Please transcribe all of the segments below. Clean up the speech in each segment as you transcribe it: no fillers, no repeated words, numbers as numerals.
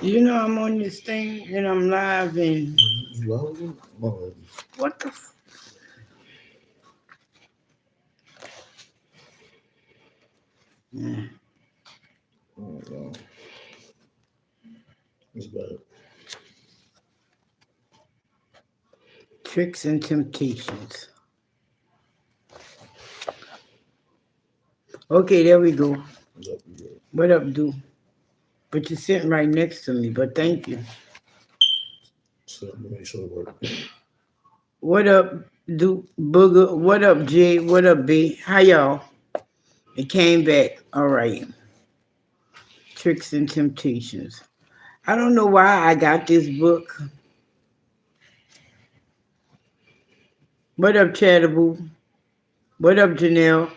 You know I'm on this thing and I'm live and You always on. what the yeah. Oh, no. It's bad. Tricks and temptations. Okay, there we go. Yep, yeah. What up, do? But you're sitting right next to me, but thank you. So let me make sure it works. What up, do Booger? What up, Jay? What up, B? How y'all? It came back. All right. Tricks and temptations. I don't know why I got this book. What up, Chattaboo? What up, Janelle?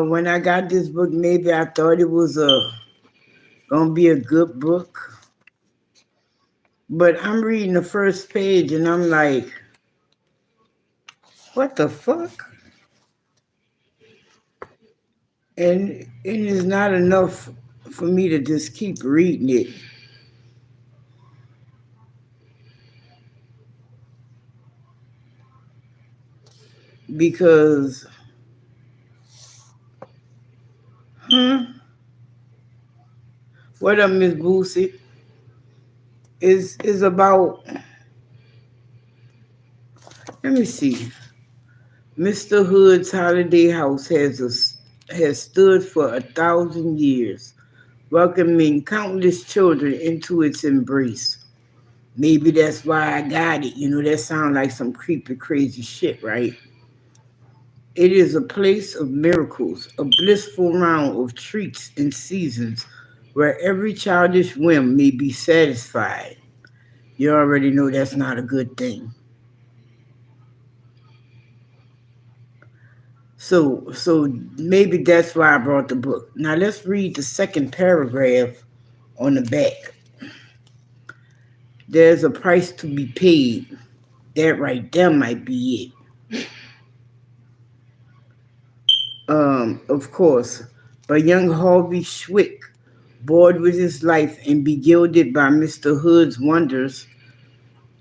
When I got this book, maybe I thought it was gonna be a good book. But I'm reading the first page and I'm like, what the fuck? And it is not enough for me to just keep reading it. Because, what up, Miss Boosie? Is about, let me see. Mr. Hood's Holiday House has stood for 1,000 years, welcoming countless children into its embrace. Maybe that's why I got it. You know, that sounds like some creepy, crazy shit, right? It is a place of miracles, a blissful round of treats and seasons where every childish whim may be satisfied. You already know that's not a good thing. So maybe that's why I brought the book. Now let's read the second paragraph on the back. There's a price to be paid. That right there might be it. Of course, but young Harvey Schwick, bored with his life and bewildered by Mr. Hood's wonders,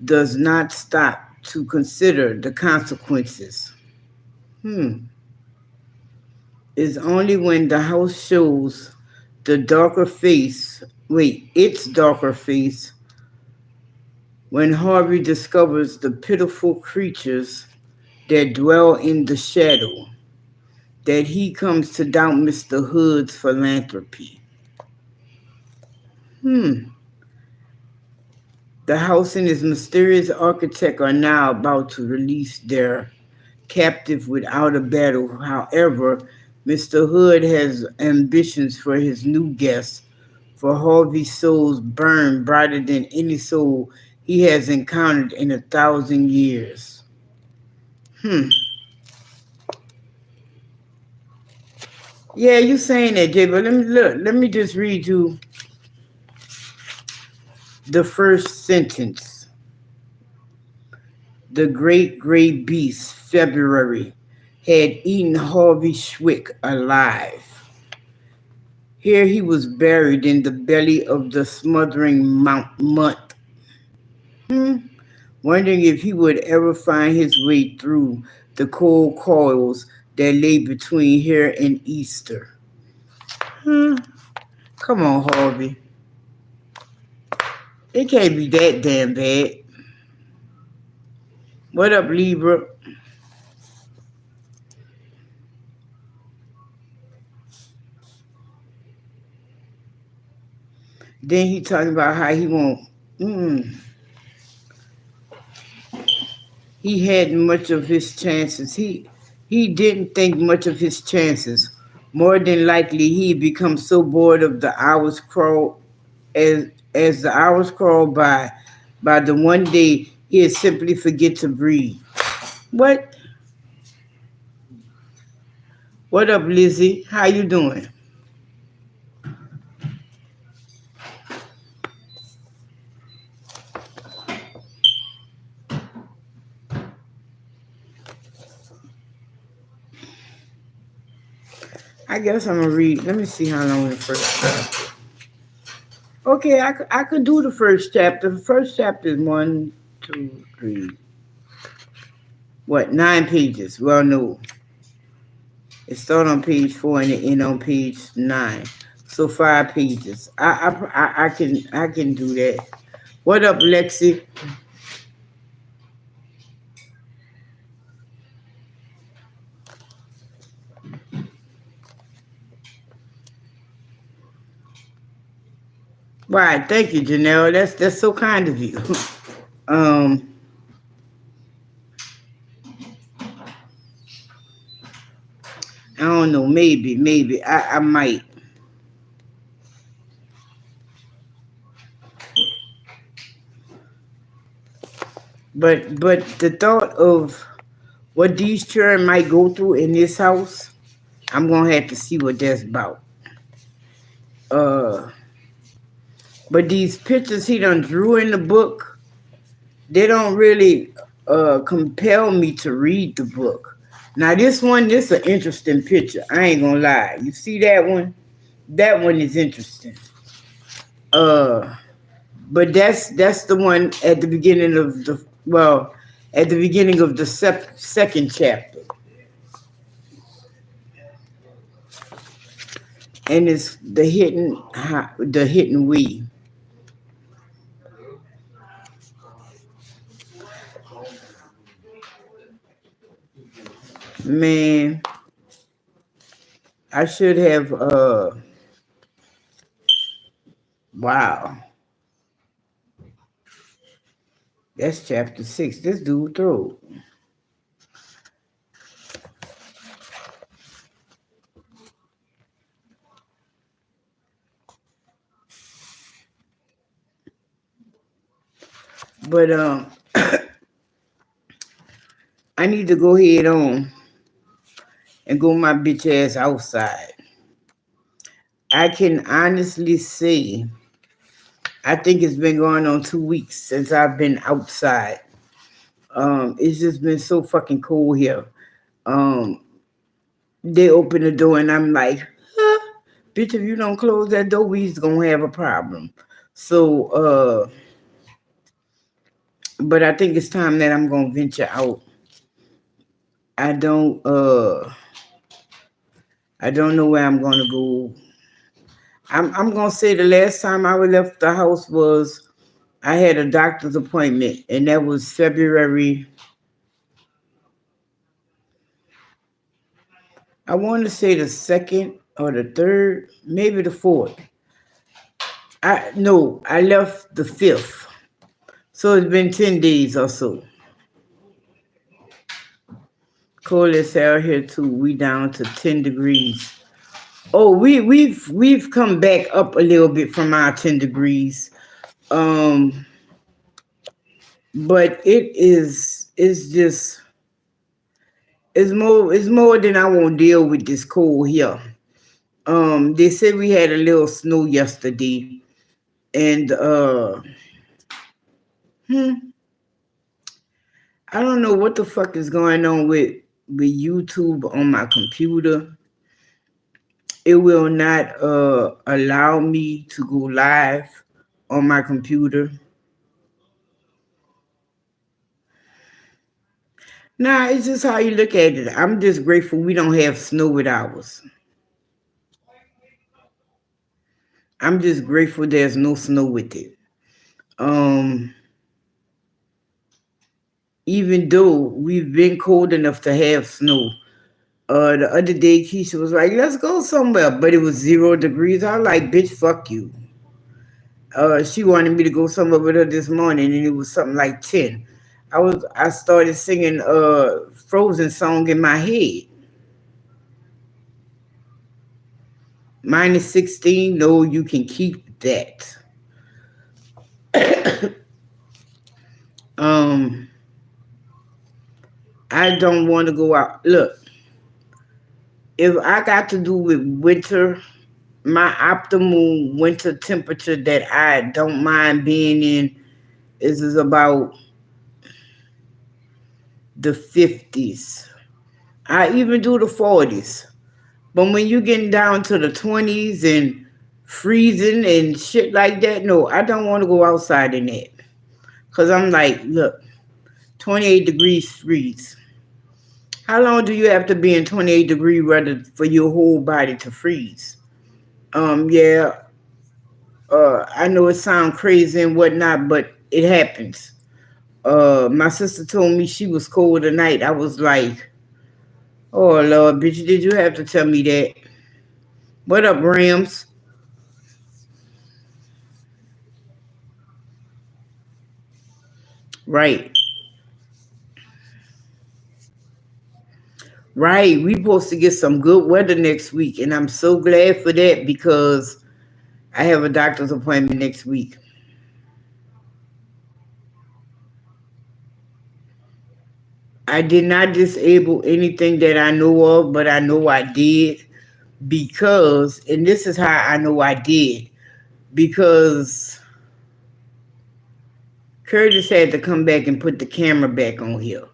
does not stop to consider the consequences. It's only when the house shows the darker face, its darker face, when Harvey discovers the pitiful creatures that dwell in the shadow, that he comes to doubt Mr. Hood's philanthropy. The house and its mysterious architect are now about to release their captive without a battle. However, Mr. Hood has ambitions for his new guests, for Harvey's souls burn brighter than any soul he has encountered in 1,000 years. Yeah, you saying that, Jay, but let me just read you the first sentence. The great gray beast, February, had eaten Harvey Schwick alive. Here he was buried in the belly of the smothering month, wondering if he would ever find his way through the cold coils that lay between here and Easter. Come on, Harvey. It can't be that damn bad. What up, Libra? Then he talking about how he won't. He had much of his chances. He didn't think much of his chances. More than likely, he'd become so bored of the hours crawl as the hours crawl by the one day he'd simply forget to breathe. What? What up, Lizzie? How you doing? I guess I'm gonna read. Let me see how long the first chapter. Okay, I could do the first chapter. The first chapter is 1, 2, 3. What, 9 pages? Well, no. It starts on page 4 and it end on page 9. So 5 pages. I can do that. What up, Lexi? Right, thank you, Janelle. That's so kind of you. um, I don't know. Maybe I might. But the thought of what these children might go through in this house, I'm gonna have to see what that's about. But these pictures he done drew in the book, they don't really compel me to read the book. Now this is an interesting picture. I ain't gonna lie. You see that one? That one is interesting. But that's the one at the beginning of the second chapter, and it's the hidden we. Man, I should have. Wow, that's chapter 6. This dude through. But I need to go head on and go my bitch ass outside. I can honestly say, I think it's been going on 2 weeks since I've been outside. It's just been so fucking cold here. They open the door and I'm like, bitch, if you don't close that door, we's gonna have a problem. So, but I think it's time that I'm gonna venture out. I don't know where I'm gonna go. I'm gonna say the last time I left the house was I had a doctor's appointment, and that was February. I want to say the 2nd or the 3rd, maybe the 4th. I left the 5th. So it's been 10 days or so. Cold as hell here too. We down to 10 degrees. Oh, we've come back up a little bit from our 10 degrees. But it's more than I won't deal with this cold here. They said we had a little snow yesterday, and I don't know what the fuck is going on with YouTube on my computer. It will not allow me to go live on my computer. Nah, it's just how you look at it. I'm just grateful we don't have snow with ours. I'm just grateful there's no snow with it. Even though we've been cold enough to have snow. The other day, Keisha was like, let's go somewhere. But it was 0 degrees. I was like, bitch, fuck you. She wanted me to go somewhere with her this morning, and it was something like 10. I started singing Frozen song in my head. -16, no, you can keep that. I don't want to go out. Look, if I got to do with winter, my optimal winter temperature that I don't mind being in is about the 50s. I even do the 40s. But when you getting down to the 20s and freezing and shit like that, no, I don't want to go outside in that. Because I'm like, look, 28 degrees freeze. How long do you have to be in 28-degree weather for your whole body to freeze? Yeah, I know it sounds crazy and whatnot, but it happens. My sister told me she was cold tonight. I was like, oh Lord, bitch, did you have to tell me that? What up, Rams? Right. Right. We supposed to get some good weather next week, and I'm so glad for that because I have a doctor's appointment next week. I did not disable anything that I know of, but I know I did because, and this is how I know I did, because Curtis had to come back and put the camera back on here.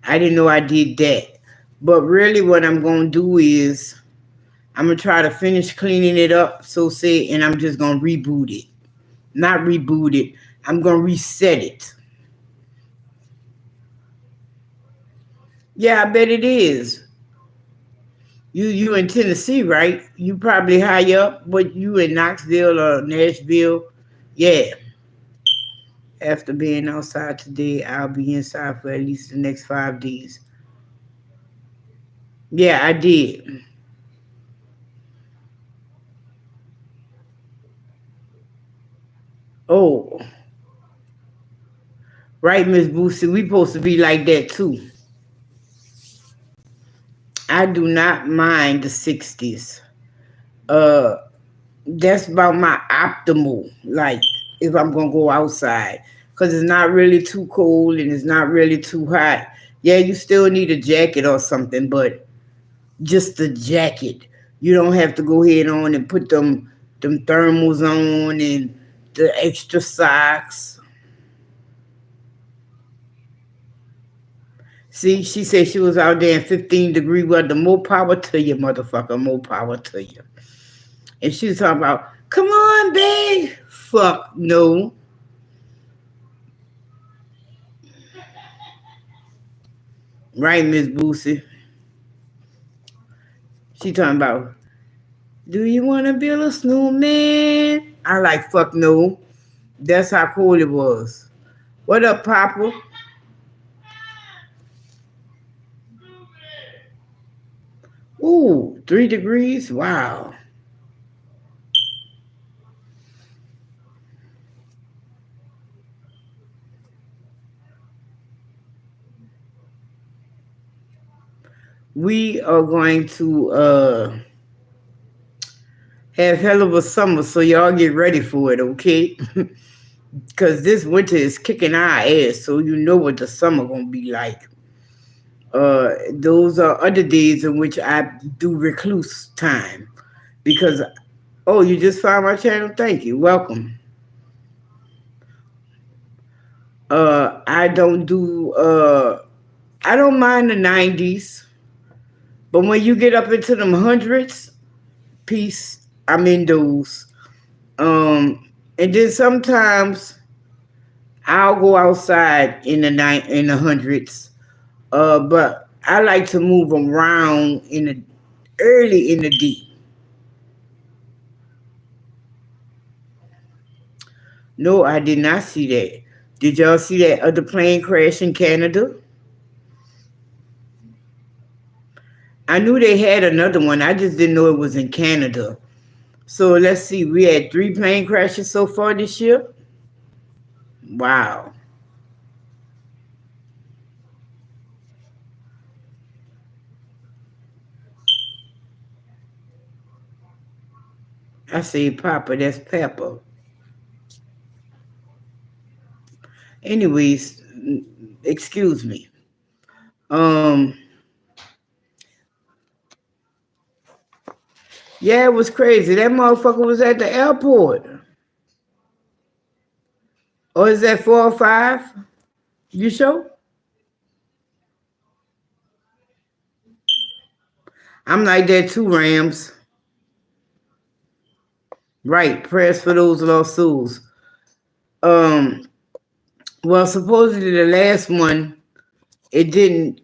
I didn't know I did that. But really what I'm going to do is I'm going to try to finish cleaning it up, so say, and I'm just going to reboot it. Not reboot it. I'm going to reset it. Yeah, I bet it is. You in Tennessee, right? You probably high up, but you in Knoxville or Nashville. Yeah. After being outside today, I'll be inside for at least the next 5 days. Yeah, I did. Oh. Right, Miss Boosie, we supposed to be like that too. I do not mind the 60s. That's about my optimal, like, if I'm going to go outside. Because it's not really too cold and it's not really too hot. Yeah, you still need a jacket or something, but just a jacket. You don't have to go ahead on and put them thermals on and the extra socks. See, she said she was out there in 15-degree weather. More power to you, motherfucker. More power to you. And she was talking about, come on, babe. Fuck no. Right, Miss Boosie. She talking about, do you want to build a snowman? I like, fuck no. That's how cold it was. What up, Papa? Ooh, 3 degrees? Wow. We are going to have hell of a summer, so y'all get ready for it, okay? Because this winter is kicking our ass, so you know what the summer gonna be like. Those are other days in which I do recluse time. Because, oh, you just found my channel? Thank you. Welcome. I don't mind the 90s. But when you get up into them hundreds, peace, I'm in those. And then sometimes I'll go outside in the hundreds. But I like to move around early in the day. No, I did not see that. Did y'all see that other plane crash in Canada? I knew they had another one. I just didn't know it was in Canada. So let's see. We had 3 plane crashes so far this year. Wow. I say Papa, that's Pepper. Anyways, excuse me. Yeah, it was crazy. That motherfucker was at the airport. Or is that 405? You sure? I'm like that too, Rams. Right. Prayers for those lost souls. Well, supposedly the last one, it didn't.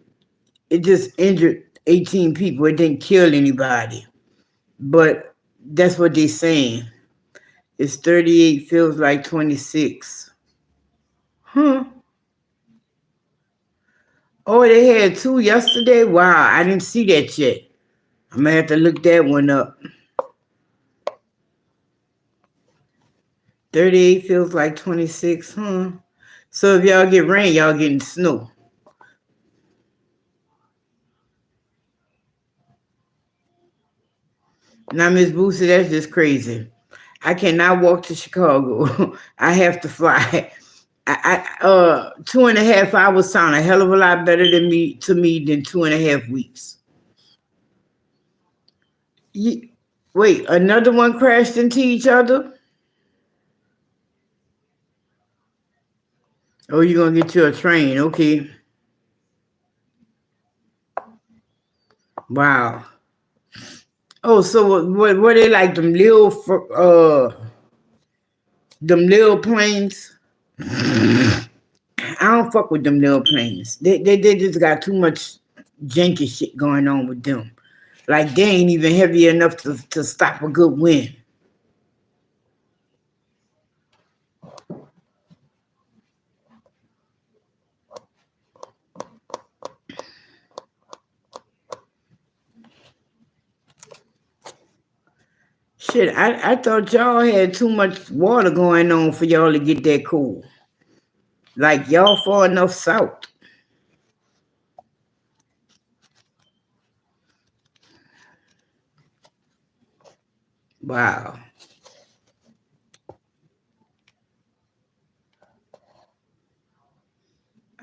It just injured 18 people. It didn't kill anybody. But that's what they're saying. It's 38 feels like 26. Huh. Oh, they had 2 yesterday? Wow, I didn't see that yet. I'm going to have to look that one up. 38 feels like 26, huh? So if y'all get rain, y'all getting snow. Now, Miss Boosie, that's just crazy. I cannot walk to Chicago. I have to fly. 2.5 hours sound a hell of a lot better than me than 2.5 weeks. Wait, another one crashed into each other? Oh, you're gonna get you a train, okay. Wow. Oh, so what they like them little planes? I don't fuck with them little planes. They just got too much janky shit going on with them. Like they ain't even heavy enough to stop a good wind. Shit, I thought y'all had too much water going on for y'all to get that cold. Like y'all far enough south. Wow.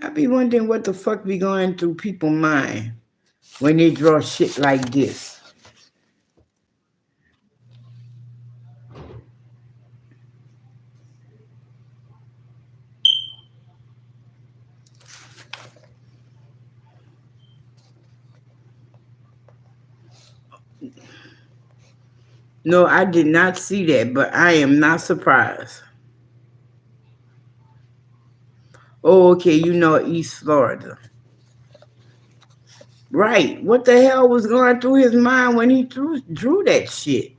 I be wondering what the fuck be going through people's mind when they draw shit like this. No, I did not see that, but I am not surprised. Oh, okay, you know East Florida. Right. What the hell was going through his mind when he drew that shit?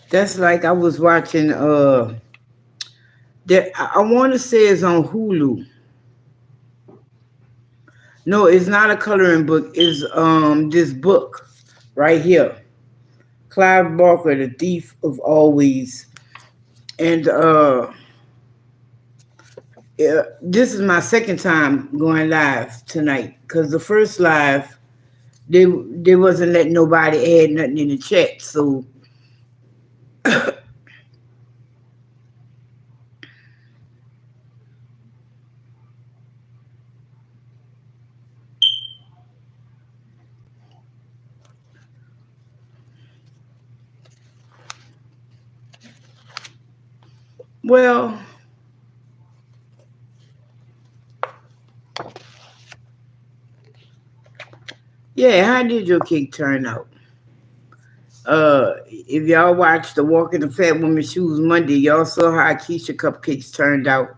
That's like I was watching that I want to say it's on Hulu. No, it's not a coloring book. It's this book right here. Clive Barker, The Thief of Always. And this is my second time going live tonight because the first live they wasn't letting nobody add nothing in the chat. So well, yeah, how did your cake turn out? If y'all watched the Walk in the Fat Woman's Shoes Monday, y'all saw how Keisha cupcakes turned out.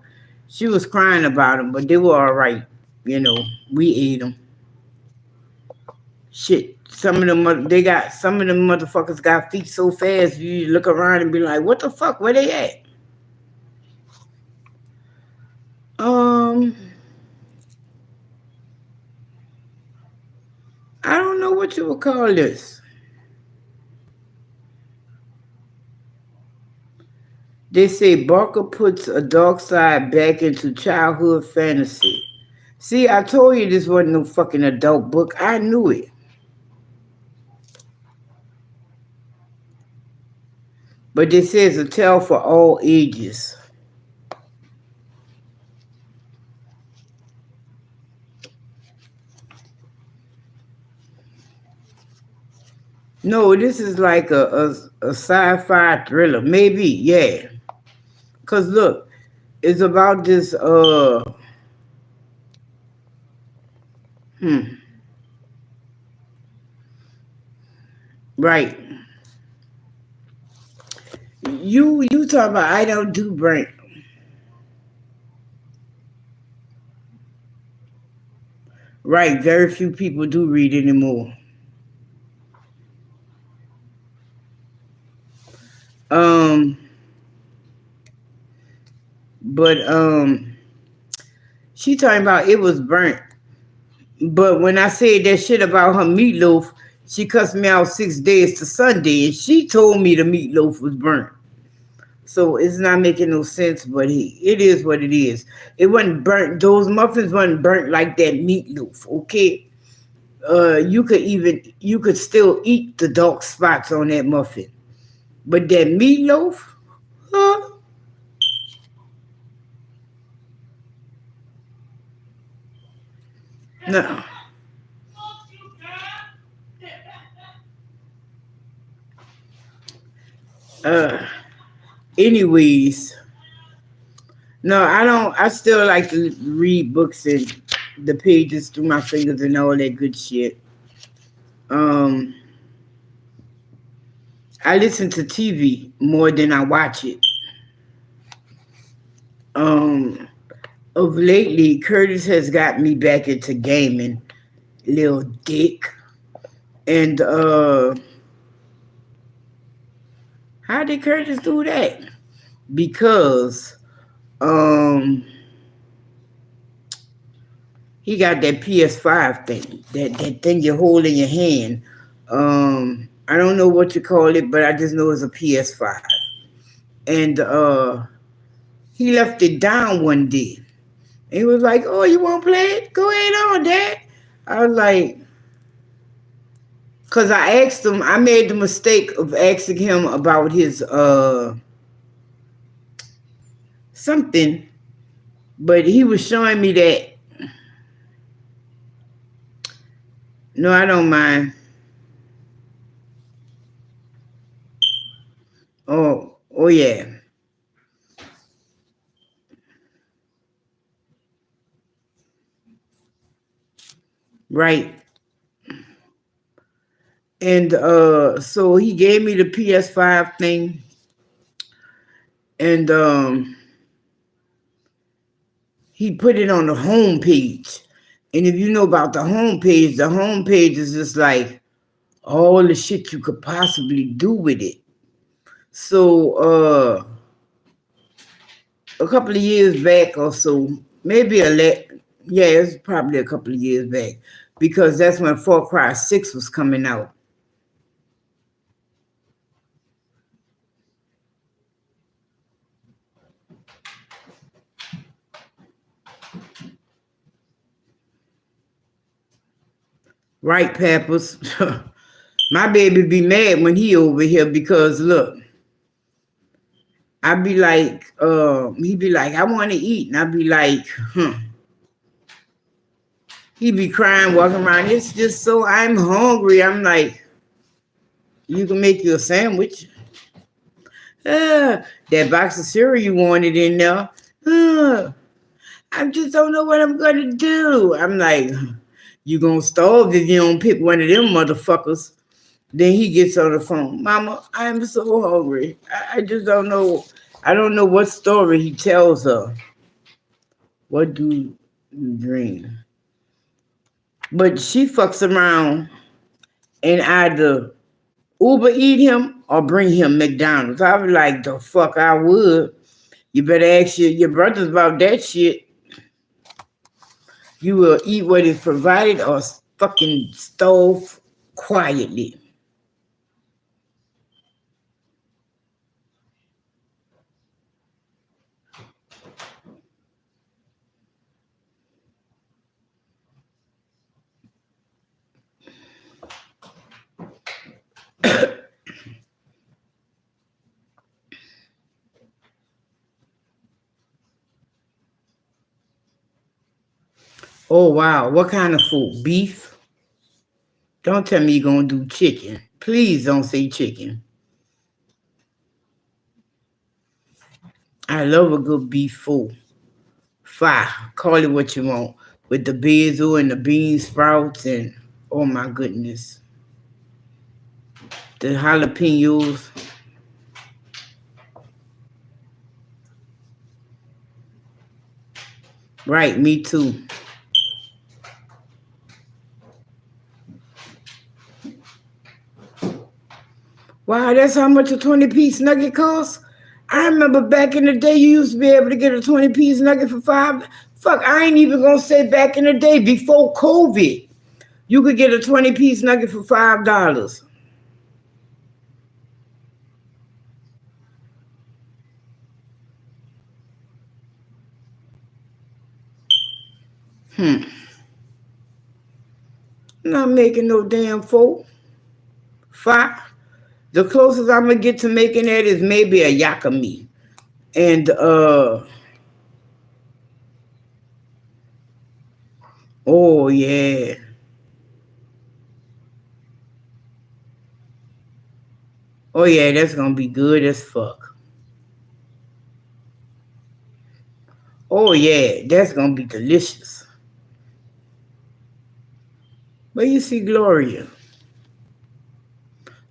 She was crying about them, but they were all right. You know, we ate them. Shit, some of them motherfuckers got feet so fast you look around and be like, what the fuck? Where they at? I don't know what you would call this. They say Barker puts a dark side back into childhood fantasy. See, I told you this wasn't no fucking adult book. I knew it. But this says a tale for all ages. No, this is like a sci-fi thriller. Maybe, yeah. Cause look, it's about this hmm, right. You talk about I don't do burnt. Right, very few people do read anymore. Um but she talking about it was burnt. But when I said that shit about her meatloaf, she cussed me out 6 days to Sunday, and she told me the meatloaf was burnt. So it's not making no sense, but it is what it is. It wasn't burnt. Those muffins wasn't burnt like that meatloaf, okay? You could still eat the dark spots on that muffin. But that meatloaf, huh? No. Uh anyways, no, I don't. I still like to read books and the pages through my fingers and all that good shit. Um, I listen to TV more than I watch it. Um, of lately, Curtis has got me back into gaming, little dick. And how did Curtis do that? Because he got that PS5 thing, that thing you hold in your hand. I don't know what you call it, but I just know it's a PS5. And he left it down one day. And he was like, "Oh, you want to play it? Go ahead on, Dad." I was like, because I asked him, I made the mistake of asking him about his something, but he was showing me that. No, I don't mind. Oh yeah. Right. And so he gave me the PS5 thing, and he put it on the home page. And if you know about the home page is just like all the shit you could possibly do with it. So a couple of years back or so, maybe yeah, it's probably a couple of years back, because that's when Far Cry 6 was coming out. Right, Peppers? My baby be mad when he over here because look, I be like, he be like, I want to eat. And I be like, He be crying, walking around. It's just so I'm hungry. I'm like, you can make you a sandwich. That box of cereal you wanted in there. I just don't know what I'm going to do. I'm like, you going to starve if you don't pick one of them motherfuckers. Then he gets on the phone. Mama, I'm so hungry. I just don't know. I don't know what story he tells her. What do you dream? But she fucks around and either Uber eat him or bring him McDonald's. I was like, the fuck I would. You better ask your brothers about that shit. You will eat what is provided or fucking starve quietly. Oh, wow. What kind of food? Beef? Don't tell me you're going to do chicken. Please don't say chicken. I love a good beef pho. Fire. Call it what you want. With the basil and the bean sprouts and oh my goodness. The jalapenos. Right, me too. Wow, that's how much a 20-piece nugget costs? I remember back in the day you used to be able to get a 20-piece nugget for $5. Fuck, I ain't even gonna say back in the day, before COVID. You could get a 20-piece nugget for $5. I'm not making no damn pho. Five. The closest I'm gonna get to making that is maybe a yakami. And oh yeah. Oh yeah, that's gonna be good as fuck. Oh yeah, that's gonna be delicious. Where you see Gloria?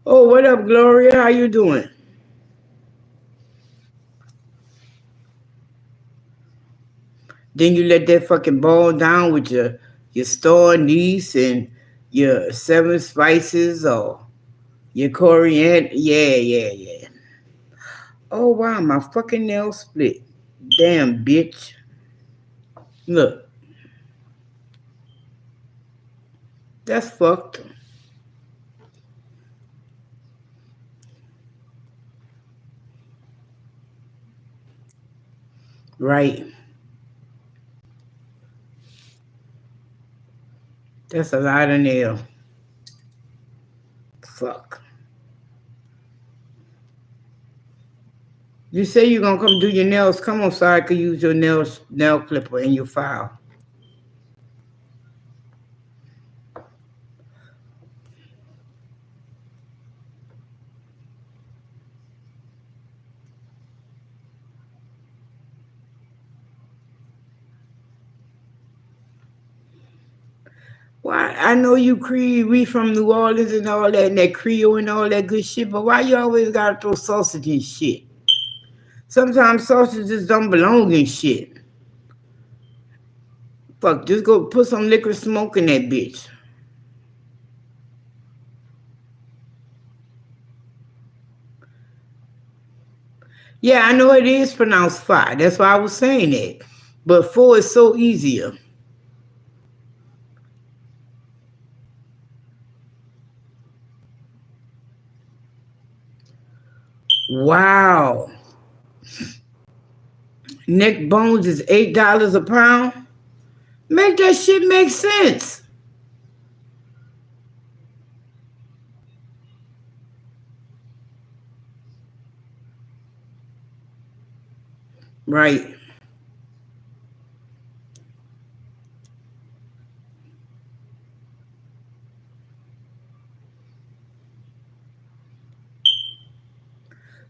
Oh, what up, Gloria? How you doing? Then you let that fucking ball down with your store anise and your 7 spices or your coriander. Yeah. Oh wow, my fucking nail split. Damn bitch. Look, that's fucked. Right. That's a lot of nail. Fuck. You say you're gonna come do your nails. Come on, so I could use your nail clipper in your file. Why? I know you we from New Orleans and all that, and that Creole and all that good shit, but why you always gotta throw sausage in shit? Sometimes sausages don't belong in shit. Fuck, just go put some liquid smoke in that bitch. Yeah, I know it is pronounced fire. That's why I was saying that. But four is so easier. Wow. Neck bones is $8 a pound. Make that shit make sense. Right.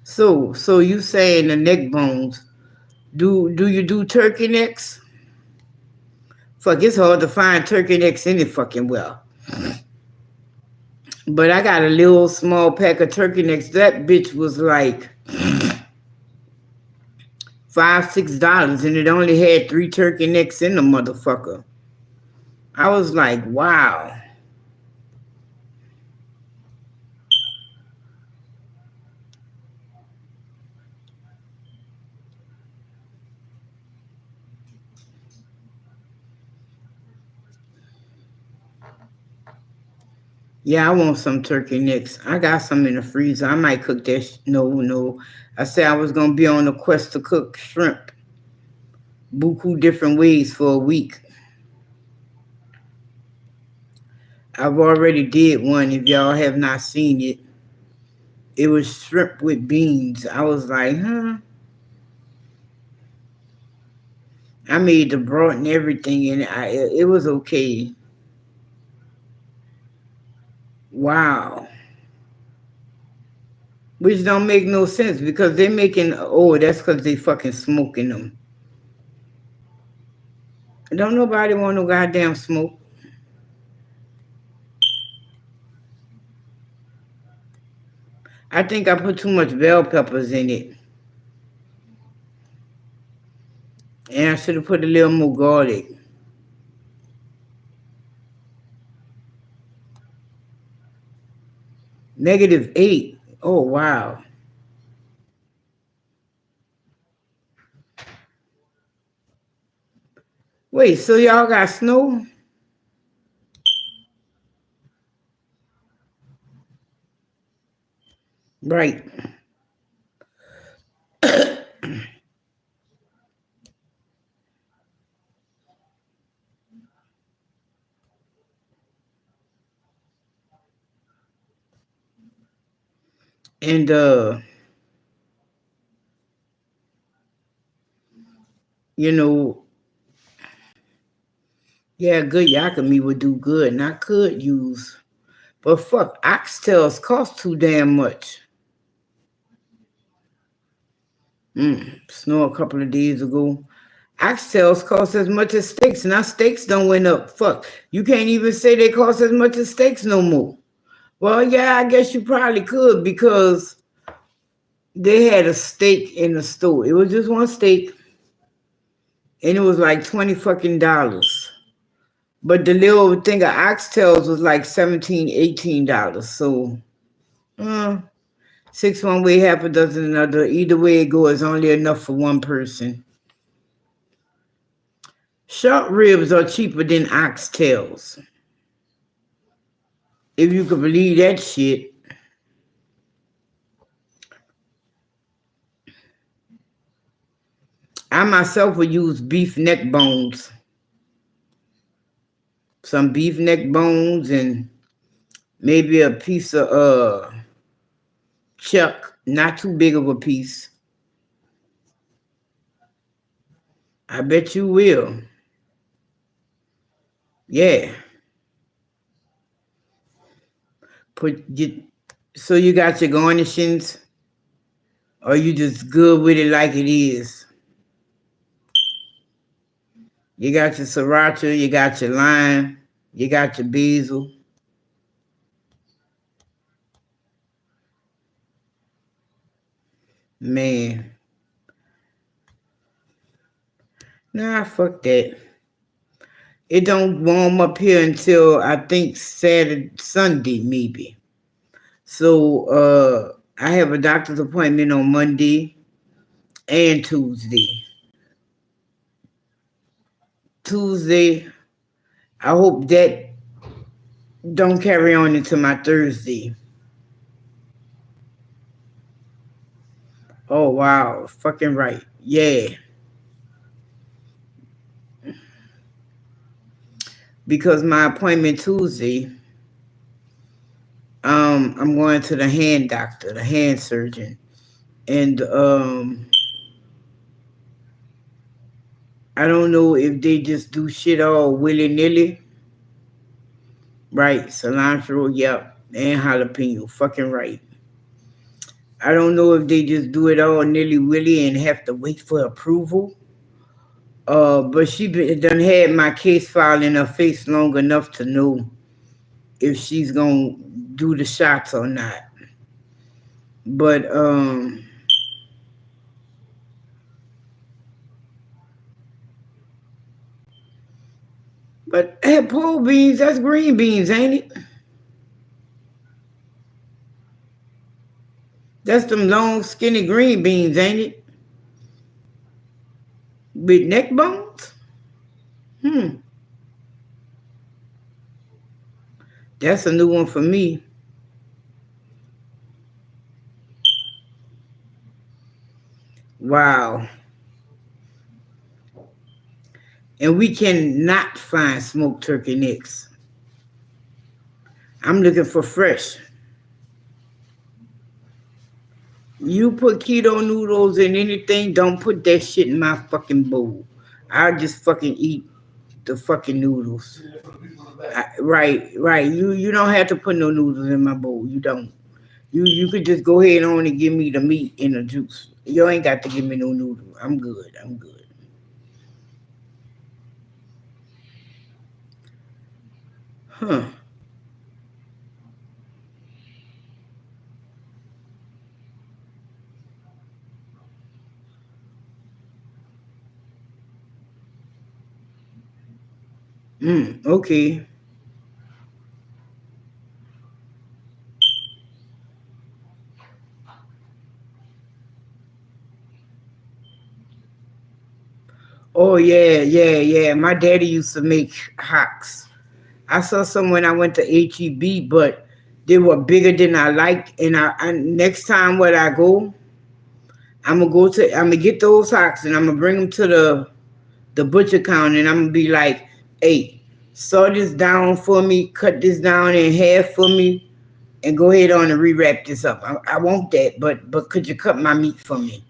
So you saying the neck bones? Do you do turkey necks? Fuck, it's hard to find turkey necks any fucking well. But I got a little small pack of turkey necks. That bitch was like $5-6, and it only had 3 turkey necks in the motherfucker. I was like, wow. Yeah, I want some turkey necks. I got some in the freezer. I might cook that. No. I said I was gonna be on a quest to cook shrimp, buku different ways for a week. I've already did one. If y'all have not seen it, it was shrimp with beans. I was like, huh? I made the broth and everything, and it was okay. Wow. Which don't make no sense because they're making, oh, that's because they fucking smoking them. Don't nobody want no goddamn smoke. I think I put too much bell peppers in it. And I should have put a little more garlic. -8. Oh, wow. Wait, so y'all got snow? Right. And you know, yeah, good yakami would do good, and I could use, but fuck, oxtails cost too damn much. Snow a couple of days ago. Oxtails cost as much as steaks. Now steaks don't went up. Fuck, you can't even say they cost as much as steaks no more. Well, yeah, I guess you probably could because they had a steak in the store. It was just one steak, and it was like $20 fucking. But the little thing of oxtails was like $17, $18. So, 6 one way, half a dozen another. Either way it goes, only enough for one person. Short ribs are cheaper than oxtails. If you could believe that shit. I myself would use beef neck bones. Some beef neck bones and maybe a piece of chuck, not too big of a piece. I bet you will. Yeah. So you got your garnishings, or you just good with it like it is? You got your sriracha, you got your lime, you got your basil. Man. Nah, fuck that. It don't warm up here until I think Sunday maybe. So I have a doctor's appointment on Monday and Tuesday. I hope that don't carry on into my Thursday. Oh, wow. Fucking right. Yeah. Because my appointment Tuesday, I'm going to the hand doctor, the hand surgeon. And I don't know if they just do shit all willy-nilly. Right, cilantro, yep, and jalapeno, fucking right. I don't know if they just do it all nilly-willy and have to wait for approval. But she done had my case file in her face long enough to know if she's gonna do the shots or not. But hey, pole beans, that's green beans, ain't it? That's them long, skinny green beans, ain't it? With neck bones? That's a new one for me. Wow. And we cannot find smoked turkey necks. I'm looking for fresh. You put keto noodles in anything, don't put that shit in my fucking bowl. I'll just fucking eat the fucking noodles. Right. You don't have to put no noodles in my bowl. You don't. You could just go ahead on and give me the meat and the juice. You ain't got to give me no noodle. I'm good. I'm good. Huh. Okay. Oh yeah, yeah, yeah. My daddy used to make hocks. I saw some when I went to HEB, but they were bigger than I liked. And I next time when I go, I'm gonna get those hocks and I'm gonna bring them to the butcher counter and I'm gonna be like, hey, saw this down for me, cut this down in half for me, and go ahead on and rewrap this up. I want that, but could you cut my meat for me?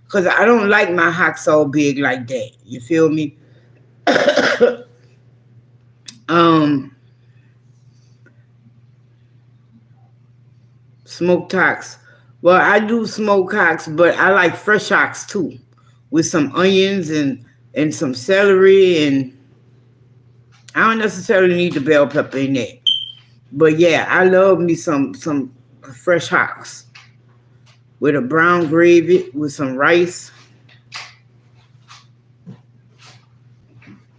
Cause I don't like my hocks all big like that. You feel me? um, Smoked hocks. Well, I do smoke hocks, but I like fresh hocks too, with some onions and some celery, and I don't necessarily need the bell pepper in that. But yeah, I love me some fresh hocks with a brown gravy with some rice.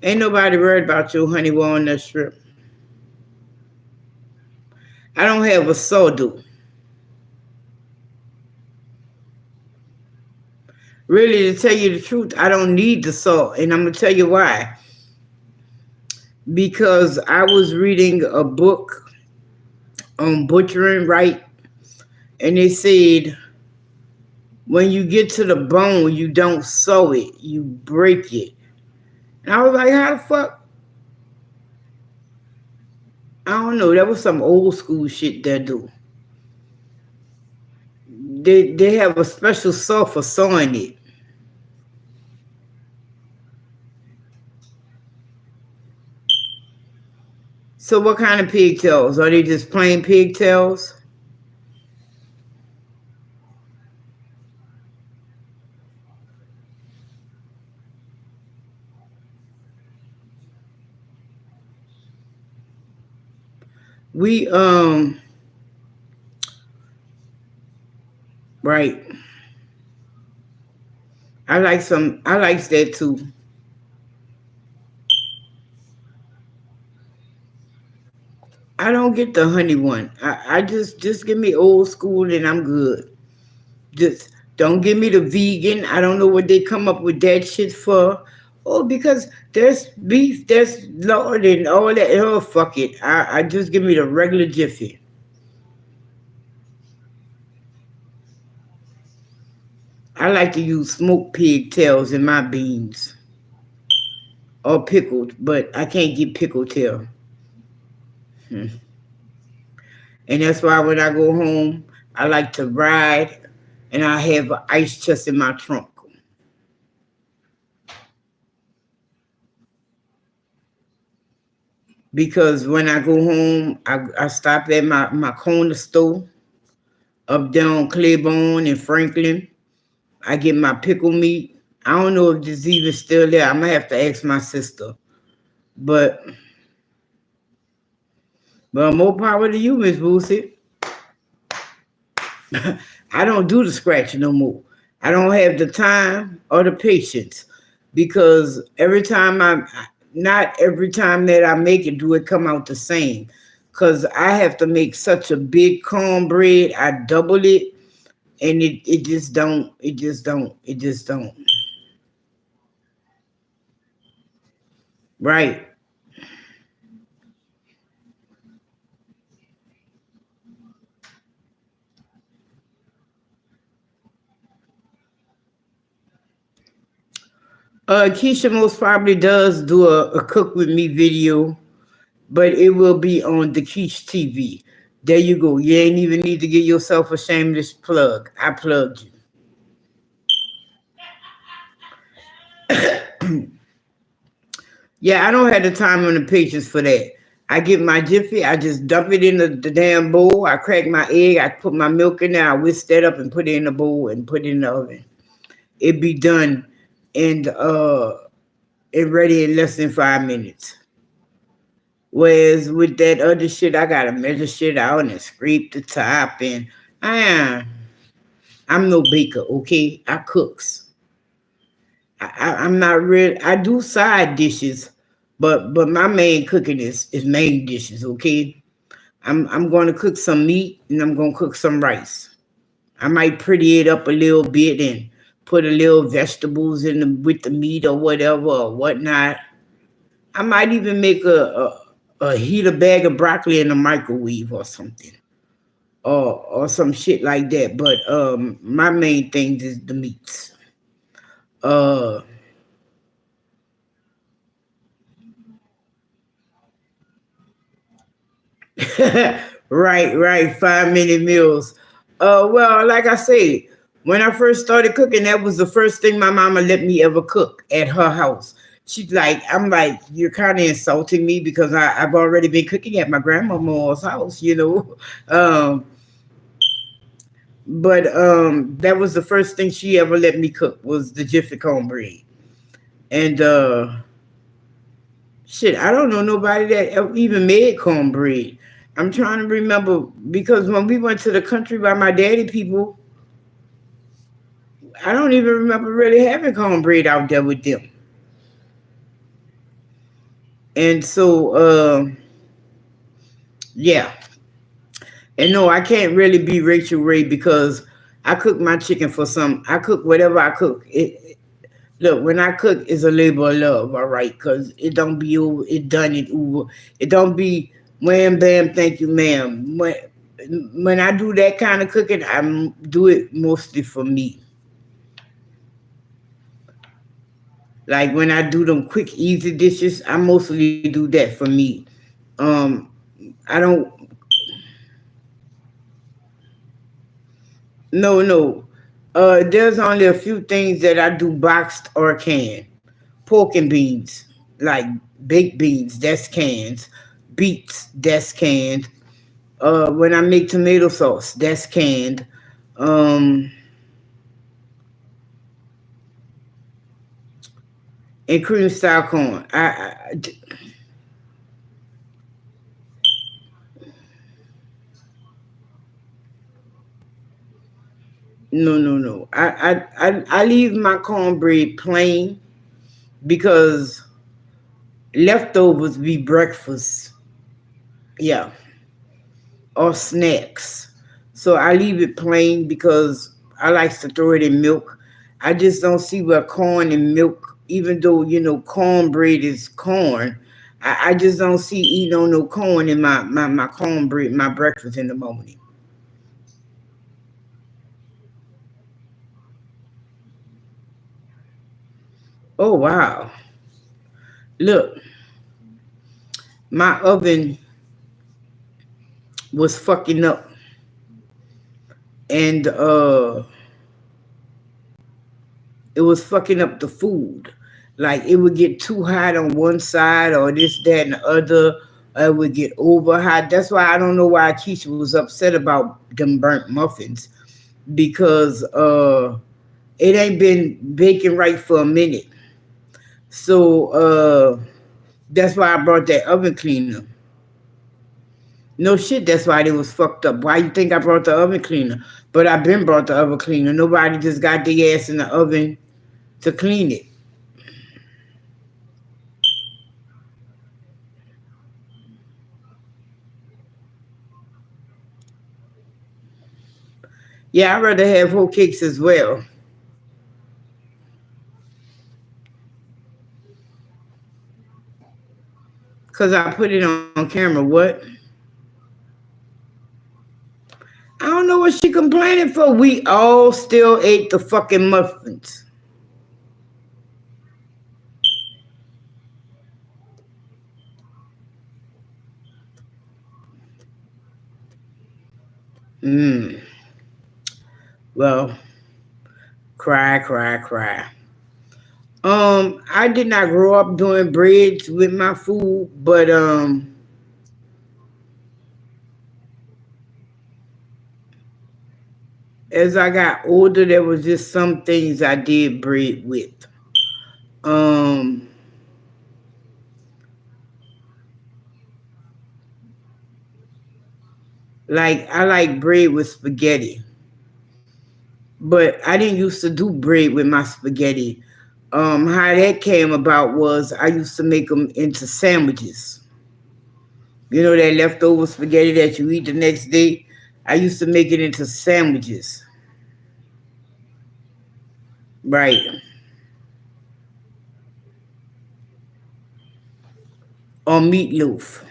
Ain't nobody worried about your honey walnut strip. I don't have a soda. Really, to tell you the truth, I don't need the salt, and I'm gonna tell you why. Because I was reading a book on butchering right, and they said when you get to the bone, you don't sew it, you break it. And I was like, how the fuck? I don't know. That was some old school shit they do. They have a special saw for sewing it. So what kind of pigtails? Are they just plain pigtails? We right. I like that too. I don't get the honey one. I just give me old school and I'm good. Just don't give me the vegan. I don't know what they come up with that shit for. Oh, because there's beef, there's lard and all that. Oh, fuck it. I just give me the regular Jiffy. I like to use smoked pigtails in my beans or pickled, but I can't get pickled tail. Hmm. And that's why when I go home, I like to ride and I have an ice chest in my trunk. Because when I go home, I stop at my corner store up there on Claiborne and Franklin. I get my pickle meat. I don't know if this even still there. I'm gonna have to ask my sister. But more power to you, Miss Boosie. I don't do the scratch no more. I don't have the time or the patience because not every time that I make it do it come out the same. Cause I have to make such a big cornbread. I double it and it just don't. Right. Keisha most probably does do a cook with me video, but it will be on the Keish TV. There you go. You ain't even need to give yourself a shameless plug. I plugged you. Yeah, I don't have the time or the patience for that. I get my Jiffy, I just dump it in the damn bowl. I crack my egg, I put my milk in there, I whisk that up and put it in the bowl and put it in the oven. It be done and ready in less than 5 minutes. Whereas with that other shit, I gotta measure shit out and scrape the top and I I'm no baker, okay? I cooks. I'm not real. I do side dishes, but my main cooking is main dishes, okay? I'm going to cook some meat and I'm going to cook some rice. I might pretty it up a little bit and put a little vegetables in with the meat or whatever or whatnot. I might even make a heat a bag of broccoli in the microwave or something or some shit like that. But my main things is the meats. Uh, right. 5 minute meals. Well, like I say, when I first started cooking, that was the first thing my mama let me ever cook at her house. She's like, I'm like, you're kind of insulting me because I've already been cooking at my grandmama's house, you know. Um, but that was the first thing she ever let me cook was the Jiffy cornbread. And shit, I don't know nobody that even made cornbread. I'm trying to remember because when we went to the country by my daddy people, I don't even remember really having cornbread out there with them. And so, yeah. And no, I can't really be Rachel Ray because I cook my chicken for some. I cook whatever I cook. Look, when I cook, it's a labor of love, all right? Because it don't be over, it done it over. It don't be wham, bam, thank you, ma'am. When I do that kind of cooking, do it mostly for me. Like when I do them quick, easy dishes, I mostly do that for me. Um, I don't, no. There's only a few things that I do boxed or canned. Pork and beans, like baked beans, that's canned. Beets, that's canned. When I make tomato sauce, that's canned. Um, and cream style corn. No. I leave my cornbread plain because leftovers be breakfast. Yeah, or snacks. So I leave it plain because I like to throw it in milk. I just don't see where corn and milk, even though cornbread is corn, I just don't see eating on no corn in my cornbread, my breakfast in the morning. Oh wow. Look, my oven was fucking up and it was fucking up the food. Like it would get too hot on one side or this, that, and the other. It would get over hot. That's why I don't know why Keisha was upset about them burnt muffins because it ain't been baking right for a minute. So that's why I brought that oven cleaner. No shit, that's why they was fucked up. Why you think I brought the oven cleaner? But I've been brought the oven cleaner. Nobody just got their ass in the oven to clean it. Yeah, I'd rather have whole cakes as well. Cause I put it on camera. What? I don't know what she complaining for. We all still ate the fucking muffins. Mm. Well, cry. I did not grow up doing breads with my food, but as I got older, there was just some things I did bread with. Um, like I like bread with spaghetti, but I didn't used to do bread with my spaghetti. How that came about was I used to make them into sandwiches. You know that leftover spaghetti that you eat the next day? I used to make it into sandwiches. Right. Or meatloaf.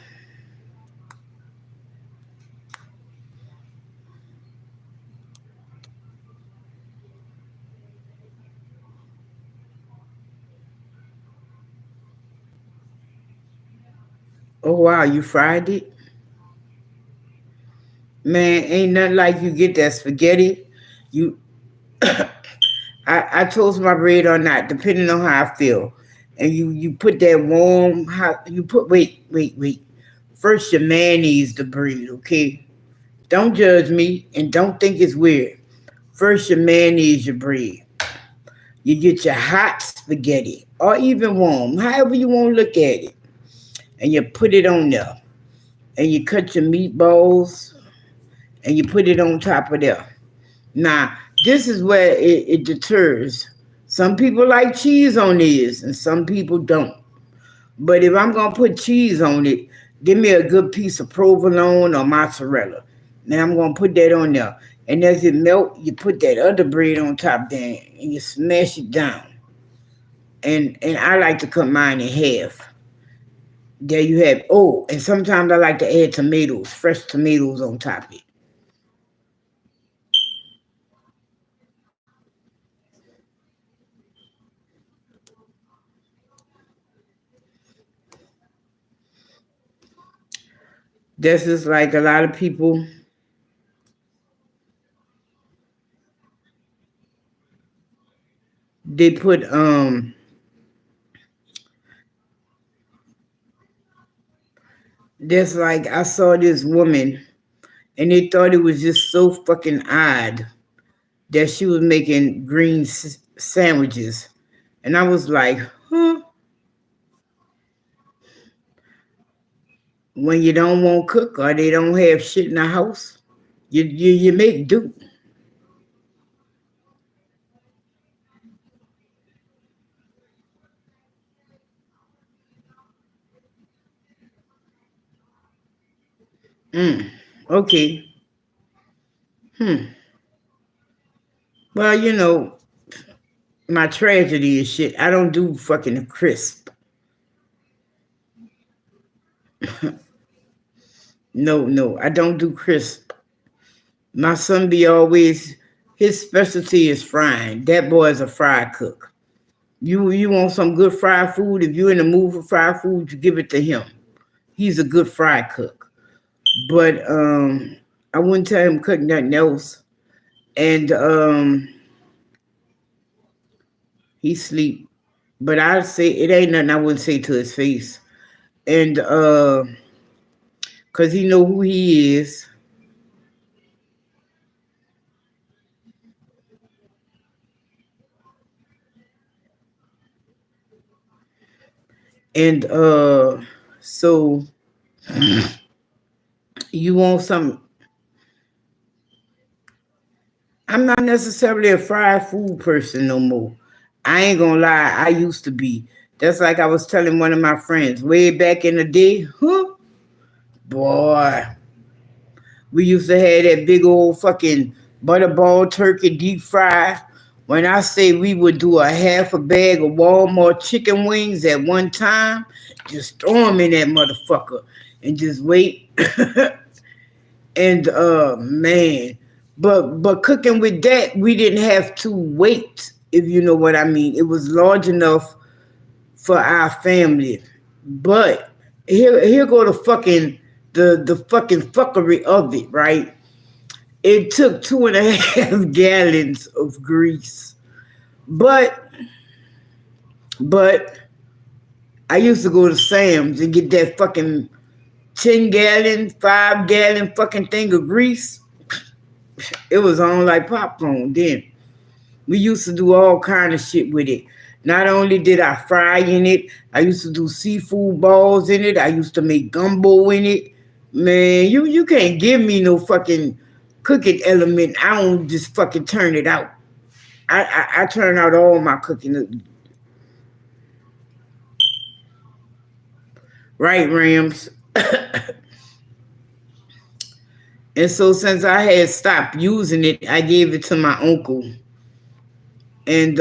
Oh wow, you fried it? Man, ain't nothing like you get that spaghetti. You I toast my bread or not, depending on how I feel. And you put that warm hot you put wait. First you mayonnaise the bread, okay? Don't judge me and don't think it's weird. First you mayonnaise your bread. You get your hot spaghetti or even warm, however you want to look at it. And you put it on there. And you cut your meatballs and you put it on top of there. Now, this is where it deters. Some people like cheese on theirs and some people don't. But if I'm going to put cheese on it, give me a good piece of provolone or mozzarella. Now I'm going to put that on there. And as it melt, you put that other bread on top there and you smash it down. And I like to cut mine in half. There you have. Oh, and sometimes I like to add tomatoes, fresh tomatoes on top of it. This is like a lot of people, they put just like I saw this woman and they thought it was just so fucking odd that she was making green sandwiches. And I was like, huh? When you don't want to cook or they don't have shit in the house, you make do. Okay. Hmm. Well, my tragedy is shit. I don't do fucking crisp. No, I don't do crisp. My son be always, his specialty is frying. That boy is a fry cook. You want some good fried food? If you're in the mood for fried food, you give it to him. He's a good fry cook. But I wouldn't tell him cook nothing else. And he sleep. But I'd say it ain't nothing I wouldn't say to his face. And cause he know who he is. And so you want some. I'm not necessarily a fried food person no more. I ain't gonna lie, I used to be. That's like I was telling one of my friends way back in the day. Huh? Boy, we used to have that big old fucking butterball turkey deep fry. When I say we would do a half a bag of Walmart chicken wings at one time, just throw them in that motherfucker and just wait. And man, but cooking with that, we didn't have to wait, if you know what I mean. It was large enough for our family. But here go the fucking fuckery of it, right? It took 2.5 gallons of grease. But I used to go to Sam's and get that fucking 10 gallon, 5 gallon fucking thing of grease. It was on like popcorn then. We used to do all kind of shit with it. Not only did I fry in it, I used to do seafood balls in it. I used to make gumbo in it. Man, you can't give me no fucking cooking element. I don't just fucking turn it out. I turn out all my cooking. Right, Rams. And so since I had stopped using it, I gave it to my uncle. And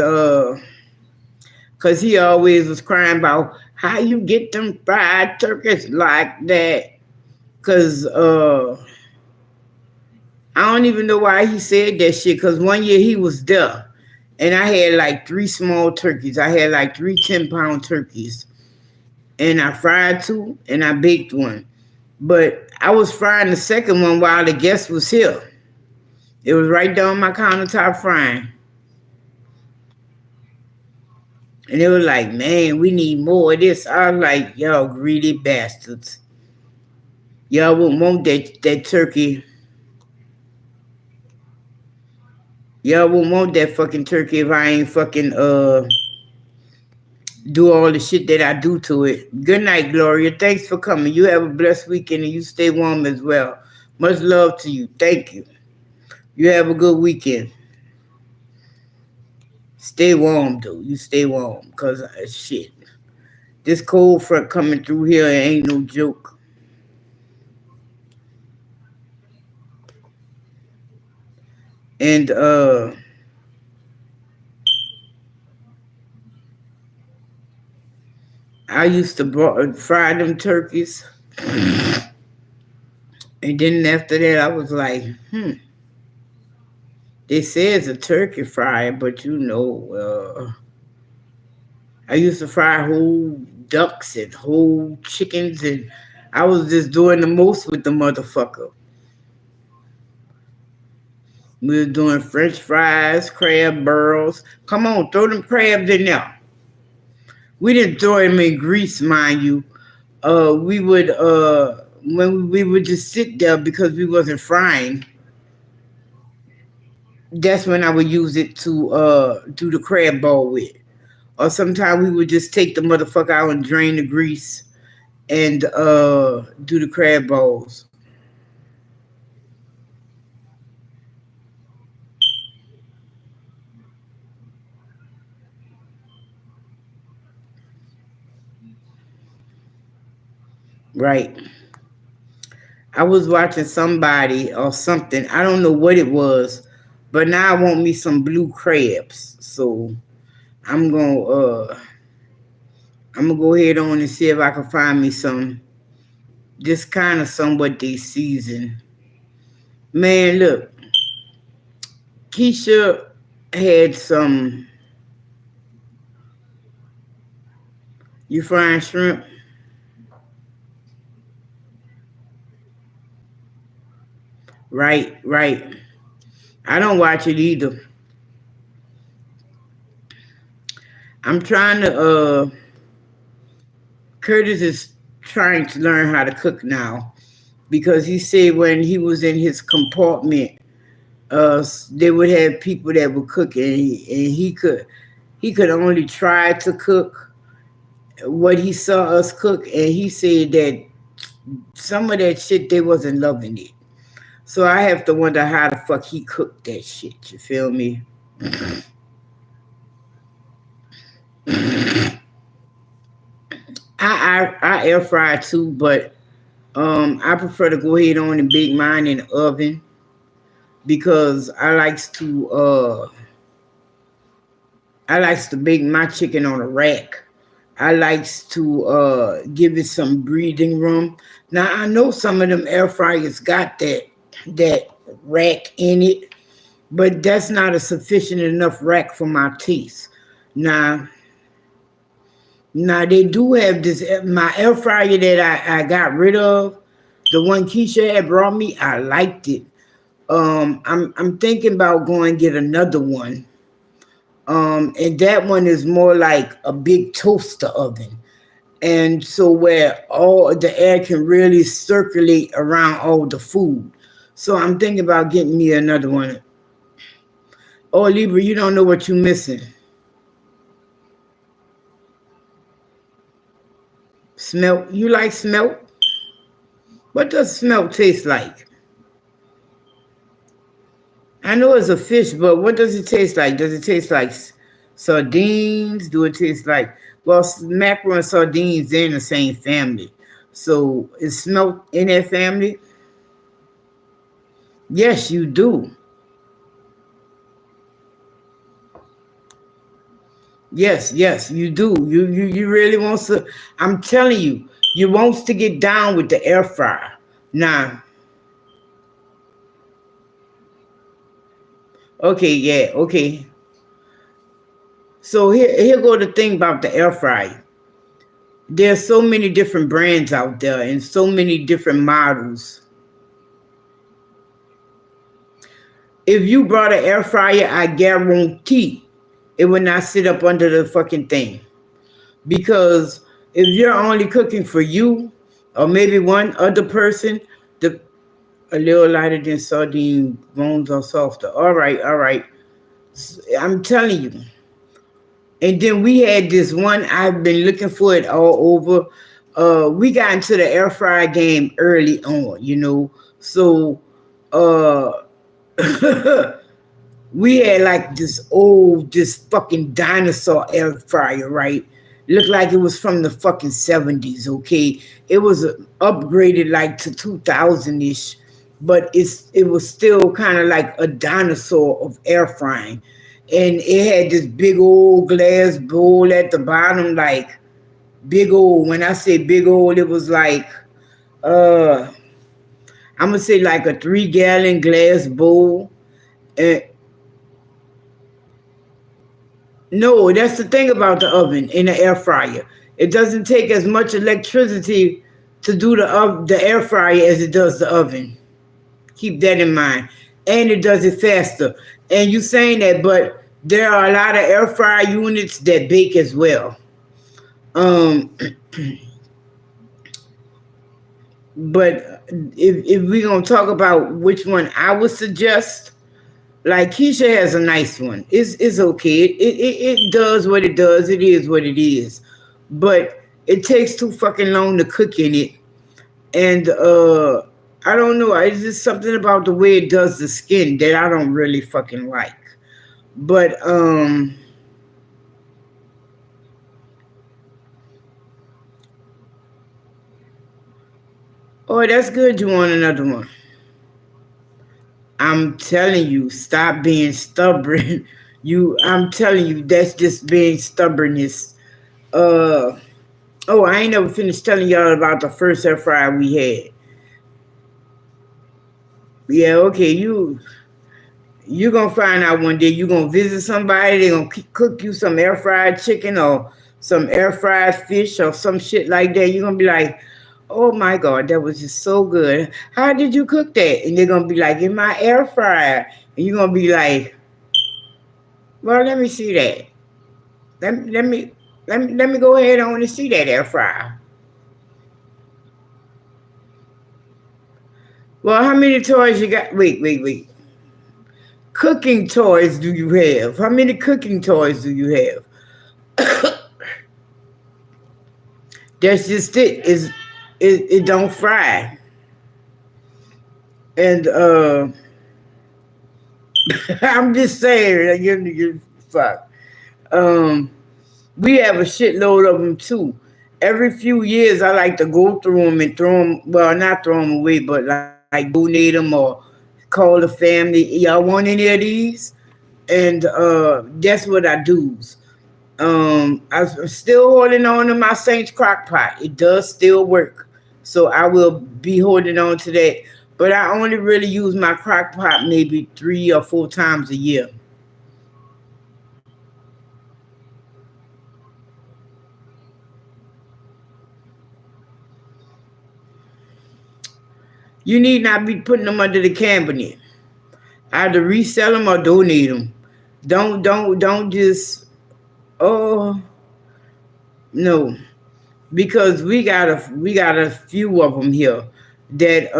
cause he always was crying about how you get them fried turkeys like that. Cause I don't even know why he said that shit. Cause one year he was there, and I had like 3 small turkeys. I had like 3 10-pound turkeys, and I fried 2 and I baked 1. But I was frying the second one while the guest was here. It was right down my countertop frying. And they were like, man, we need more of this. I was like, y'all greedy bastards. Y'all wouldn't want that turkey. Y'all wouldn't want that fucking turkey if I ain't fucking do all the shit that I do to it. Good night, Gloria. Thanks for coming. You have a blessed weekend and you stay warm as well. Much love to you. Thank you. You have a good weekend. Stay warm, though. You stay warm, because shit. This cold front coming through here ain't no joke. And I used to fry them turkeys. And then after that, I was like, They say it's a turkey fryer, but I used to fry whole ducks and whole chickens, and I was just doing the most with the motherfucker. We were doing French fries, crab barrels. Come on, throw them crabs in there. We didn't throw them in grease, mind you. We would, when we would just sit there because we wasn't frying, that's when I would use it to do the crab ball with. Or sometimes we would just take the motherfucker out and drain the grease and do the crab balls. Right. I was watching somebody or something. I don't know what it was, but now I want me some blue crabs. So I'm gonna go ahead on and see if I can find me some. Just kind of somewhat they season. Man, look, Keisha had some. You frying shrimp? Right. I don't watch it either. I'm trying to. Curtis is trying to learn how to cook now, because he said when he was in his compartment, they would have people that would cook, and he could only try to cook what he saw us cook, and he said that some of that shit they wasn't loving it. So I have to wonder how the fuck he cooked that shit. You feel me? I air fry too, but I prefer to go ahead on and bake mine in the oven, because I likes to bake my chicken on a rack. I likes to give it some breathing room. Now I know some of them air fryers got that rack in it, but that's not a sufficient enough rack for my taste. Now they do have this, my air fryer that I got rid of, the one Keisha had brought me. I liked it. I'm thinking about going and get another one. And that one is more like a big toaster oven. And so where all the air can really circulate around all the food. So I'm thinking about getting me another one. Oh, Libra, you don't know what you're missing. Smelt. You like smelt? What does smelt taste like? I know it's a fish, but what does it taste like? Does it taste like sardines? Do it taste like, well, mackerel and sardines, they're in the same family. So is smelt in that family? Yes, you do. Yes, you do. You really want to. I'm telling you, you wants to get down with the air fryer. Now, okay, yeah, okay. So here go the thing about the air fryer. There's so many different brands out there and so many different models. If you brought an air fryer, I guarantee it would not sit up under the fucking thing. Because if you're only cooking for you or maybe one other person, the a little lighter than sardine bones are softer. All right, all right. I'm telling you. And then we had this one, I've been looking for it all over. We got into the air fryer game early on, you know. So uh we had like this fucking dinosaur air fryer, right? Looked like it was from the fucking 70s, okay? It was upgraded like to 2000-ish, but it was still kind of like a dinosaur of air frying. And it had this big old glass bowl at the bottom, like big old. When I say big old, it was like uh I'm gonna say like a 3-gallon glass bowl. And no, that's the thing about the oven in the air fryer. It doesn't take as much electricity to do the air fryer as it does the oven. Keep that in mind. And it does it faster. And you saying that, but there are a lot of air fryer units that bake as well. Um, but if we're gonna talk about which one I would suggest, like Keisha has a nice one. It's okay. It does what it does. It is what it is. But it takes too fucking long to cook in it. And I don't know. It's just something about the way it does the skin that I don't really fucking like. But oh, that's good. You want another one? I'm telling you, stop being stubborn. I'm telling you, that's just being stubbornness. Uh, oh, I ain't never finished telling y'all about the first air fryer we had. Yeah, okay, you gonna find out one day. You gonna visit somebody. They gonna cook you some air fried chicken or some air fried fish or some shit like that. You're gonna be like, oh my God, that was just so good. How did you cook that? And they're gonna be like, in my air fryer. And you're gonna be like, well, let me see that. Let me go ahead on and see that air fryer. Well, how many toys you got? Wait. Cooking toys do you have? How many cooking toys do you have? That's just it. It don't fry. And I'm just saying, you fuck. Um, we have a shitload of them too. Every few years, I like to go through them and throw them. Well, not throw them away, but like donate them or call the family. Y'all want any of these? And that's what I do. I'm still holding on to my Saints crock pot. It does still work. So I will be holding on to that. But I only really use my crock pot maybe 3 or 4 times a year. You need not be putting them under the cabinet. Either resell them or donate them. Don't just, oh no, because we got a few of them here that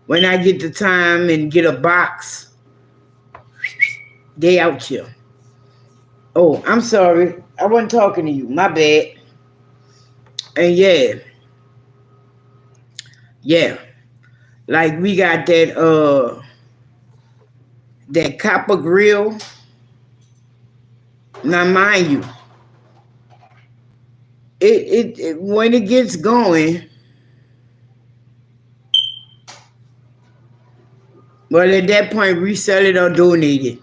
When I get the time and get a box, they out here. Oh, I'm sorry. I wasn't talking to you. My bad. And yeah. Like we got that copper grill. Now mind you, it when it gets going, well at that point resell it or donate it.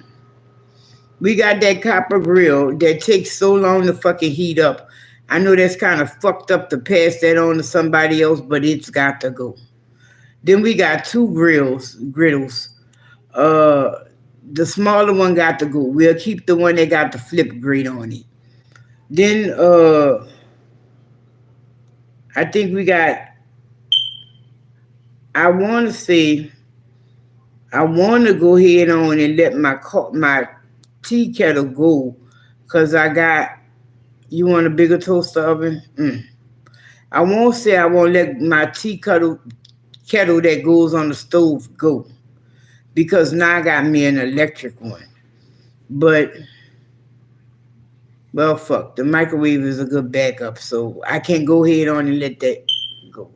We got that copper grill that takes so long to fucking heat up. I know that's kind of fucked up to pass that on to somebody else, but it's got to go. Then we got two griddles. The smaller one got to go. We'll keep the one that got the flip grate on it. Then I think we got, I want to go ahead on and let my tea kettle go, because I got, you want a bigger toaster oven? I won't say I won't let my tea kettle that goes on the stove go, because now I got me an electric one. But, well, fuck, the microwave is a good backup, so I can go ahead on and let that go.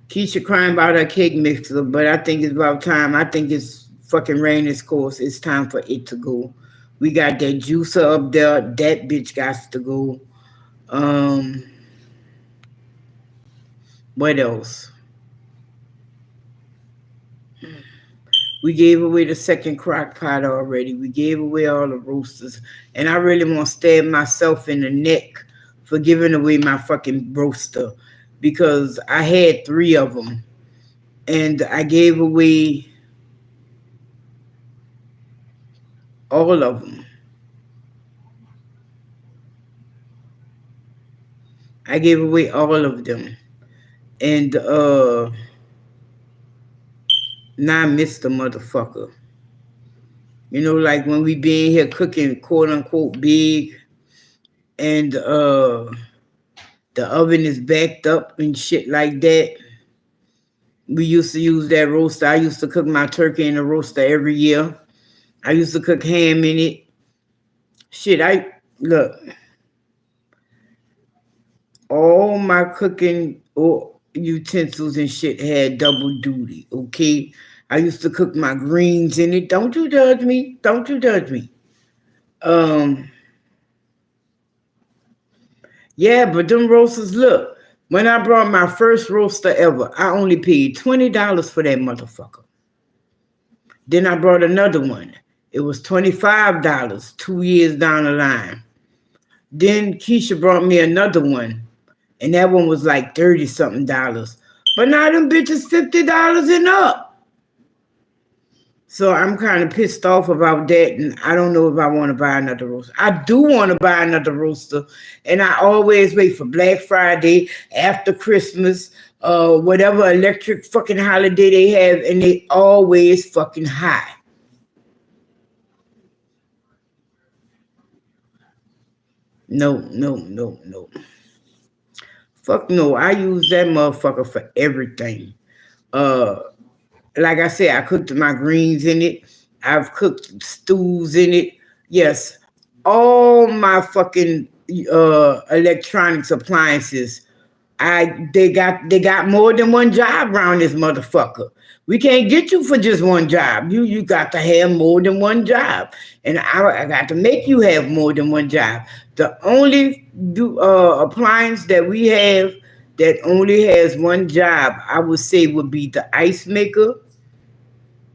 Keisha crying about her cake mixer, but I think it's about time. I think it's fucking ran its course. It's time for it to go. We got that juicer up there. That bitch got to go. What else? We gave away the second crock pot already. We gave away all the roasters. And I really want to stab myself in the neck for giving away my fucking roaster, because I had 3 of them. And I gave away all of them. I gave away all of them. And now I miss the motherfucker. You know, like when we be in here cooking quote unquote big, and the oven is backed up and shit like that. We used to use that roaster. I used to cook my turkey in a roaster every year. I used to cook ham in it. Shit, look. All my cooking utensils and shit had double duty, okay? I used to cook my greens in it. Don't you judge me. Don't you judge me. Yeah, but them roasters, look. When I brought my first roaster ever, I only paid $20 for that motherfucker. Then I brought another one. It was $25 2 years down the line. Then Keisha brought me another one, and that one was like $30-something. But now them bitches $50 and up. So I'm kind of pissed off about that, and I don't know if I want to buy another roaster. I do want to buy another roaster, and I always wait for Black Friday, after Christmas, whatever electric fucking holiday they have, and they always fucking high. No. Fuck no, I use that motherfucker for everything. Like I said, I cooked my greens in it. I've cooked stews in it. Yes, all my fucking electronics appliances, they got more than one job around this motherfucker. We can't get you for just one job. You got to have more than one job, and I got to make you have more than one job. The only appliance that we have that only has one job, I would say, would be the ice maker.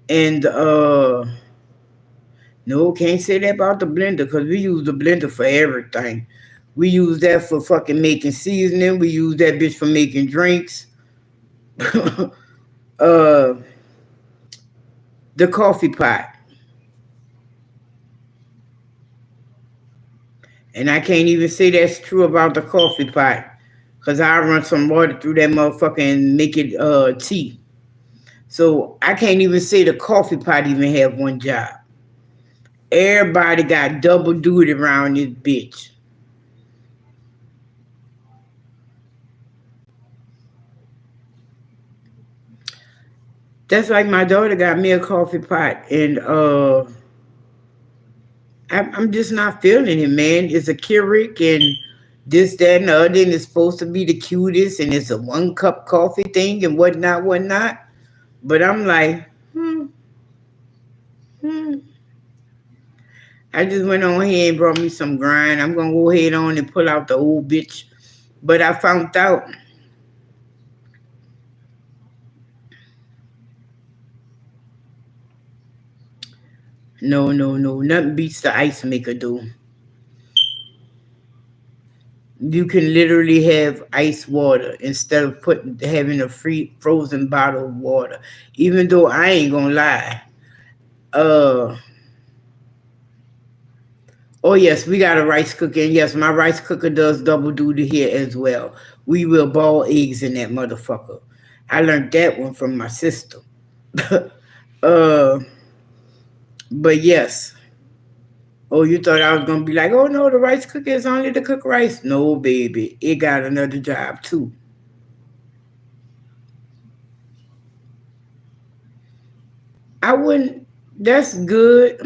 And no, can't say that about the blender, because we use the blender for everything. We use that for fucking making seasoning. We use that bitch for making drinks. The coffee pot. And I can't even say that's true about the coffee pot, because I run some water through that motherfucker and make it tea. So I can't even say the coffee pot even have one job. Everybody got double duty around this bitch. That's like my daughter got me a coffee pot, and I'm just not feeling it, man. It's a Keurig and this, that, and the other, and it's supposed to be the cutest, and it's a 1 cup coffee thing and whatnot, whatnot. But I'm like, hmm. I just went on ahead and brought me some grind. I'm gonna go ahead on and pull out the old bitch. But I found out, no, nothing beats the ice maker, though. You can literally have ice water instead of having a frozen bottle of water. Even though I ain't gonna lie, uh, oh yes, we got a rice cooker, and yes, my rice cooker does double duty here as well. We will boil eggs in that motherfucker. I learned that one from my sister. uh, but yes. Oh, you thought I was gonna be like, oh no, the rice cooker is only to cook rice. No, baby, it got another job too. I wouldn't. That's good.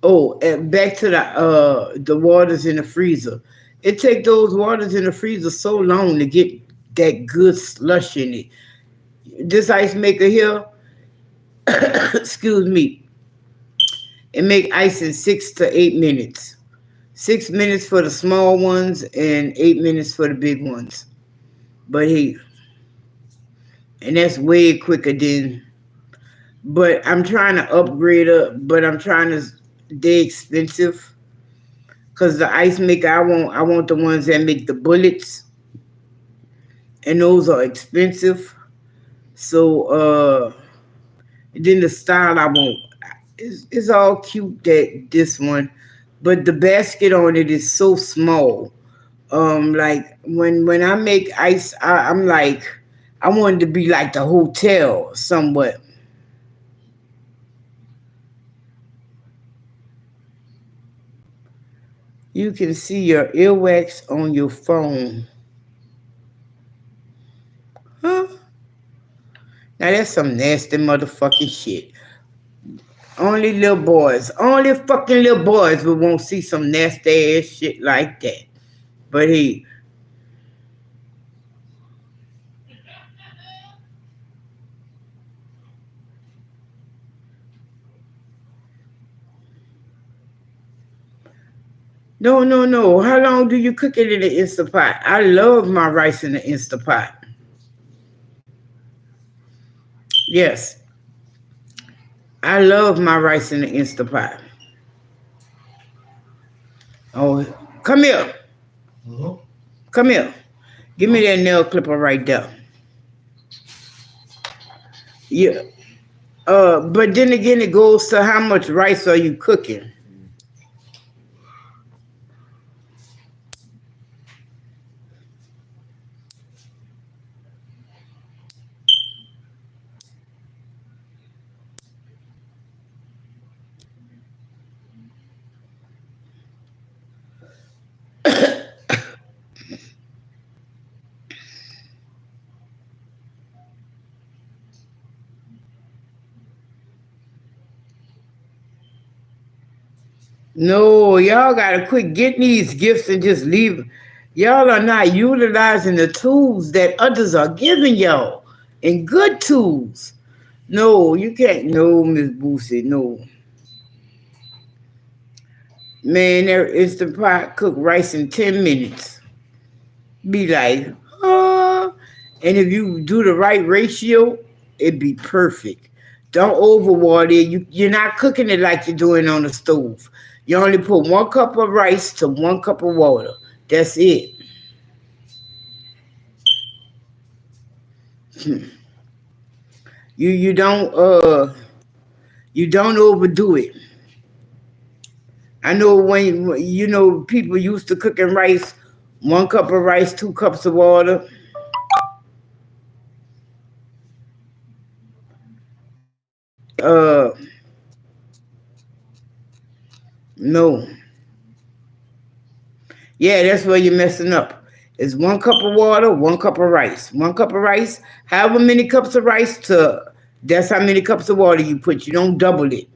Oh, and back to the waters in the freezer. It take those waters in the freezer so long to get that good slush in it. This ice maker here, excuse me, it make ice in 6 to 8 minutes. 6 minutes for the small ones and 8 minutes for the big ones. But hey, and that's way quicker than. But I'm trying to upgrade up. But I'm trying to. They're expensive. Cause the ice maker I want the ones that make the bullets, and those are expensive. So then the style I want, it's all cute, that this one, but the basket on it is so small. Like when I make ice, I'm like, I want it to be like the hotel somewhat. You can see your earwax on your phone. Huh? Now that's some nasty motherfucking shit. Only fucking little boys would want to see some nasty ass shit like that. But hey, no. How long do you cook it in the Instant Pot? I love my rice in the Instant Pot. Yes, I love my rice in the Instant Pot. Oh, come here. Uh-huh. Come here. Give me that nail clipper right there. Yeah. But then again, it goes to how much rice are you cooking? No, y'all gotta quit getting these gifts and just leave 'em. Y'all are not utilizing the tools that others are giving y'all, and good tools. No, you can't. No, Miss Boosie, no. Man, there is the pot cook rice in 10 minutes. Be like, oh. And if you do the right ratio, it'd be perfect. Don't overwater it. You're not cooking it like you're doing on the stove. You only put 1 cup of rice to 1 cup of water. That's it. You don't overdo it. I know when people used to cooking rice, 1 cup of rice, 2 cups of water. Uh No. Yeah, that's where you're messing up. It's 1 cup of water, 1 cup of rice. 1 cup of rice, however many cups of rice to that's how many cups of water you put. You don't double it.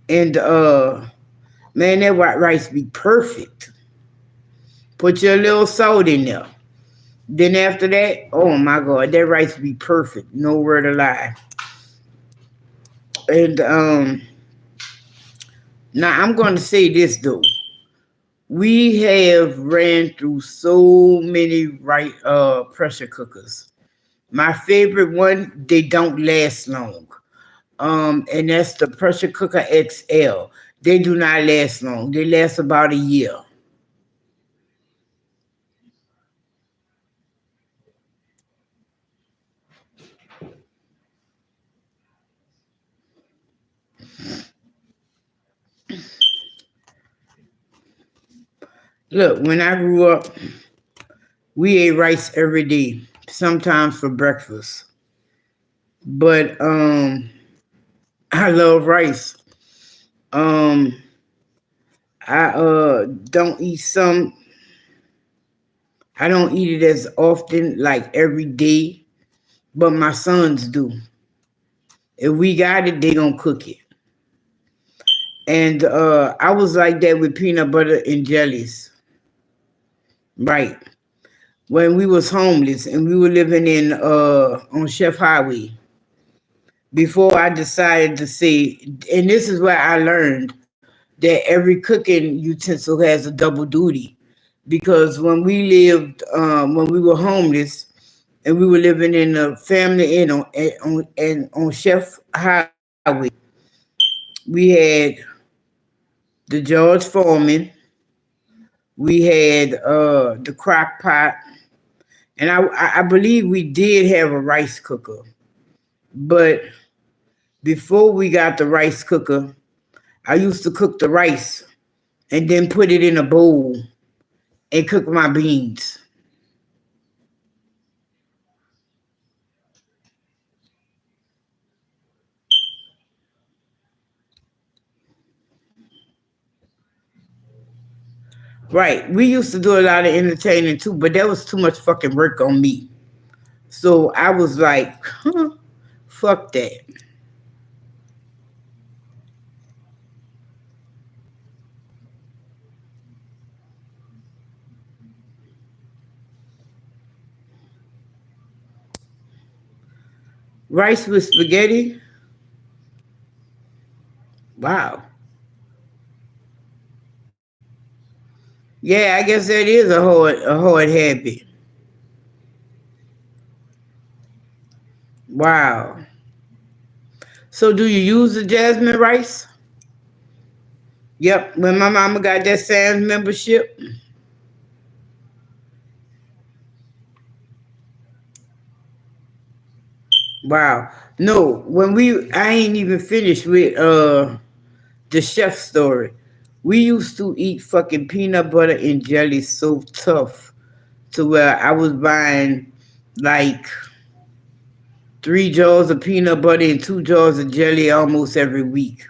And man, that white rice be perfect. Put your little salt in there. Then after that, oh my God, that rice be perfect. No word to lie. And now I'm gonna say this though. We have ran through so many pressure cookers. My favorite one, they don't last long. And that's the pressure cooker XL. They do not last long. They last about a year. Look, when I grew up, we ate rice every day, sometimes for breakfast. But I love rice. Um I don't eat some I don't eat it as often, like every day, but my sons do. If we got it, they gonna cook it. And I was like that with peanut butter and jellies. Right. When we was homeless and we were living in on Chef Highway, before I decided to say, and this is where I learned that every cooking utensil has a double duty. Because when we were homeless and we were living in a family inn on Chef Highway, we had the George Foreman, we had the crock pot, and I believe we did have a rice cooker. But before we got the rice cooker, I used to cook the rice and then put it in a bowl and cook my beans. Right. We used to do a lot of entertaining too, but that was too much fucking work on me. So I was like, fuck that. Rice with spaghetti? Wow. Yeah, I guess that is a hard habit. Wow. So do you use the jasmine rice? Yep. When my mama got that Sam's membership. Wow. No, I ain't even finished with the chef story. We used to eat fucking peanut butter and jelly so tough to where I was buying like 3 jars of peanut butter and 2 jars of jelly almost every week.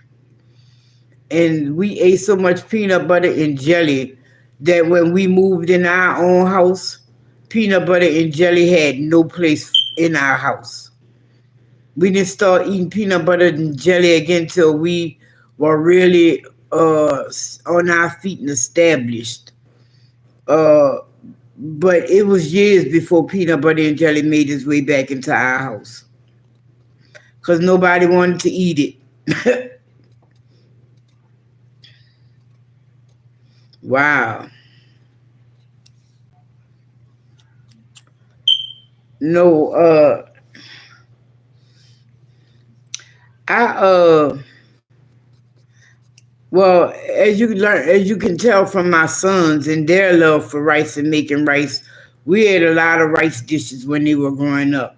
And we ate so much peanut butter and jelly that when we moved in our own house, peanut butter and jelly had no place in our house. We didn't start eating peanut butter and jelly again till we were really on our feet and established. Uh, but it was years before peanut butter and jelly made its way back into our house because nobody wanted to eat it. Wow. No, I well, as you can tell from my sons and their love for rice and making rice, we had a lot of rice dishes when they were growing up.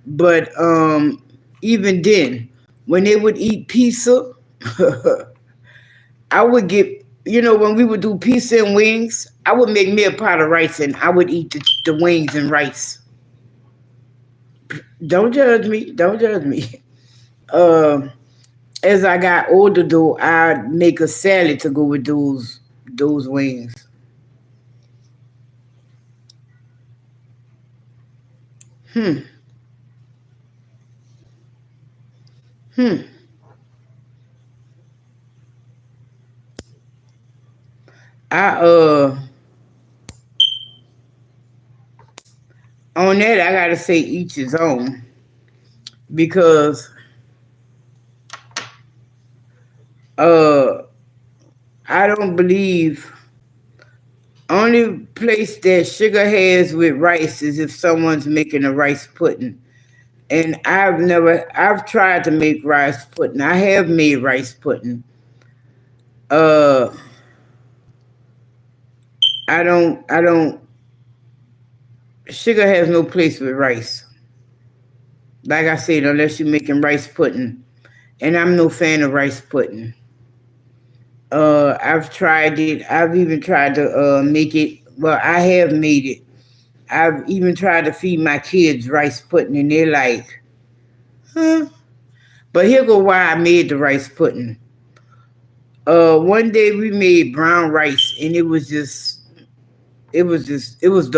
But even then, when they would eat pizza, I would get, when we would do pizza and wings, I would make me a pot of rice and I would eat the wings and rice. Don't judge me. Don't judge me. Um, as I got older, though, I'd make a salad to go with those wings. Hmm. Hmm. I on that I gotta say each his own because uh I don't believe only place that sugar has with rice is if someone's making a rice pudding. And I've tried to make rice pudding. I have made rice pudding. Uh I don't sugar has no place with rice. Like I said, unless you're making rice pudding. And I'm no fan of rice pudding. I've tried it. I've even tried to make it. Well, I have made it. I've even tried to feed my kids rice pudding, and they're like, huh? But here go why I made the rice pudding. One day we made brown rice, and it was the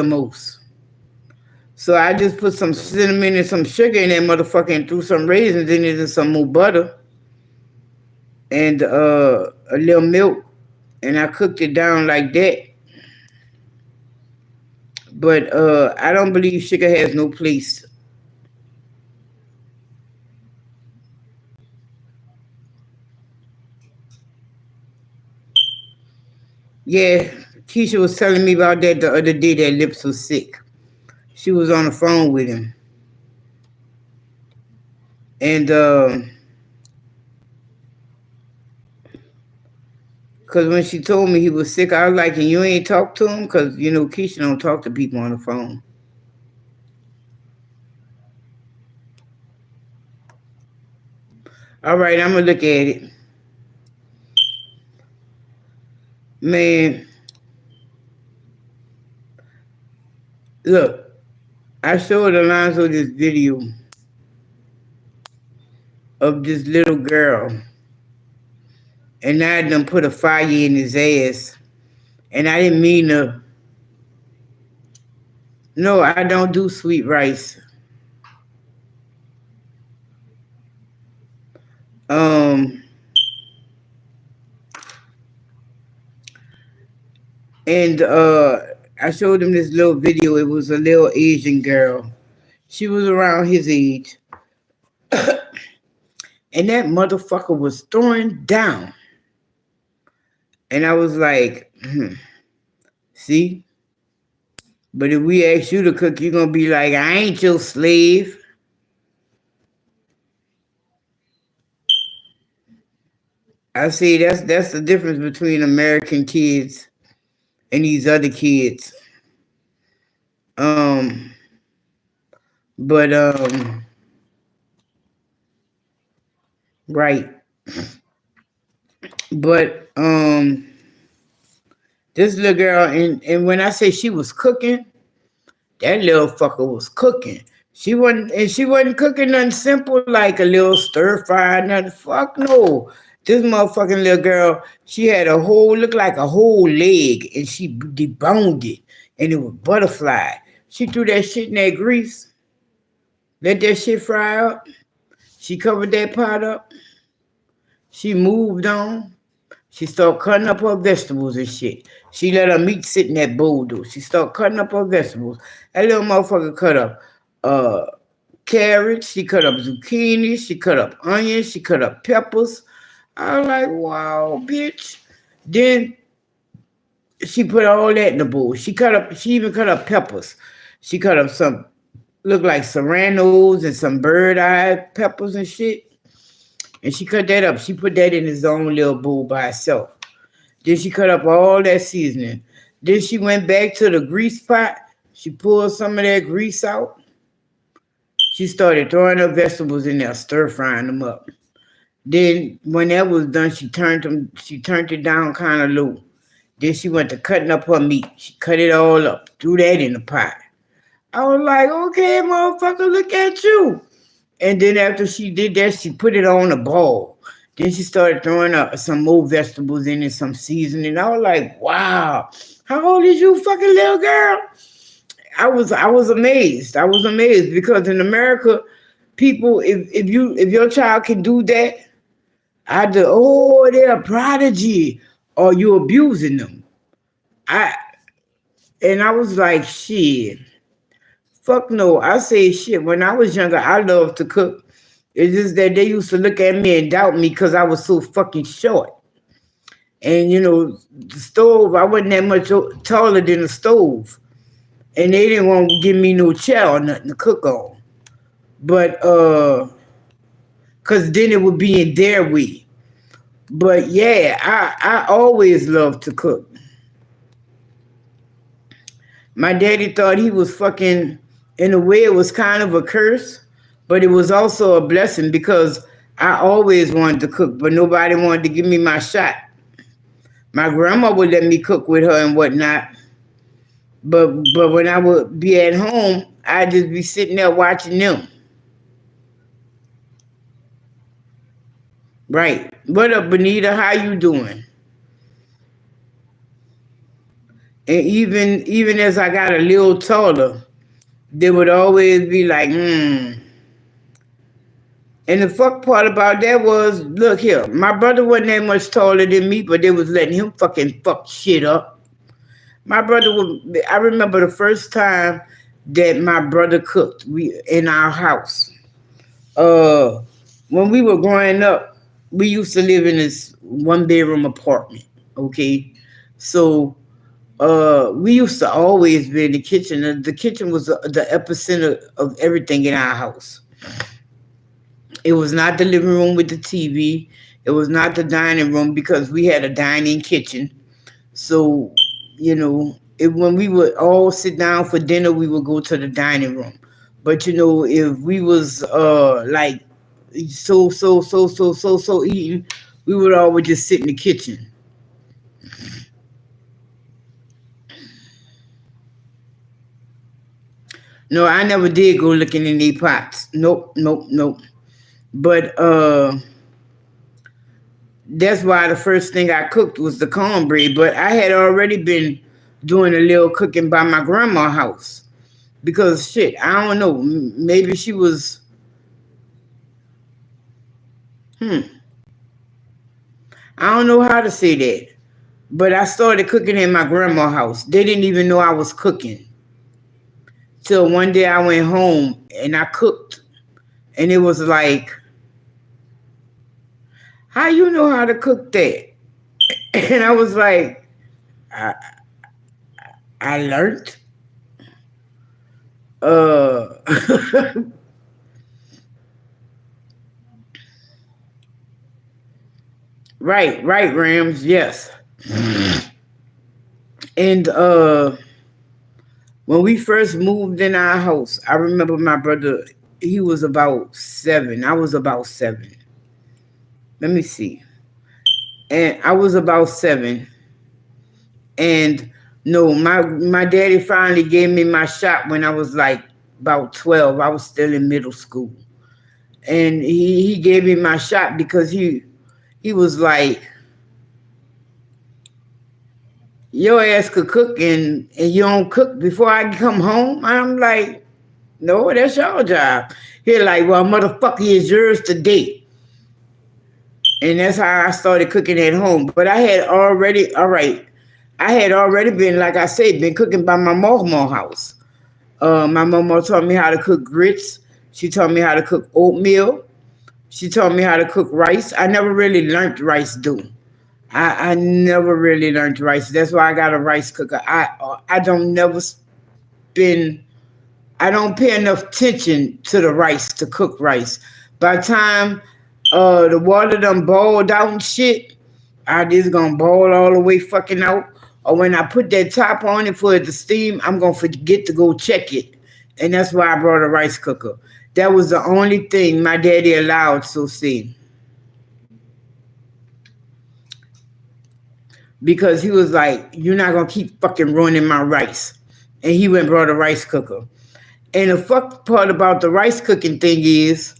most. So I just put some cinnamon and some sugar in that motherfucker and threw some raisins in it and some more butter and a little milk, and I cooked it down like that. But I don't believe sugar has no place. Yeah, Keisha was telling me about that the other day that Lips was sick. She was on the phone with him. And because when she told me he was sick, I was like, and you ain't talk to him? Because, Keisha don't talk to people on the phone. All right, I'm going to look at it. Man, look, I showed Alonzo this video of this little girl. And I done put a fire in his ass. And I didn't mean to. No, I don't do sweet rice. And I showed him this little video. It was a little Asian girl. She was around his age. And that motherfucker was throwing down. And I was like, see? But if we ask you to cook, you're going to be like, I ain't your slave. I see that's the difference between American kids and these other kids. Right. But this little girl, and when I say she was cooking, that little fucker was cooking. She wasn't cooking nothing simple like a little stir fry, nothing. Fuck no. This motherfucking little girl, she had looked like a whole leg, and she deboned it, and it was butterfly. She threw that shit in that grease, let that shit fry up. She covered that pot up. She moved on. She started cutting up her vegetables and shit. She let her meat sit in that bowl, though. She started cutting up her vegetables. That little motherfucker cut up carrots. She cut up zucchini. She cut up onions. She cut up peppers. I was like, wow, bitch. Then she put all that in the bowl. She even cut up peppers. She cut up some, look like serranos and some bird eye peppers and shit. And she cut that up. She put that in his own little bowl by herself. Then she cut up all that seasoning. Then she went back to the grease pot. She pulled some of that grease out. She started throwing her vegetables in there, stir frying them up. Then when that was done, she turned it down kind of low. Then she went to cutting up her meat. She cut it all up, threw that in the pot. I was like, okay, motherfucker, look at you. And then after she did that, she put it on a ball. Then she started throwing some more vegetables in and some seasoning. I was like, wow, how old is you, fucking little girl? I was amazed. I was amazed because in America, people, if your child can do that, either they're a prodigy or you abusing them. I and I was like, shit, fuck no. I say shit. When I was younger, I loved to cook. It's just that they used to look at me and doubt me because I was so fucking short. And the stove, I wasn't that much taller than the stove. And they didn't want to give me no chair or nothing to cook on. But cause then it would be in their way. But yeah, I always loved to cook. My daddy thought he was fucking, in a way it was kind of a curse, but it was also a blessing because I always wanted to cook, but nobody wanted to give me my shot. My grandma would let me cook with her and whatnot. But when I would be at home, I'd just be sitting there watching them. Right. What up, Benita? How you doing? And even as I got a little taller, they would always be like, And the fuck part about that was, look here, my brother wasn't that much taller than me, but they was letting him fucking fuck shit up. My brother I remember the first time that my brother cooked in our house. When we were growing up, we used to live in this 1-bedroom apartment, okay? So we used to always be in the kitchen. The kitchen was the epicenter of everything in our house. It was not the living room with the TV. It was not the dining room because we had a dining kitchen. So, when we would all sit down for dinner, we would go to the dining room. But, if we was like so eating, we would always just sit in the kitchen. No, I never did go looking in these pots. Nope. But that's why the first thing I cooked was the cornbread. But I had already been doing a little cooking by my grandma's house. Because shit, I don't know. Maybe she was... I don't know how to say that. But I started cooking in my grandma's house. They didn't even know I was cooking. Till one day I went home and I cooked. And it was like, how you know how to cook that? And I was like, I learned. Right, Rams, yes. And when we first moved in our house, I remember my brother, he was about 7. I was about 7. Let me see. And I was about 7. And no, my daddy finally gave me my shot when I was like about 12. I was still in middle school. And he gave me my shot because he was like, your ass could cook and you don't cook before I come home? I'm like, no, that's your job. He's like, well, motherfucker, it's yours today. And that's how I started cooking at home. But I had already been, like I said, been cooking by my mama's house. My mama taught me how to cook grits. She taught me how to cook oatmeal. She taught me how to cook rice. I never really learned rice, though. I never really learned rice. That's why I got a rice cooker. I don't pay enough attention to the rice to cook rice. By the time the water done boiled out and shit, I just gonna boil all the way fucking out. Or when I put that top on it for it to steam, I'm gonna forget to go check it. And that's why I brought a rice cooker. That was the only thing my daddy allowed, so see. Because he was like, you're not gonna keep fucking ruining my rice. And he went and brought a rice cooker. And the fuck part about the rice cooking thing is,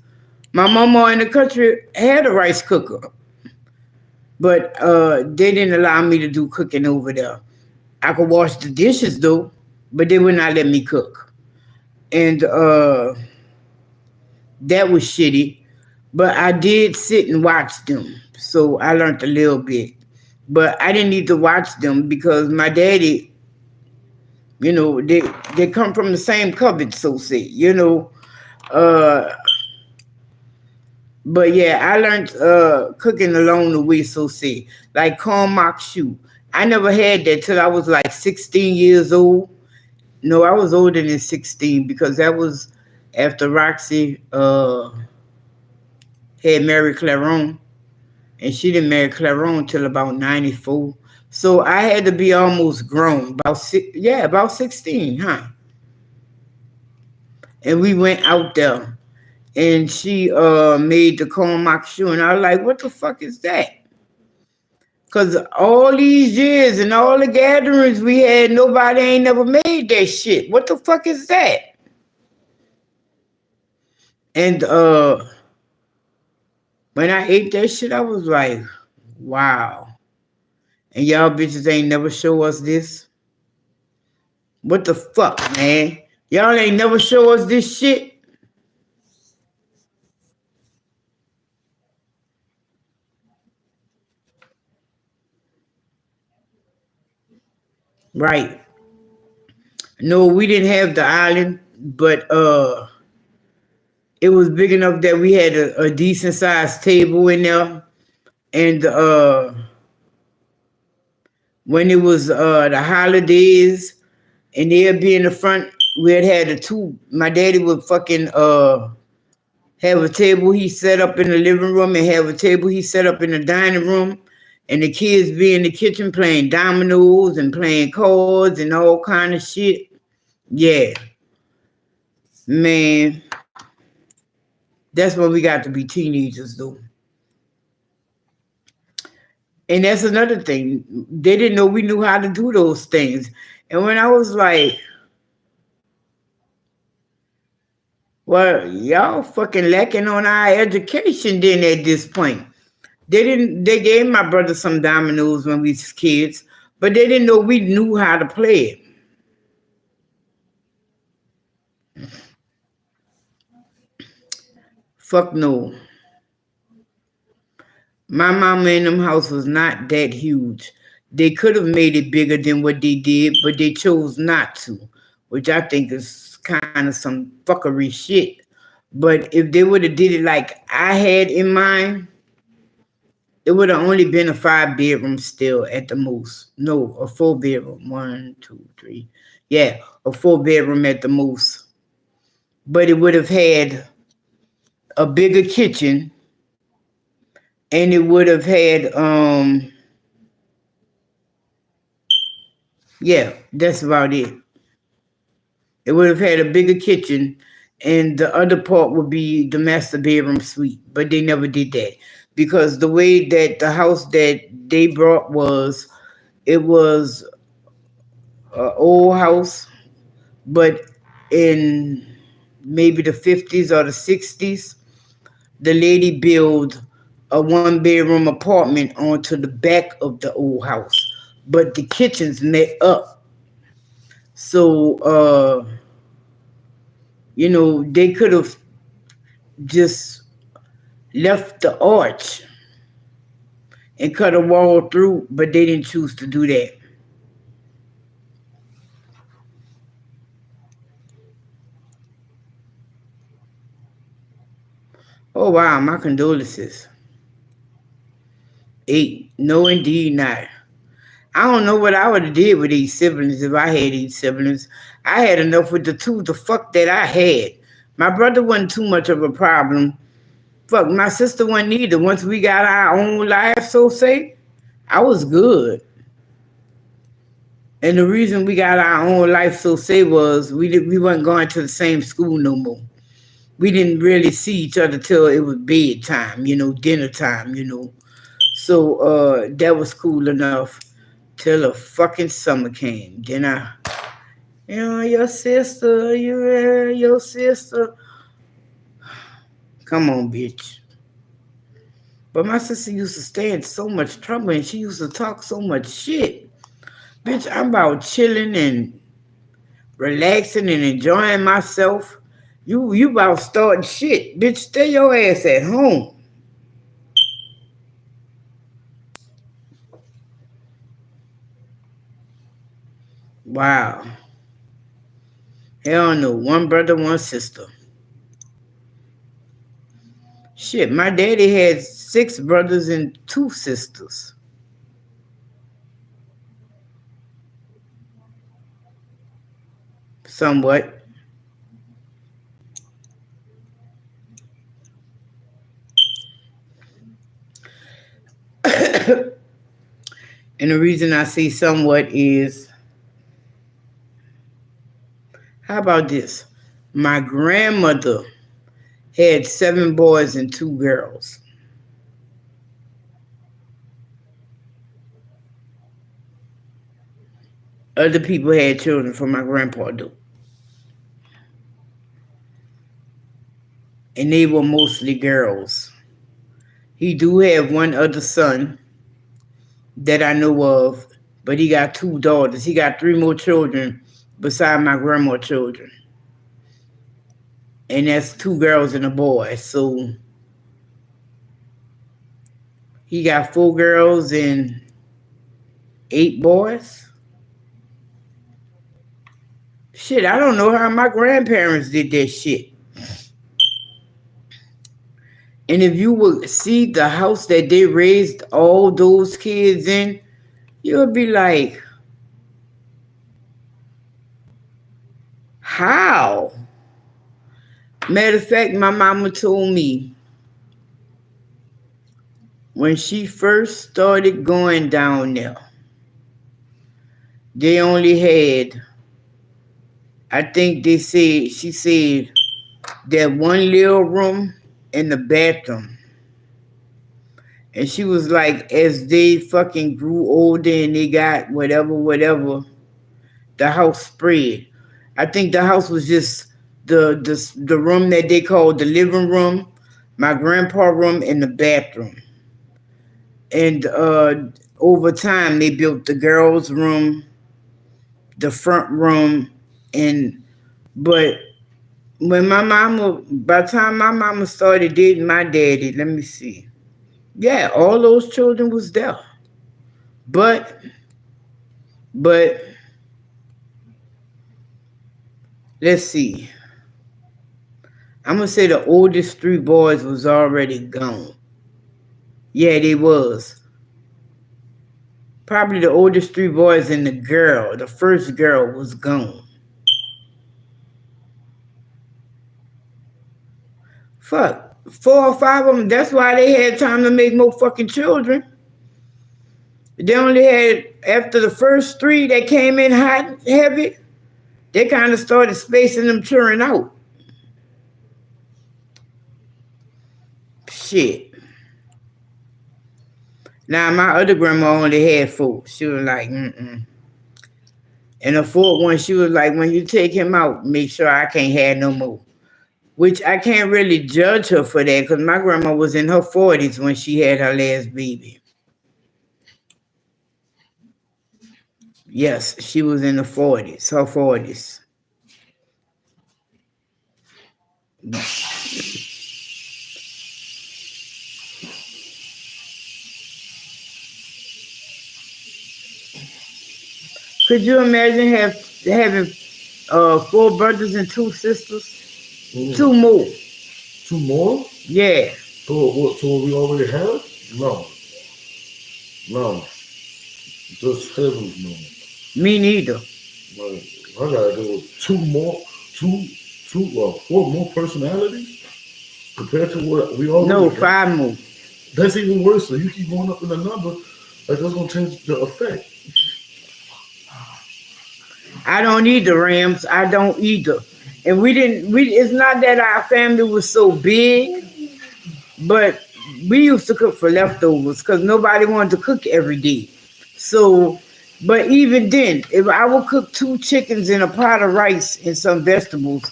my mama in the country had a rice cooker. But they didn't allow me to do cooking over there. I could wash the dishes though, but they would not let me cook. And that was shitty. But I did sit and watch them. So I learned a little bit. But I didn't need to watch them because my daddy, they come from the same cupboard, so say. Uh but yeah, I learned cooking along the way, so say. Like corn mac shoe. I never had that till I was like 16 years old. No, I was older than 16 because that was after Roxy had married Claron. And she didn't marry Claron till about 94. So I had to be almost grown, about 16, huh? And we went out there and she made the corn mac shoe and I was like, what the fuck is that? Cause all these years and all the gatherings we had, nobody ain't never made that shit. What the fuck is that? And when I ate that shit, I was like, wow. And y'all bitches ain't never show us this? What the fuck, man? Y'all ain't never show us this shit? Right. No, we didn't have the island, but it was big enough that we had a decent sized table in there. And when it was the holidays and they'd be in the front, we'd had the two. My daddy would fucking have a table he set up in the living room and have a table he set up in the dining room. And the kids be in the kitchen playing dominoes and playing cards and all kind of shit. Yeah. Man. That's when we got to be teenagers though. And that's another thing. They didn't know we knew how to do those things. And when I was like, well, y'all fucking lacking on our education then at this point. They gave my brother some dominoes when we was kids, but they didn't know we knew how to play it. Fuck no. My mama in them house was not that huge. They could have made it bigger than what they did, but they chose not to, which I think is kind of some fuckery shit. But if they would have did it like I had in mind, it would have only been a 5-bedroom still at the most. No, a 4-bedroom. 1, 2, 3. Yeah, a 4-bedroom at the most. But it would have had a bigger kitchen and it would have had yeah, that's about it. It would have had a bigger kitchen and the other part would be the master bedroom suite, but they never did that because the way that the house that they brought was, it was an old house, but in maybe the 50s or the 60s, the lady built a 1-bedroom apartment onto the back of the old house, but the kitchens met up. So, they could have just left the arch and cut a wall through, but they didn't choose to do that. Oh, wow, my condolences. 8. No, indeed not. I don't know what I would have did with 8 siblings if I had 8 siblings. I had enough with the 2, the fuck that I had. My brother wasn't too much of a problem. Fuck, my sister wasn't either. Once we got our own lives, so say, I was good. And the reason we got our own life, so say, was we weren't going to the same school no more. We didn't really see each other till it was bedtime, dinner time, So that was cool enough till the fucking summer came. Then your sister, your sister. Come on, bitch. But my sister used to stay in so much trouble and she used to talk so much shit. Bitch, I'm about chilling and relaxing and enjoying myself. You about starting shit. Bitch, stay your ass at home. Wow. Hell no. One brother, one sister. Shit, my daddy had 6 brothers and 2 sisters. Somewhat. And the reason I say somewhat is, how about this? My grandmother had 7 boys and 2 girls. Other people had children from my grandpa, though. And they were mostly girls. He do have one other son that I know of, but he got 2 daughters. He got 3 more children beside my grandma's children. And that's 2 girls and a boy. So he got 4 girls and 8 boys. Shit, I don't know how my grandparents did that shit. And if you would see the house that they raised all those kids in, you would be like, how? Matter of fact, my mama told me when she first started going down there, they only had, I think she said, that one little room in the bathroom. And she was like, as they fucking grew older and they got whatever, the house spread. I think the house was just the room that they called the living room, my grandpa room, and the bathroom. And over time, they built the girls' room, the front room, but when by the time my mama started dating my daddy, let me see. Yeah, all those children was there. But let's see. I'm gonna say the oldest 3 boys was already gone. Yeah, they was. Probably the oldest 3 boys and the first girl was gone. Fuck. 4 or 5 of them, that's why they had time to make more fucking children. They only had, after the first 3 that came in hot and heavy, they kind of started spacing them children out. Shit. Now, my other grandma only had 4. She was like, And the 4th one, she was like, when you take him out, make sure I can't have no more. Which I can't really judge her for that because my grandma was in her 40s when she had her last baby. Yes, she was in her 40s. Could you imagine having 4 brothers and 2 sisters? 2 more. 2 more? Yeah. So what we already have? No. Just heavens no. Me neither. Like, I gotta go 2 more, 4 more personalities compared to what we already No, got. 5 more. That's even worse. So you keep going up in the number, like that's gonna change the effect. I don't eat the Rams. I don't either. And it's not that our family was so big, but we used to cook for leftovers because nobody wanted to cook every day. So, but even then, if I would cook 2 chickens and a pot of rice and some vegetables,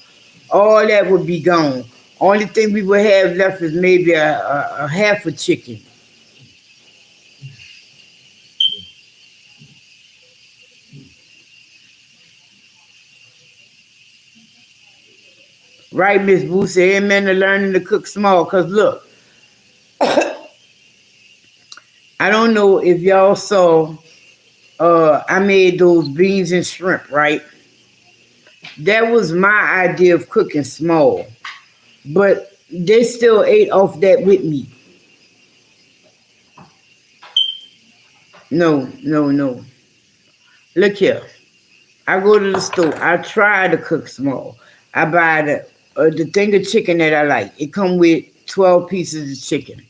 all that would be gone. Only thing we would have left is maybe a half a chicken. Right, Miss Boosie? Amen to learning to cook small. Cause look, I don't know if y'all saw. I made those beans and shrimp. Right, that was my idea of cooking small. But they still ate off that with me. No, no, no. Look here. I go to the store. I try to cook small. I buy the thing of chicken that I like. It come with 12 pieces of chicken.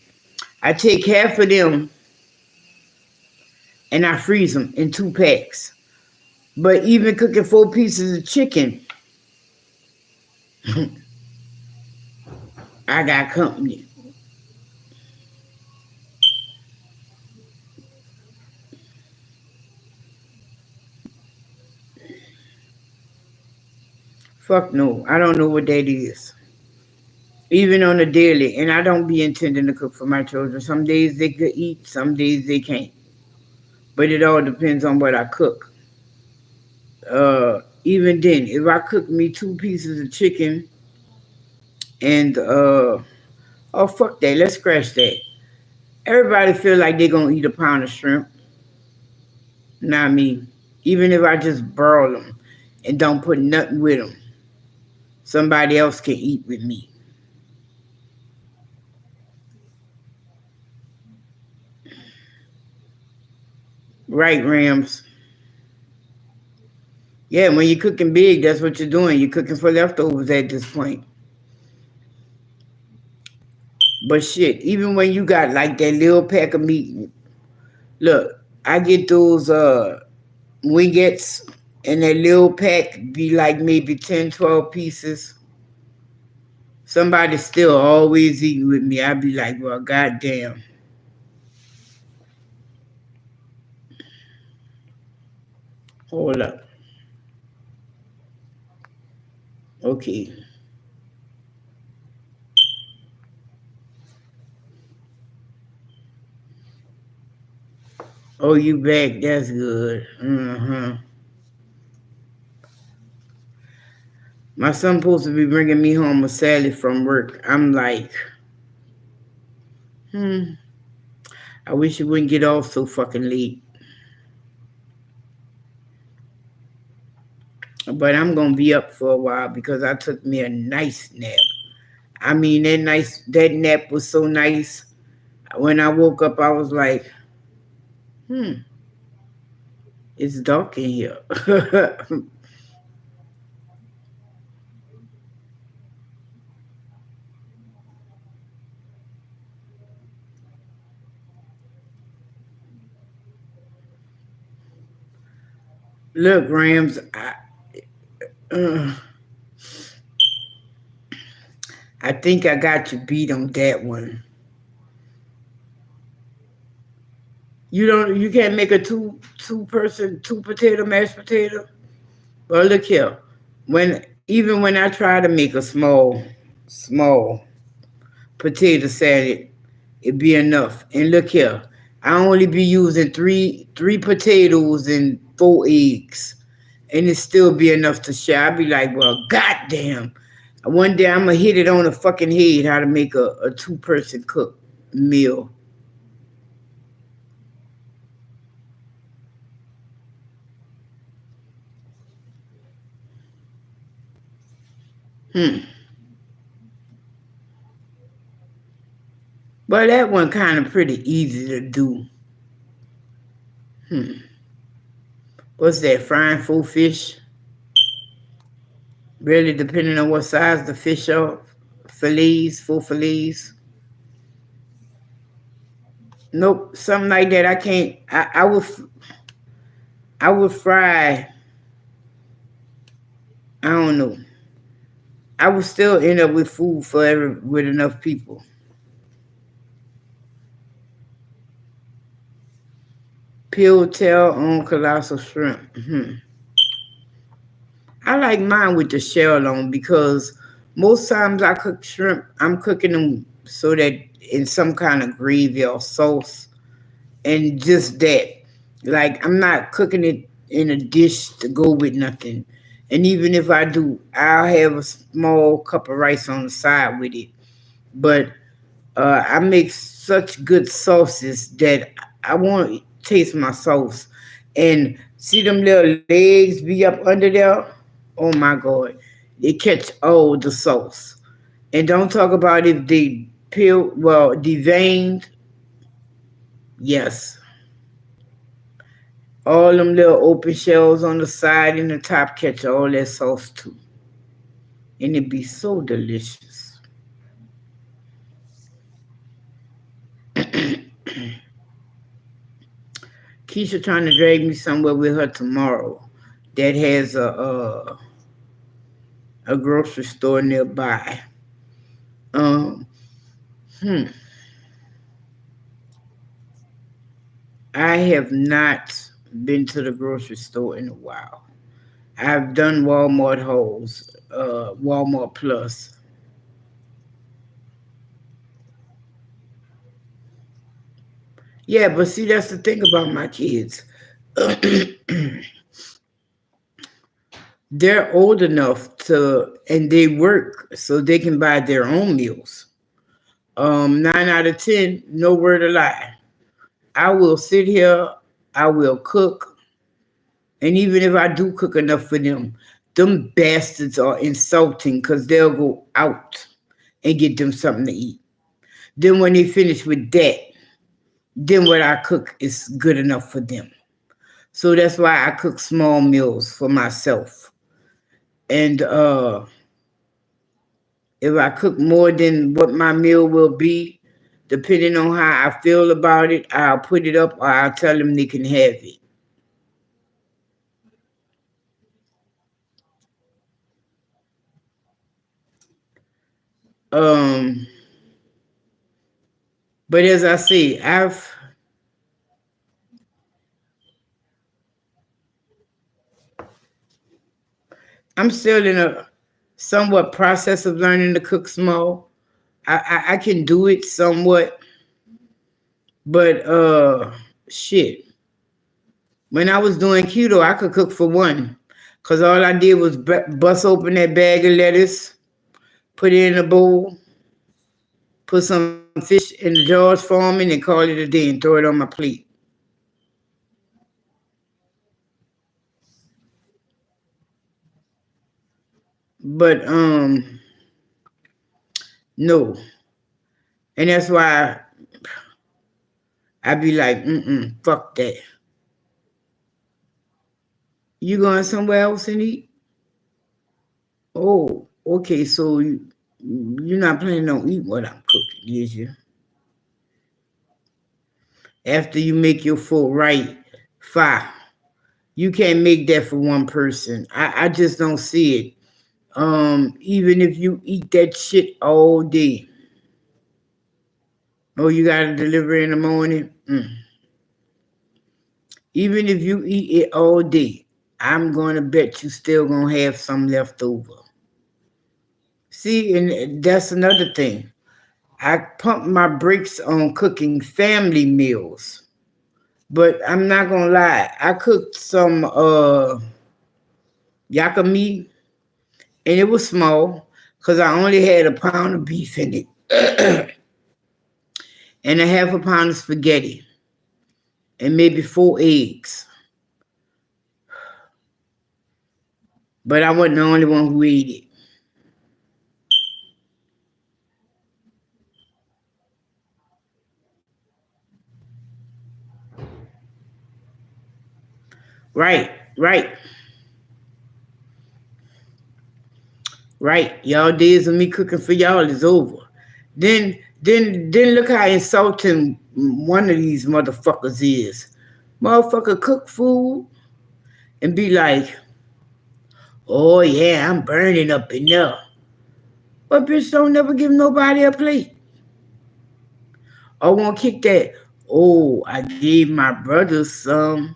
I take half of them and I freeze them in 2 packs. But even cooking 4 pieces of chicken, I got company. Fuck no. I don't know what that is. Even on a daily. And I don't be intending to cook for my children. Some days they could eat, some days they can't. But it all depends on what I cook. Even then, if I cook me 2 pieces of chicken and oh fuck that, let's scratch that. Everybody feel like they're gonna eat a pound of shrimp. Not me. Even if I just broil them and don't put nothing with them, somebody else can eat with me. Right, Rams? Yeah, when you're cooking big, that's what you're doing. You're cooking for leftovers at this point. But shit, even when you got like that little pack of meat, look, I get those wingettes and that little pack be like maybe 10, 12 pieces. Somebody still always eating with me. I'd be like, well, goddamn. Hold up. Okay. Oh, you back? That's good. My son supposed to be bringing me home a salad from work. I'm like, I wish it wouldn't get off so fucking late. But I'm gonna be up for a while because I took me a nice nap. I mean, that nap was so nice. When I woke up, I was like, it's dark in here. Look, Rams, I think I got you beat on that one. You can't make a two person 2 potato mashed potato. Well, look here. Even when I try to make a small potato salad, it be enough. And look here, I only be using three potatoes and 4 eggs, and it still be enough to share. I be like, well, goddamn. One day I'm gonna hit it on the fucking head how to make a 2-person cook meal. But that one kind of pretty easy to do. What's that? Frying full fish? Really, depending on what size the fish are. Fillets, full fillets. Nope, something like that. I can't. I would fry. I don't know. I would still end up with food with enough people. Peel tail on colossal shrimp. I like mine with the shell on because Most times I cook shrimp, I'm cooking them so that in some kind of gravy or sauce, and just that. Like I'm not cooking it in a dish to go with nothing. And even if I do, I'll have a small cup of rice on the side with it. But I make such good sauces that I want to taste my sauce. And see them little legs be up under there? Oh my God. They catch all the sauce. And don't talk about if they peel, well, deveined. Yes. All them little open shells on the side and the top catch all that sauce too. And it be so delicious. Keisha trying to drag me somewhere with her tomorrow that has a grocery store nearby. Um, hmm. I have not been to the grocery store in a while. I've done Walmart hauls, Walmart Plus. Yeah, but see, that's the thing about my kids. They're old enough to, and they work so they can buy their own meals. 9 out of 10, no word of lie. I will sit here, I will cook, and even if I do cook enough for them bastards are insulting because they'll go out and get them something to eat. Then when they finish with that, then what I cook is good enough for them. So that's why I cook small meals for myself. And if I cook more than what my meal will be, depending on how I feel about it, I'll put it up or I'll tell them they can have it. Um, but as I say, I'm still in a somewhat process of learning to cook small. I can do it somewhat, but shit. When I was doing keto, I could cook for one, cause all I did was bust open that bag of lettuce, put it in a bowl, put some fish in the jars for me, and call it a day and throw it on my plate. But no, and that's why I be like, fuck that. You going somewhere else and eat? Oh, okay. So you're not planning on eating what I'm cooking, is you? After you make your full right, fine. You can't make that for one person. I just don't see it. Even if you eat that shit all day. Oh, you gotta deliver in the morning. Even if you eat it all day, I'm gonna bet you still gonna have some left over. See, and that's another thing. I pump my brakes on cooking family meals. But I'm not gonna lie, I cooked some yakami and it was small because I only had a pound of beef in it and a half a pound of spaghetti and maybe 4 eggs. But I wasn't the only one who ate it. Right, right, right. Y'all days of me cooking for y'all is over. Then look how insulting one of these motherfuckers is. Motherfucker cook food and be like, oh yeah, I'm burning up in there. But bitch don't never give nobody a plate. Or won't kick that, oh, I gave my brother some.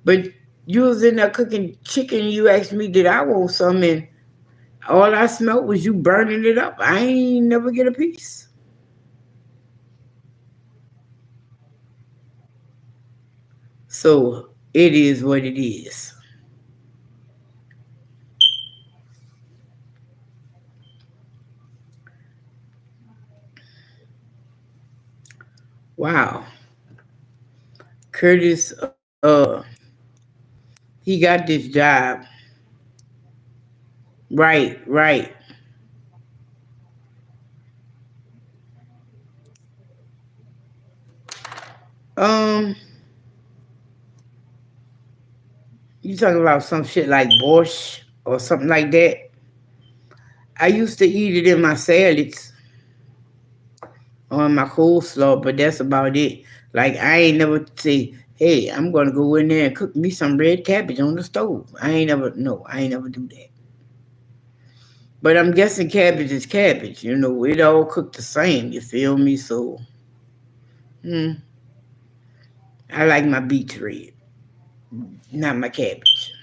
But you was in there cooking chicken, you asked me did I want some, and All I smelled was you burning it up. I ain't never get a piece. So it is what it is. Wow. Curtis, he got this job. Right, right. Um, you talking about some shit like borscht or something like that? I used to eat it in my salads on my coleslaw, but that's about it. Like I ain't never say, "Hey, I'm gonna go in there and cook me some red cabbage on the stove." I ain't never, no, I ain't never do that. But I'm guessing cabbage is cabbage. You know, it all cooked the same. You feel me? So, hmm, I like my beets red, not my cabbage.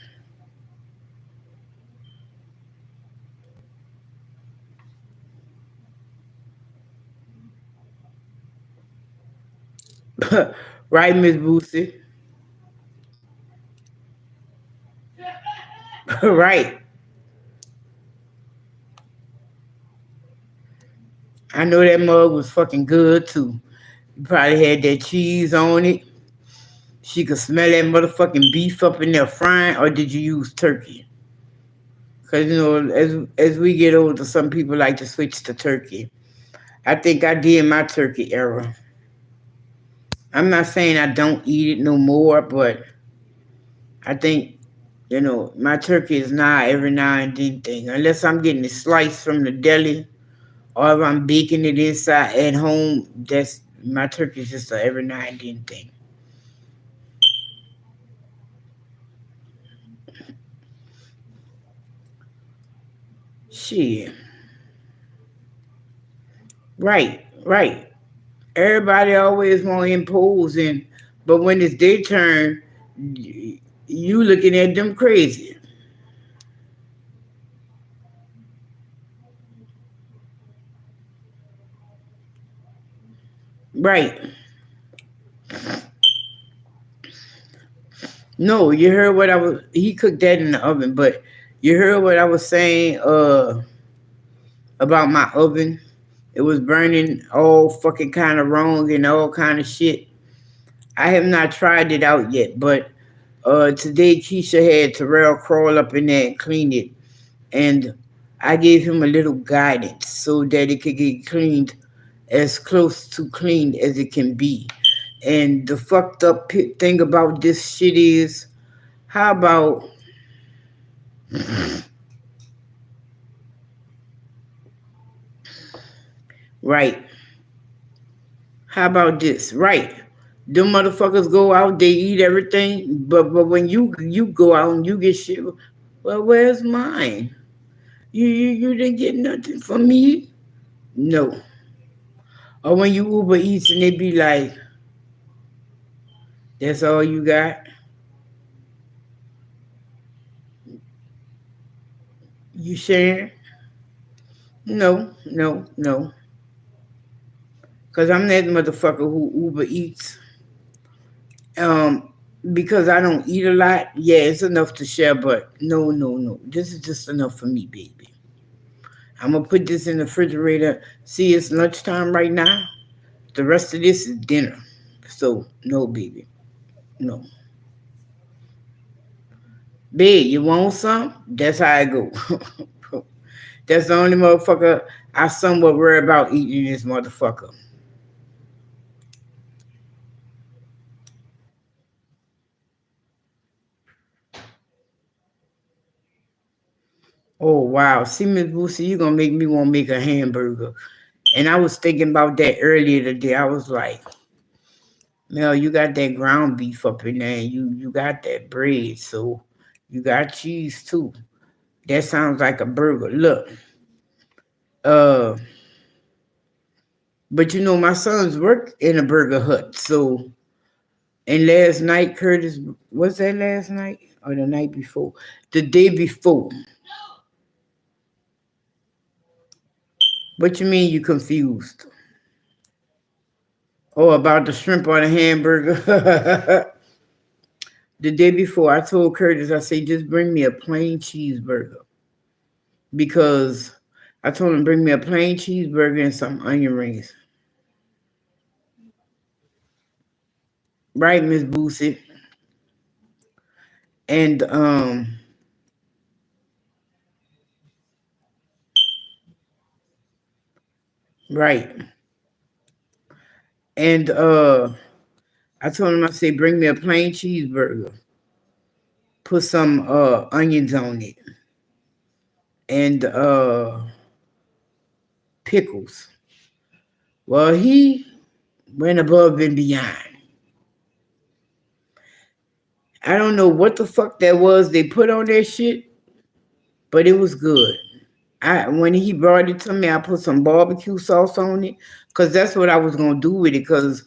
Right, Miss Boosie? Right. I know that mug was fucking good too. You probably had that cheese on it. She could smell that motherfucking beef up in there frying, or did you use turkey? Because, you know, as we get older, some people like to switch to turkey. I think I did my turkey era. I'm not saying I don't eat it no more, but I think, you know, my turkey is now every now and then thing. Unless I'm getting it sliced from the deli or if I'm baking it inside at home, that's my turkey is just a every now and then thing. Shit. Right, right. Everybody always want to impose, and but when it's their turn, you looking at them crazy. Right. No, you heard what I was. He cooked that in the oven, but you heard what I was saying about my oven. It was burning all fucking kind of wrong and all kind of shit. I have not tried it out yet, but today Keisha had Terrell crawl up in there and clean it, and I gave him a little guidance so that it could get cleaned as close to clean as it can be. And the fucked up thing about this shit is, how about right? How about this? Right. Them motherfuckers go out, they eat everything, but when you go out and you get shit, well, where's mine? You didn't get nothing from me? No. Or when you Uber Eats and they be like, that's all you got? You sharing? No, no, no. Cause I'm that motherfucker who Uber Eats. Um, because I don't eat a lot. Yeah, it's enough to share, but no, no, no. This is just enough for me, baby. I'm gonna put this in the refrigerator. See, it's lunchtime right now. The rest of this is dinner. So no, baby, no. Babe, you want some? That's how I go. That's the only motherfucker I somewhat worry about eating this motherfucker. Oh wow. See, Miss Boosie, you gonna make me want to make a hamburger. And I was thinking about that earlier today. I was like, Mel, you got that ground beef up in there. You got that bread, so you got cheese too. That sounds like a burger. Look, uh, but you know my sons work in a burger hut. So and last night, Curtis, was that last night or the night before? The day before, What you mean you confused? Oh, about the shrimp on a hamburger. The day before, I told Curtis, I said, just bring me a plain cheeseburger. Because I told him, bring me a plain cheeseburger and some onion rings. Right, Miss Boosie? And, right. And, I told him, I said, bring me a plain cheeseburger. Put some, onions on it. And, pickles. Well, he went above and beyond. I don't know what the fuck that was they put on that shit, but it was good. When he brought it to me, I put some barbecue sauce on it, cause that's what I was gonna do with it. Cause,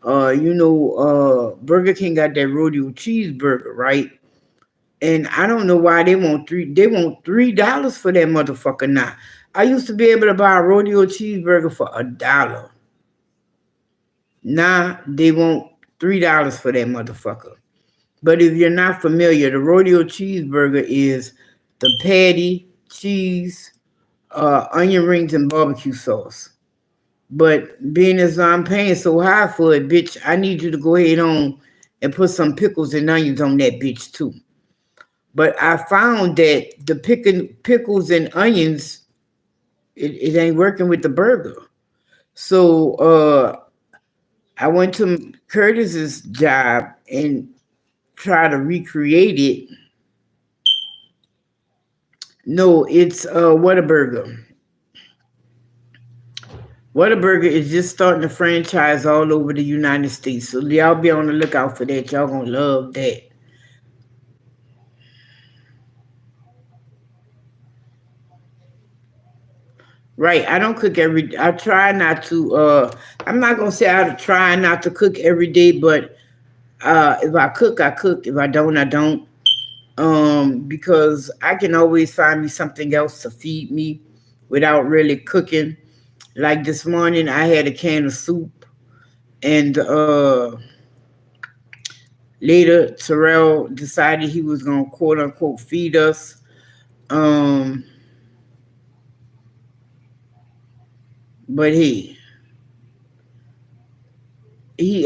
Burger King got that rodeo cheeseburger, right? And I don't know why they want $3 for that motherfucker now. I used to be able to buy a rodeo cheeseburger for $1. Now they want $3 for that motherfucker. But if you're not familiar, the rodeo cheeseburger is the patty, cheese, onion rings, and barbecue sauce. But being as I'm paying so high for it, bitch, I need you to go ahead on and put some pickles and onions on that bitch too. But I found that the pickles and onions, it ain't working with the burger. So I went to Curtis's job and try to recreate it. No, it's Whataburger. Whataburger is just starting a franchise all over the United States. So y'all be on the lookout for that. Y'all gonna love that. Right. I don't cook I try not to I'm not gonna say I try not to cook every day, but if I cook, I cook. If I don't, I don't. Because I can always find me something else to feed me without really cooking. Like this morning, I had a can of soup, and later Terrell decided he was gonna quote unquote feed us. Um, but he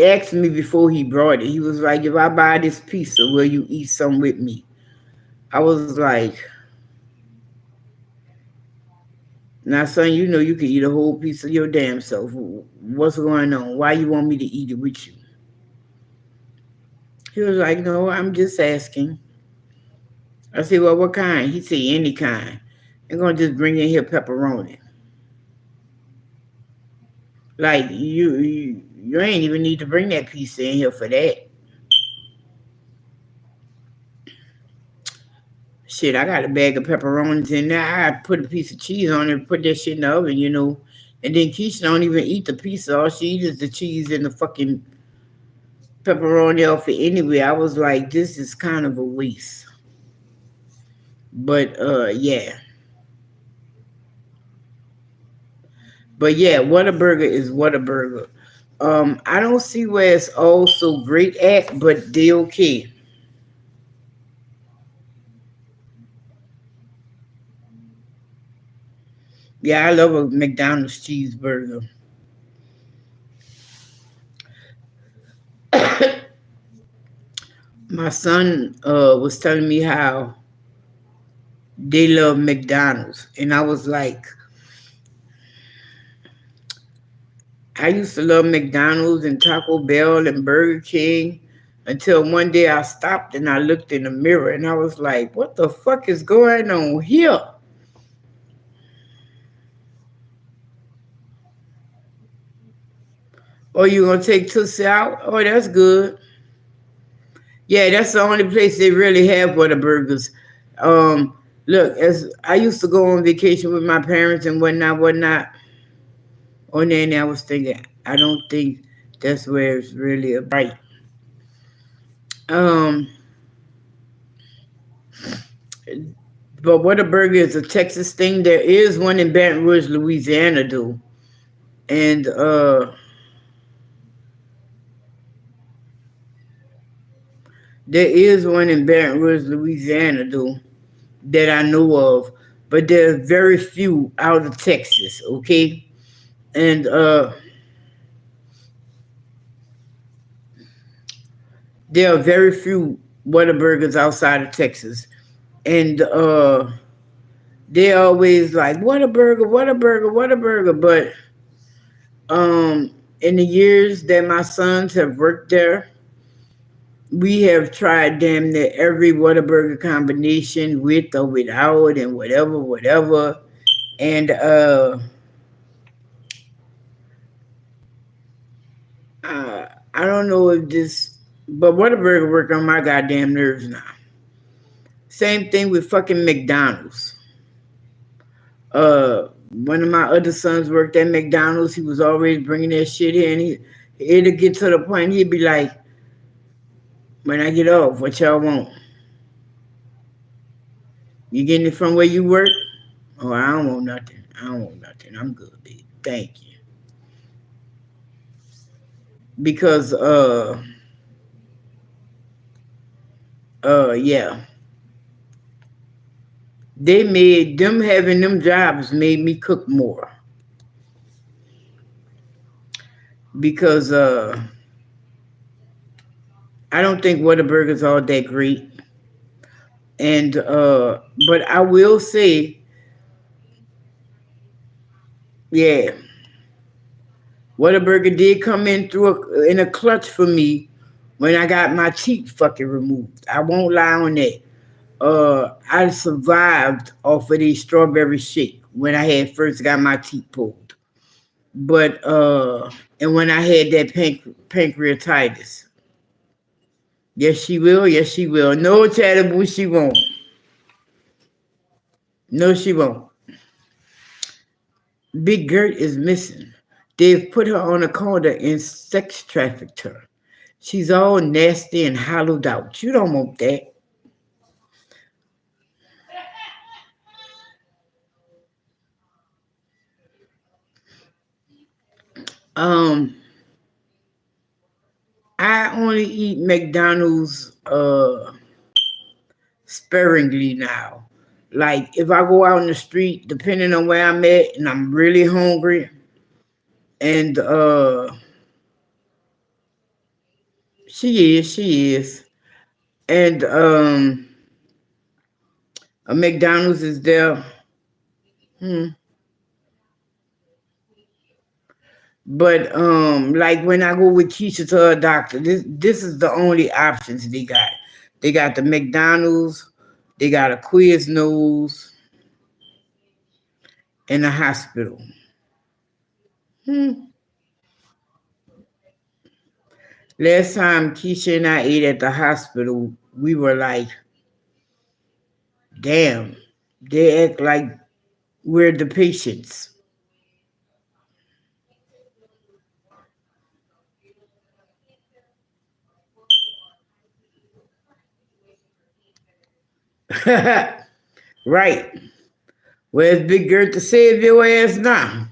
asked me before he brought it. He was like, "If I buy this pizza, will you eat some with me?" I was like, "Now, son, you know you can eat a whole piece of your damn self. What's going on? Why you want me to eat it with you?" He was like, "No, I'm just asking." I said, "Well, what kind?" He said, "Any kind. I'm gonna just bring in here pepperoni." Like you ain't even need to bring that piece in here for that. Shit, I got a bag of pepperonis in there. I put a piece of cheese on it, put that shit in the oven. And then Keisha don't even eat the pizza. All she eats is the cheese and the fucking pepperoni off it anyway. I was like, this is kind of a waste. But yeah. But yeah, Whataburger is Whataburger. I don't see where it's all so great at, but they okay. Yeah, I love a McDonald's cheeseburger. My son was telling me how they love McDonald's, and I was like, I used to love McDonald's and Taco Bell and Burger King until one day I stopped and I looked in the mirror and I was like, what the fuck is going on here? Oh, you gonna take Tootsie out? Oh, that's good. Yeah, that's the only place they really have Whataburgers. Look, as I used to go on vacation with my parents and whatnot. On there, and I was thinking, I don't think that's where it's really a right. Um, But Whataburger is a Texas thing. There is one in Baton Rouge, Louisiana, though. And there is one in Baton Rouge, Louisiana, though, that I know of. But there are very few out of Texas, okay? And there are very few Whataburgers outside of Texas. And they're always like, Whataburger, Whataburger, Whataburger. But in the years that my sons have worked there, we have tried damn near every Whataburger combination with or without and whatever. And I don't know if this, but Whataburger work on my goddamn nerves now. Same thing with fucking McDonald's. One of my other sons worked at McDonald's. He was always bringing that shit in. It'll get to the point he'd be like, when I get off, what y'all want? You getting it from where you work? Oh, I don't want nothing. I'm good, babe. Thank you. Because yeah. They made them having them jobs made me cook more. Because I don't think Whataburger's all that great. And but I will say, yeah, Whataburger did come in in a clutch for me when I got my teeth fucking removed. I won't lie on that. I survived off of the strawberry shake when I had first got my teeth pulled. But and when I had that pancreatitis. Yes, she will. Yes, she will. No, Chattaboo, she won't. No, she won't. Big Gert is missing. They've put her on a corner and sex trafficked her. She's all nasty and hollowed out. You don't want that. I only eat McDonald's sparingly now. Like if I go out in the street, depending on where I'm at, and I'm really hungry, and she is, and a McDonald's is there. But like when I go with Keisha to her doctor, this is the only options they got. They got the McDonald's, they got a Quiznos, and a hospital. Last time Keisha and I ate at the hospital, we were like, damn, they act like we're the patients. Right. Where's Big Gert to save your ass now?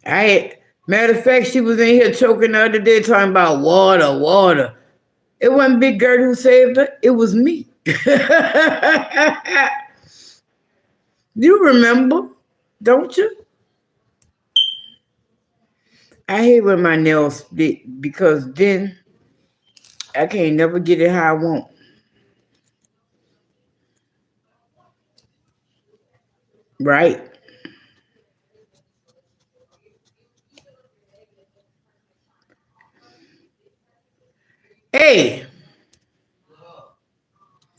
Matter of fact, she was in here choking the other day talking about water. It wasn't Big Gert who saved her. It was me. You remember, don't you? I hate when my nails split because then I can't never get it how I want. Right? Hey,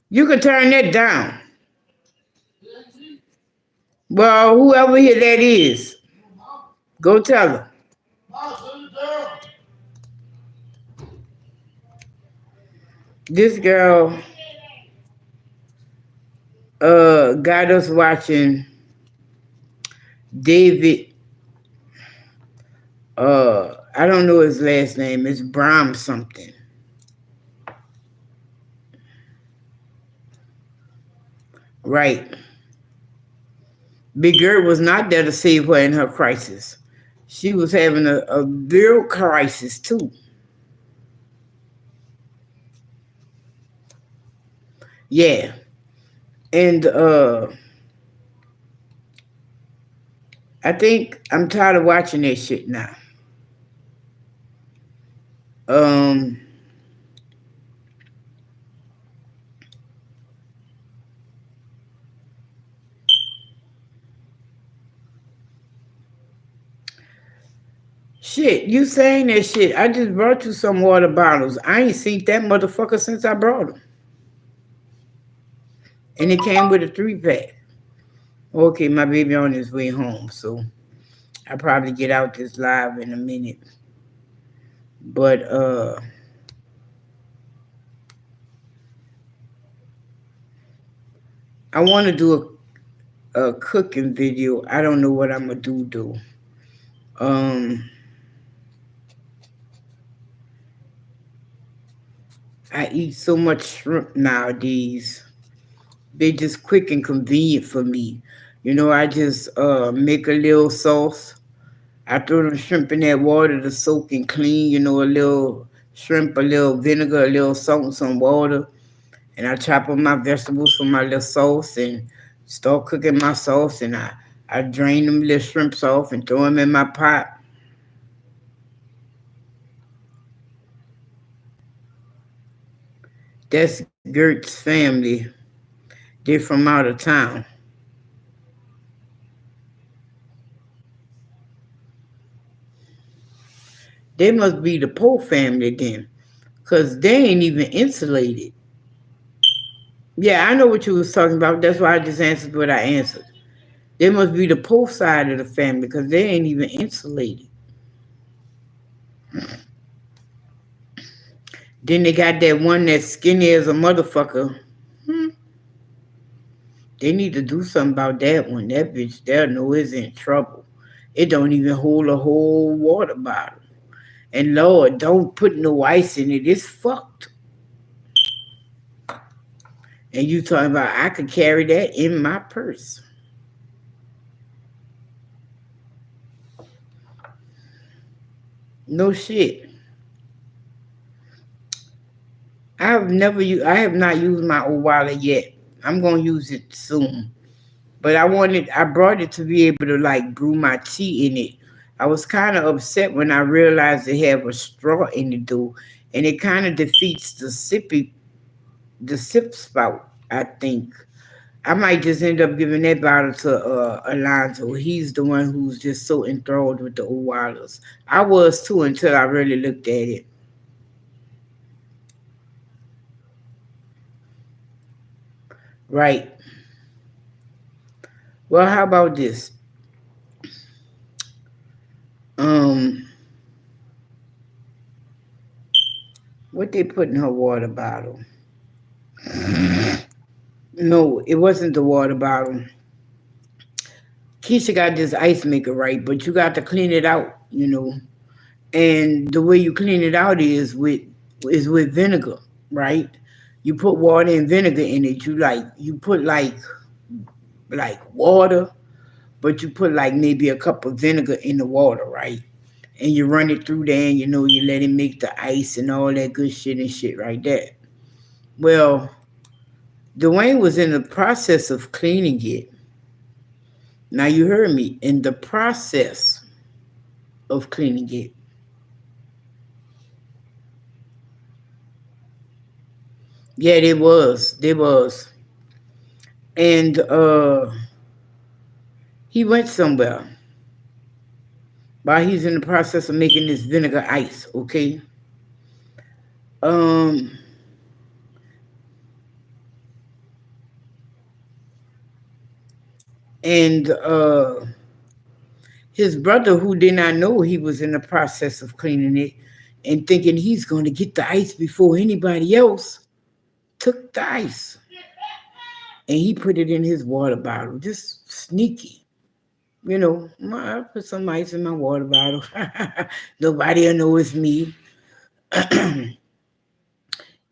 you can turn that down. Well, whoever here that is, go tell her. This girl got us watching David. I don't know his last name. It's Bram something. Right. Big Girl was not there to save her in her crisis. She was having a real crisis too. Yeah. And I think I'm tired of watching that shit now. Um Shit, you saying that shit. I just brought you some water bottles. I ain't seen that motherfucker since I brought them. And it came with a 3-pack. Okay, my baby on his way home, so I'll probably get out this live in a minute. But I want to do a cooking video. I don't know what I'm gonna do though. I eat so much shrimp nowadays. They just quick and convenient for me. You know, I just make a little sauce. I throw the shrimp in that water to soak and clean. You know, a little shrimp, a little vinegar, a little salt, and some water. And I chop up my vegetables for my little sauce and start cooking my sauce. And I drain them little shrimps off and throw them in my pot. That's Gert's family. They're from out of town. They must be the Poe family then, because they ain't even insulated. Yeah, I know what you was talking about. That's why I just answered what I answered. They must be the Poe side of the family because they ain't even insulated. Then they got that one that's skinny as a motherfucker. They need to do something about that one. That bitch there know is in trouble. It don't even hold a whole water bottle. And Lord, don't put no ice in it. It's fucked. And you talking about I could carry that in my purse. No shit. I have not used my old wallet yet. I'm gonna use it soon. But I brought it to be able to like brew my tea in it. I was kind of upset when I realized they have a straw in it though, and it kind of defeats the sip spout, I think. I might just end up giving that bottle to Alonzo. He's the one who's just so enthralled with the old wireless. I was too until I really looked at it. Right. Well, how about this? Um, what they put in her water bottle? No, it wasn't the water bottle. Keisha got this ice maker, right? But you got to clean it out, you know. And the way you clean it out is with vinegar, right? You put water and vinegar in it. You put like water, but you put like maybe a cup of vinegar in the water, right? And you run it through there, and you let it make the ice and all that good shit and shit right there. Well, Dwayne was in the process of cleaning it. Now you heard me, in the process of cleaning it. Yeah, there was. There was. And he went somewhere while he's in the process of making this vinegar ice, okay? Um and his brother, who did not know he was in the process of cleaning it and thinking he's going to get the ice before anybody else, took the ice and he put it in his water bottle, just sneaky. I put some ice in my water bottle. Nobody will know it's me. And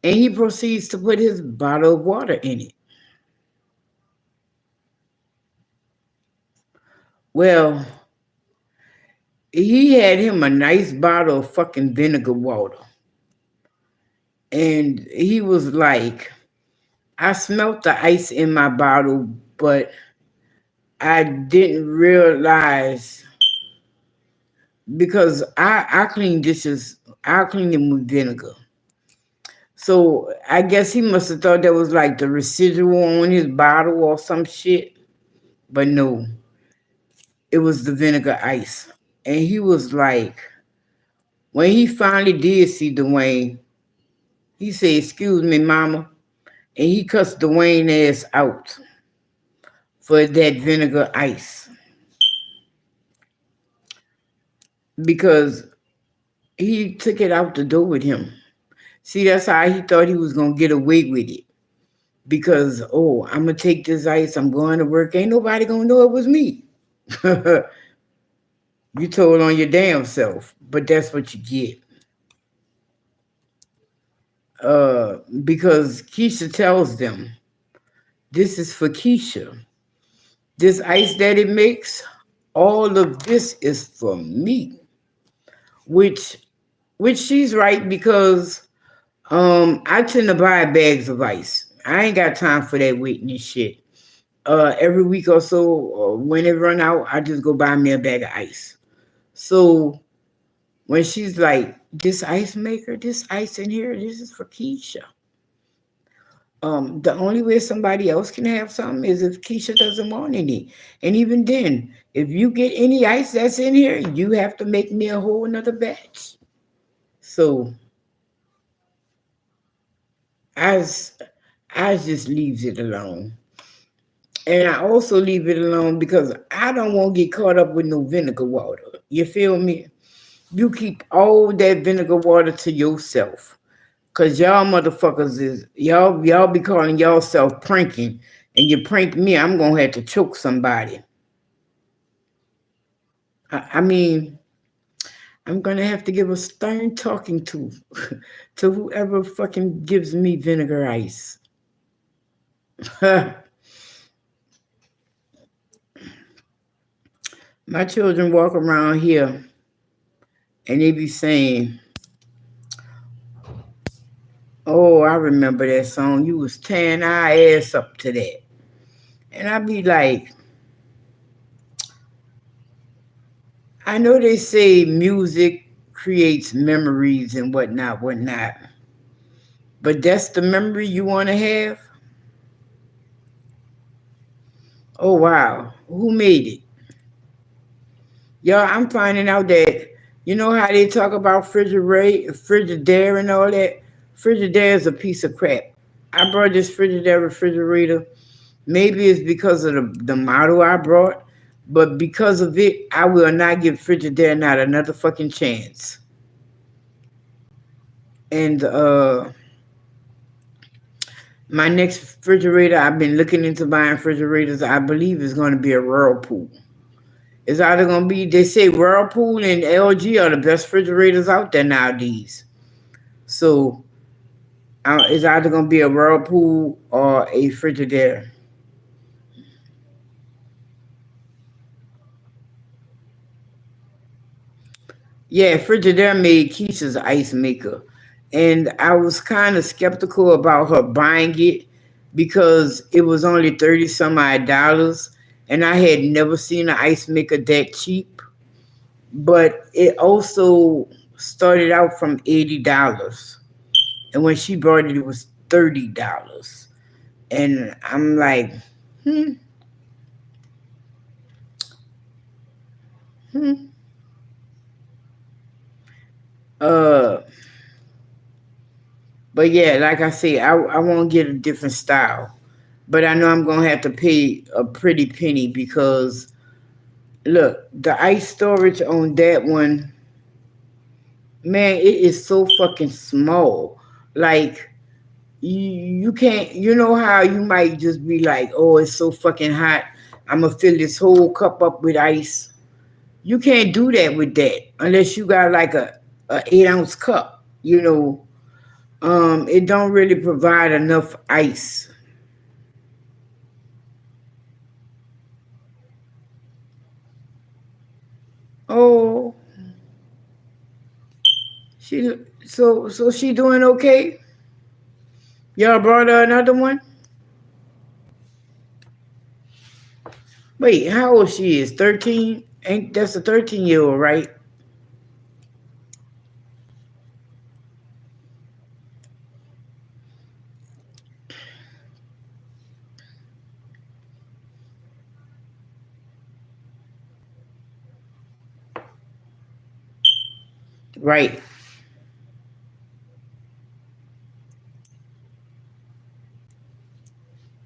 he proceeds to put his bottle of water in it. Well, he had him a nice bottle of fucking vinegar water. And he was like, I smelt the ice in my bottle, but I didn't realize because I clean dishes, I clean them with vinegar. So I guess he must have thought that was like the residual on his bottle or some shit. But no, it was the vinegar ice. And he was like, when he finally did see Dwayne, he said, "Excuse me, mama." And he cussed Dwayne ass out for that vinegar ice. Because he took it out the door with him. See, that's how he thought he was going to get away with it. Because, oh, I'm going to take this ice. I'm going to work. Ain't nobody going to know it was me. You told on your damn self. But that's what you get. Because Keisha tells them, this is for Keisha. This ice that it makes, all of this is for me. Which she's right because I tend to buy bags of ice. I ain't got time for that waiting and shit. Every week or so, when it run out, I just go buy me a bag of ice. So when she's like, this ice maker, this ice in here, this is for Keisha. The only way somebody else can have something is if Keisha doesn't want any. And even then, if you get any ice that's in here, you have to make me a whole another batch. So I just leaves it alone. And I also leave it alone because I don't want to get caught up with no vinegar water. You feel me? You keep all that vinegar water to yourself. Cause y'all motherfuckers is y'all be calling y'allself pranking. And you prank me, I'm gonna have to choke somebody. I mean, I'm gonna have to give a stern talking to to whoever fucking gives me vinegar ice. My children walk around here and they be saying, "Oh, I remember that song. You was tearing our ass up to that." And I be like, I know they say music creates memories and whatnot. But that's the memory you want to have? Oh, wow. Who made it? Y'all, I'm finding out that, you know how they talk about Frigidaire and all that? Frigidaire is a piece of crap. I brought this Frigidaire refrigerator. Maybe it's because of the model I brought, but because of it, I will not give Frigidaire not another fucking chance. And my next refrigerator, I've been looking into buying refrigerators, I believe is going to be a Whirlpool. It's either going to be, they say Whirlpool and LG are the best refrigerators out there nowadays. So it's either going to be a Whirlpool or a Frigidaire. Yeah, Frigidaire made Keisha's ice maker. And I was kind of skeptical about her buying it because it was only 30 some odd dollars. And I had never seen an ice maker that cheap. But it also started out from $80. And when she brought it, it was $30. And I'm like, hmm. Uh, but yeah, like I say, I won't get a different style. But I know I'm going to have to pay a pretty penny because, look, the ice storage on that one, man, it is so fucking small. Like, you can't, you know how you might just be like, oh, it's so fucking hot. I'm going to fill this whole cup up with ice. You can't do that with that unless you got like a 8-ounce cup, you know. It don't really provide enough ice. Oh, she so she doing okay? Y'all brought her another one? Wait, how old she is? 13? Ain't that's a 13-year-old, right? Right,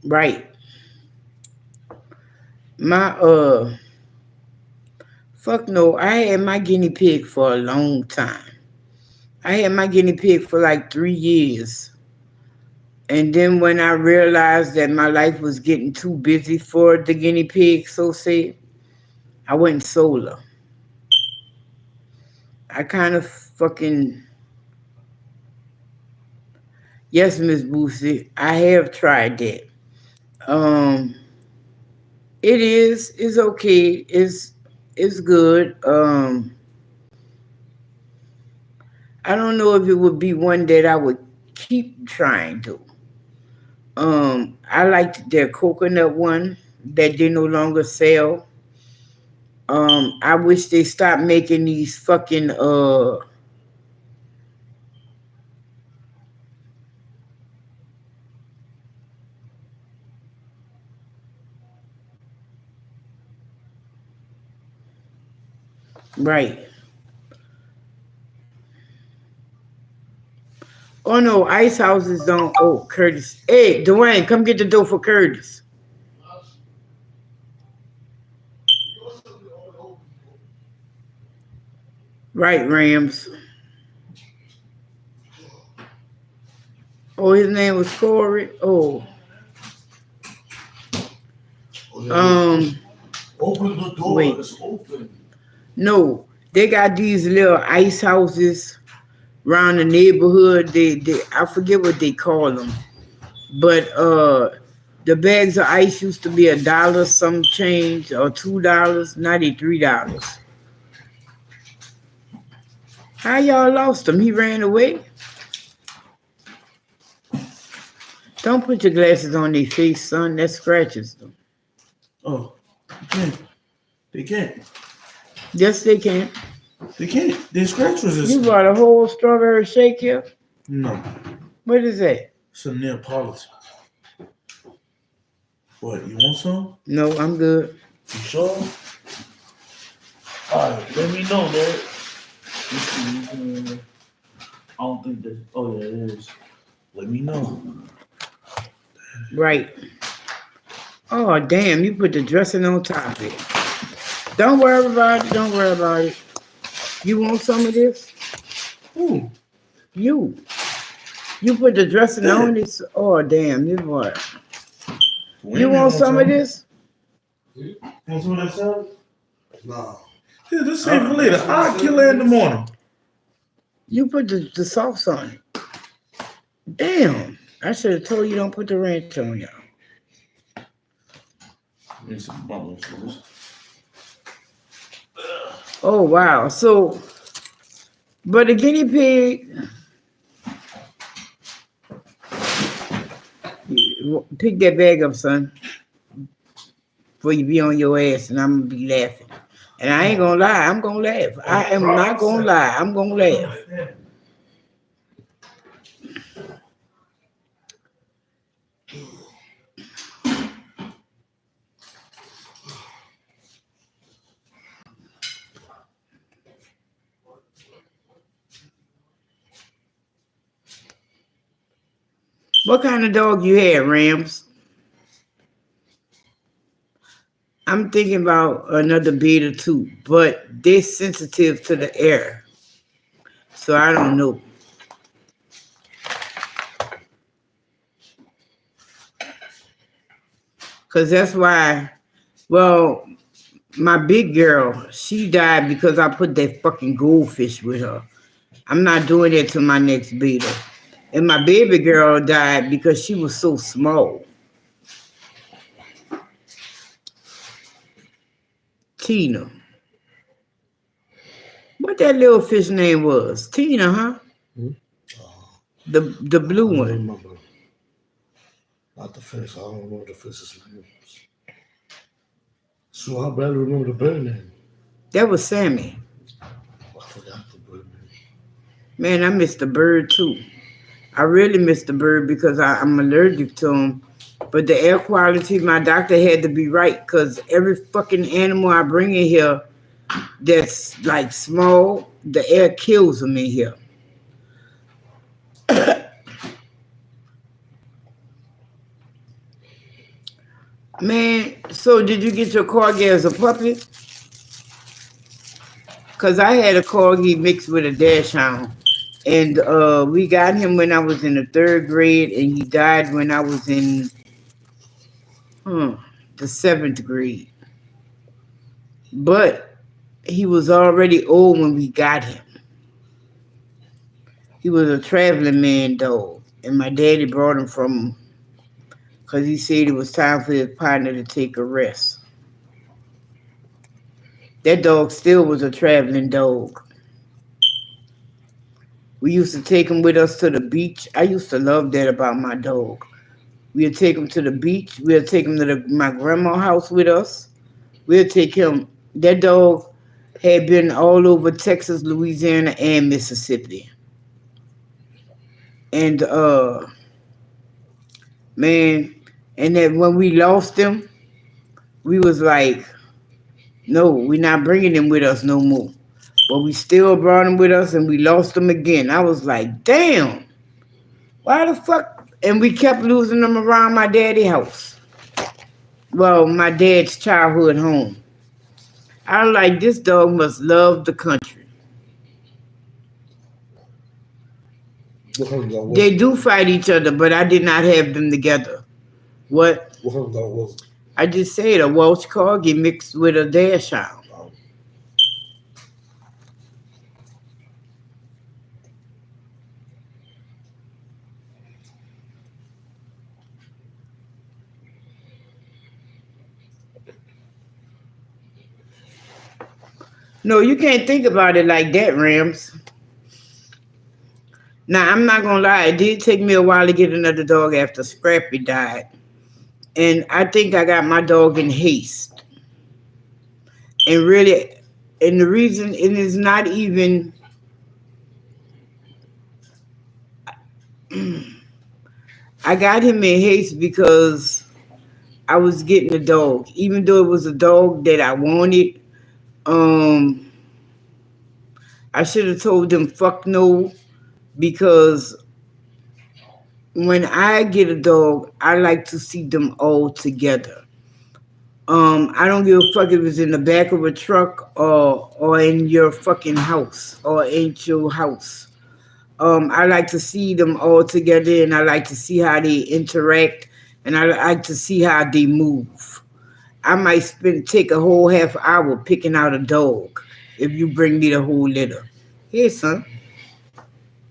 right. My fuck no, I had my guinea pig for a long time. I had my guinea pig for like 3 years. And then when I realized that my life was getting too busy for the guinea pig, so say, I went solar. I kind of fucking yes, Miss Boosie, I have tried that. Um, it's okay. It's good. I don't know if it would be one that I would keep trying to. I liked their coconut one that they no longer sell. I wish they stopped making these fucking right. Oh no, ice houses don't. Oh, Curtis. Hey, Dwayne, come get the dough for Curtis. Right, Rams. Oh, his name was Corey. Oh, um, Open the door. wait. It's open. No, they got these little ice houses around the neighborhood. They I forget what they call them, but the bags of ice used to be $1 some change or $2, now they $3. How y'all lost him? He ran away. Don't put your glasses on their face, son. That scratches them. Oh, they can't. They can't. Yes, they can. They can't. They scratch You resistant. bought a whole strawberry shake here? No, What is that? it's a Neapolitan. What, you want some? No, I'm good. You sure? Alright, let me know, Dad. I don't think that. Oh, yeah, it is. Let me know. Right. Oh, damn, you put the dressing on top of it. Don't worry about it. Don't worry about it. You want some of this? Ooh. You. You put the dressing on this. Oh, damn, you what? You want some of this? Want some of that salad? Nah. Yeah, just save for later. I'll kill her in the morning. You put the sauce on it. Damn. I should have told you don't put the ranch on y'all. Need some bubbles for this. Oh, wow. So, but the guinea pig, pick that bag up, son, before you be on your ass, and I'm going to be laughing. And I ain't going to lie. I'm going to laugh. I am not going to lie. I'm going to laugh. What kind of dog you had, Rams? I'm thinking about another beta too, but they're sensitive to the air. So I don't know. Because that's why, well, my big girl, she died because I put that fucking goldfish with her. I'm not doing that to my next beta. And my baby girl died because she was so small. Tina. What that little fish name was? Tina, huh? The blue I don't one. remember. Not the fish. I don't remember the fish's name. So I barely remember the bird name. That was Sammy. I forgot the bird name. Man, I miss the bird too. I really miss the bird because I'm allergic to him. But the air quality, my doctor had to be right because every fucking animal I bring in here that's like small, the air kills them in here. Man, so did you get your corgi as a puppy? Because I had a corgi mixed with a dachshund. And we got him when I was in the 3rd grade, and he died when I was in the 7th grade. But he was already old when we got him. He was a traveling man dog, and my daddy brought him from because he said it was time for his partner to take a rest. That dog still was a traveling dog. We used to take him with us to the beach. I used to love that about my dog. We'd take him to the beach. We'd take him to my grandma's house with us. We'd take him. That dog had been all over Texas, Louisiana, and Mississippi. And man, and then when we lost him, we was like, no, we're not bringing him with us no more. But we still brought him with us, and we lost him again. I was like, damn, why the fuck? And we kept losing them around my daddy's house. Well, my dad's childhood home. I was like, this dog must love the country. What kind of dog was They it? do fight each other, but I did not have them together. What? What kind of dog was it? I just said a Welsh Corgi mixed with a dachshund. Oh. No, you can't think about it like that, Rams. Now, I'm not going to lie. It did take me a while to get another dog after Scrappy died. And I think I got my dog in haste. And really, and the reason it is not even... I got him in haste because I was getting a dog. Even though it was a dog that I wanted, I should have told them fuck no, because when I get a dog, I like to see them all together. I don't give a fuck if it's in the back of a truck or in your fucking house or in your house. I like to see them all together, and I like to see how they interact, and I like to see how they move. I might take a whole half hour picking out a dog if you bring me the whole litter. Here, son.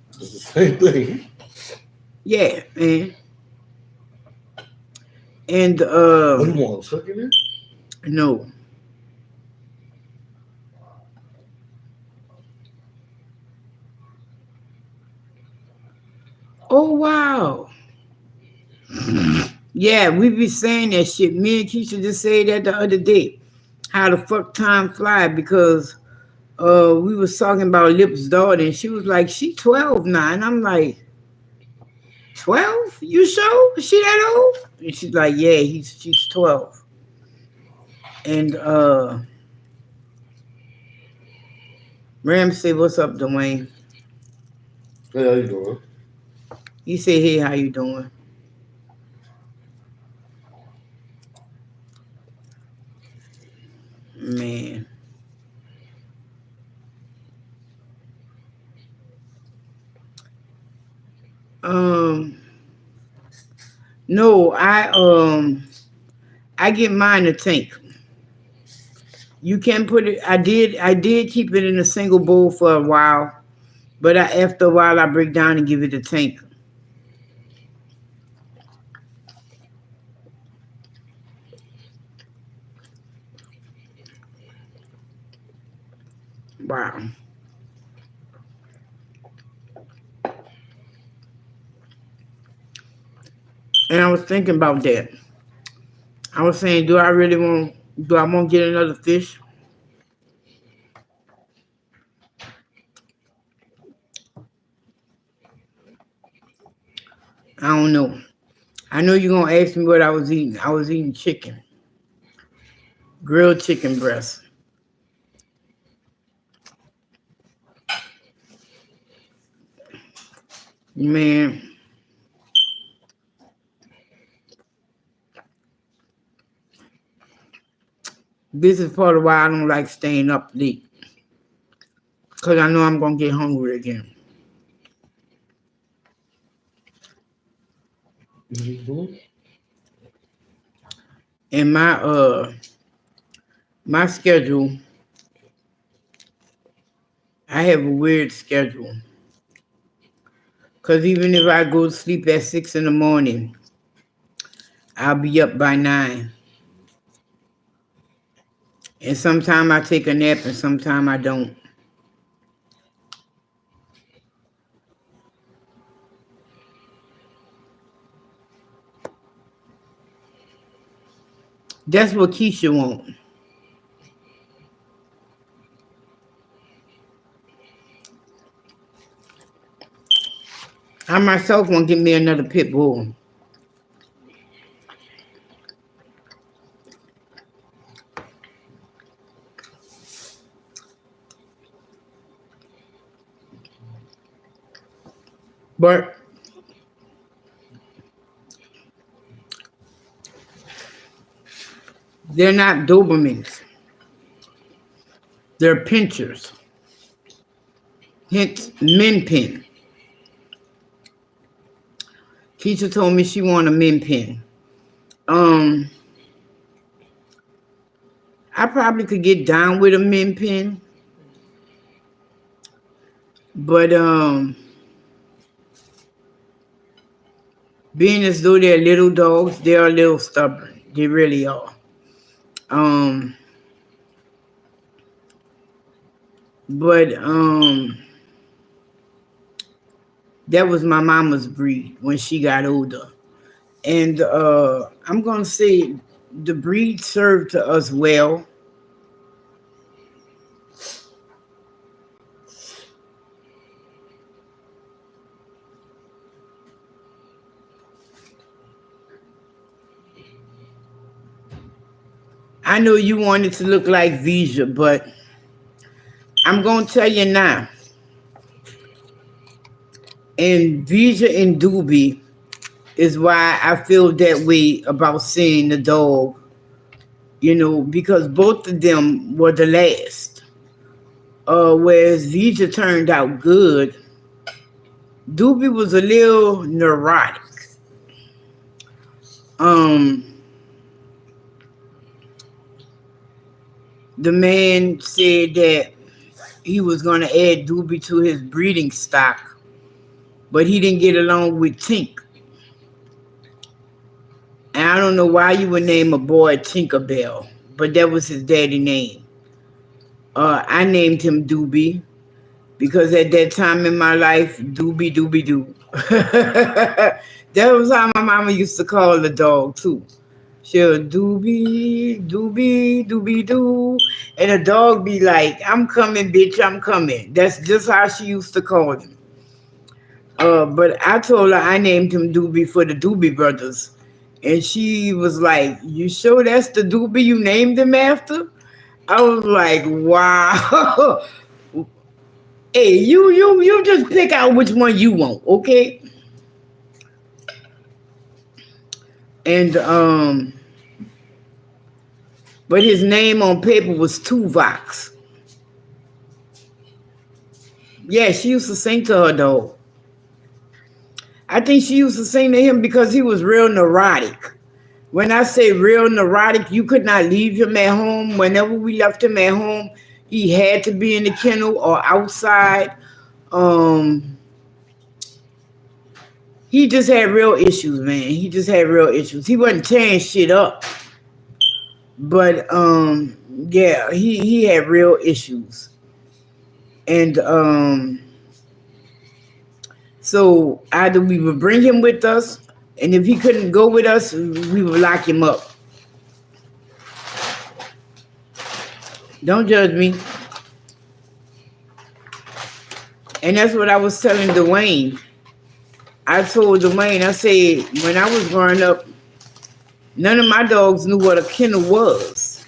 It's the same thing. Yeah, man. And What do you want? Turkey there? no. Oh wow. Yeah, we be saying that shit. Me and Keisha just said that the other day. How the fuck time fly, because we was talking about Lip's daughter, and she was like, she 12 now. And I'm like, 12? You sure? Is she that old? And she's like, yeah, she's 12. And Ram said, what's up, Dwayne? Hey, how you doing? He said, hey, how you doing? Man. No, I get mine a tank. You can put it. I did keep it in a single bowl for a while, but after a while I break down and give it a tank. Wow. And I was thinking about that. I was saying, do I want to get another fish? I don't know. I know you're going to ask me what I was eating. I was eating chicken, grilled chicken breast. Man, this is part of why I don't like staying up late. Because I know I'm going to get hungry again. Mm-hmm. And my schedule, I have a weird schedule. Because even if I go to sleep at 6 in the morning, I'll be up by 9. And sometimes I take a nap and sometimes I don't. That's what Keisha wants. I myself want to get me another pit bull. But they're not Dobermans. They're pinchers. Hence, min pin. Keisha told me she want a min pin. I probably could get down with a min pin. But being as though they're little dogs, they're a little stubborn. They really are. But that was my mama's breed when she got older. And I'm going to say the breed served to us well. I know you want it to look like Vija, but I'm going to tell you now. And Vija and Doobie is why I feel that way about seeing the dog, because both of them were the last. Whereas Vija turned out good, Doobie was a little neurotic. The man said that he was going to add Doobie to his breeding stock, but he didn't get along with Tink. And I don't know why you would name a boy Tinkerbell, but that was his daddy name. I named him Doobie because at that time in my life, Doobie Doobie Doo. That was how my mama used to call the dog too. She'll Doobie, Doobie, Doobie Doo. And the dog be like, I'm coming, bitch, I'm coming. That's just how she used to call him. But I told her I named him Doobie for the Doobie Brothers. And she was like, you sure that's the Doobie you named him after? I was like, wow. Hey, you just pick out which one you want, okay? And but his name on paper was Tuvox. Yeah, she used to sing to her dog. I think she used to sing to him because he was real neurotic. When I say real neurotic, you could not leave him at home. Whenever we left him at home, he had to be in the kennel or outside. He just had real issues, man. He just had real issues. He wasn't tearing shit up. But yeah, he had real issues. And so either we would bring him with us And if he couldn't go with us, we would lock him up. Don't judge me. And that's what I was telling Dwayne. I told Dwayne, I said, when I was growing up, none of my dogs knew what a kennel was.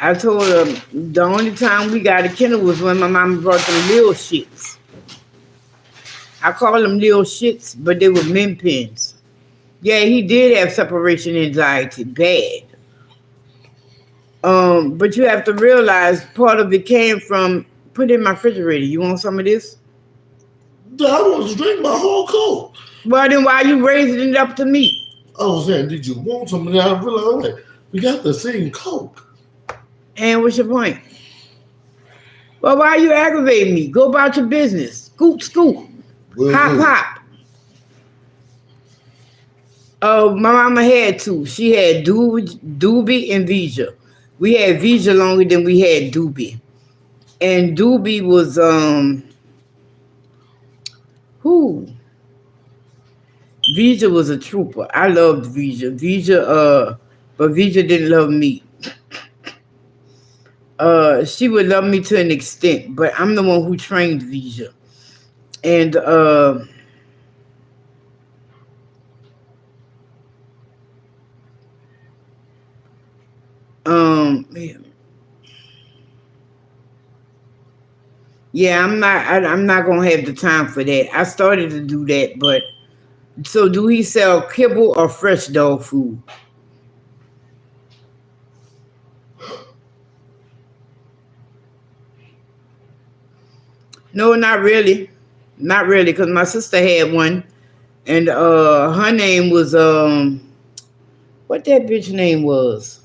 I told them the only time we got a kennel was when my mama brought them little shits. I call them little shits, but they were min pins. Yeah, he did have separation anxiety, bad. But you have to realize part of it came from, put it in my refrigerator. You want some of this? I want to drink my whole Coke. Well, then why you raising it up to me? I was saying, did you want some of that? I realized, wait, we got the same Coke. And what's your point? Well, why you aggravating me? Go about your business. Scoop, scoop. Hop. My mama had two. She had Doobie and Vija. We had Vija longer than we had Doobie. And Doobie was, Vija was a trooper. I loved Vija. But Vija didn't love me. She would love me to an extent, but I'm the one who trained Vija. And yeah, I'm not gonna have the time for that. I started to do that, but so do he sell kibble or fresh dog food? No, not really. Not really, because my sister had one, and her name was what that bitch name was?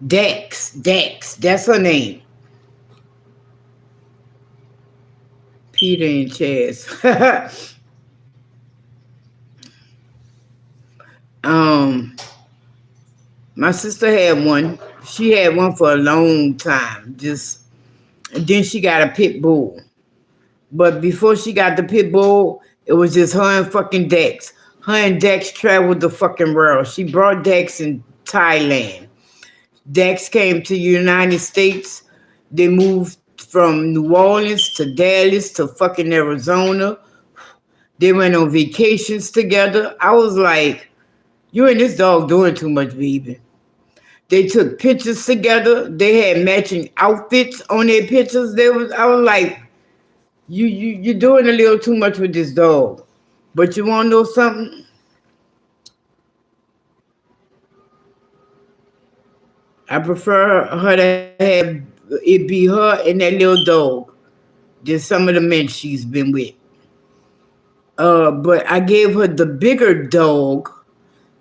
Dex, that's her name. Peter and Chaz. My sister had one. She had one for a long time. And then she got a pit bull. But before she got the pit bull, it was just her and fucking Dex. Her and Dex traveled the fucking world. She brought Dex in Thailand. Dex came to the United States. They moved from New Orleans to Dallas to fucking Arizona. They went on vacations together. I was like, you and this dog doing too much, baby. They took pictures together. They had matching outfits on their pictures. I was like, you're doing a little too much with this dog. But you want to know something? I prefer her to have it be her and that little dog than some of the men she's been with. But I gave her the bigger dog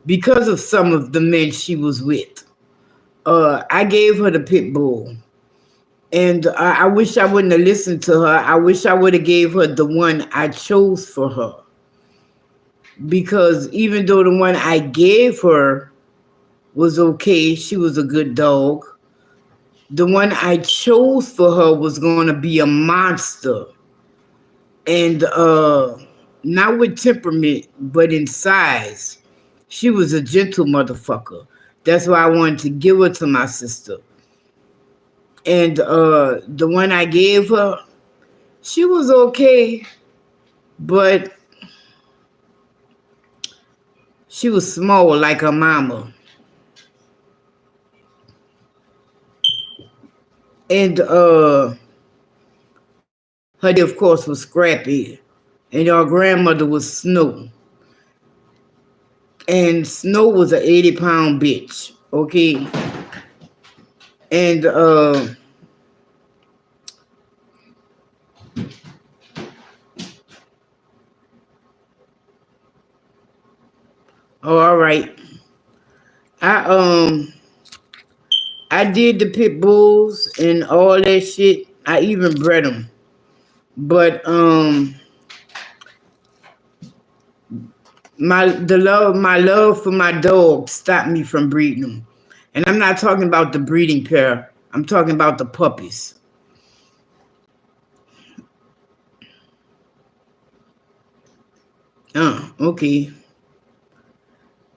because of some of the men she was with. I gave her the pit bull. And I wish I wouldn't have listened to her. I wish I would have gave her the one I chose for her. Because even though the one I gave her was okay, she was a good dog, the one I chose for her was going to be a monster. And not with temperament, but in size. She was a gentle motherfucker. That's why I wanted to give her to my sister. And the one I gave her, she was okay, but she was small like her mama. And her daddy, of course, was Scrappy. And our grandmother was Snow. And Snow was an 80-pound bitch, okay? And all right. I did the pit bulls and all that shit. I even bred them. But my love for my dog stopped me from breeding them. And I'm not talking about the breeding pair. I'm talking about the puppies. Okay.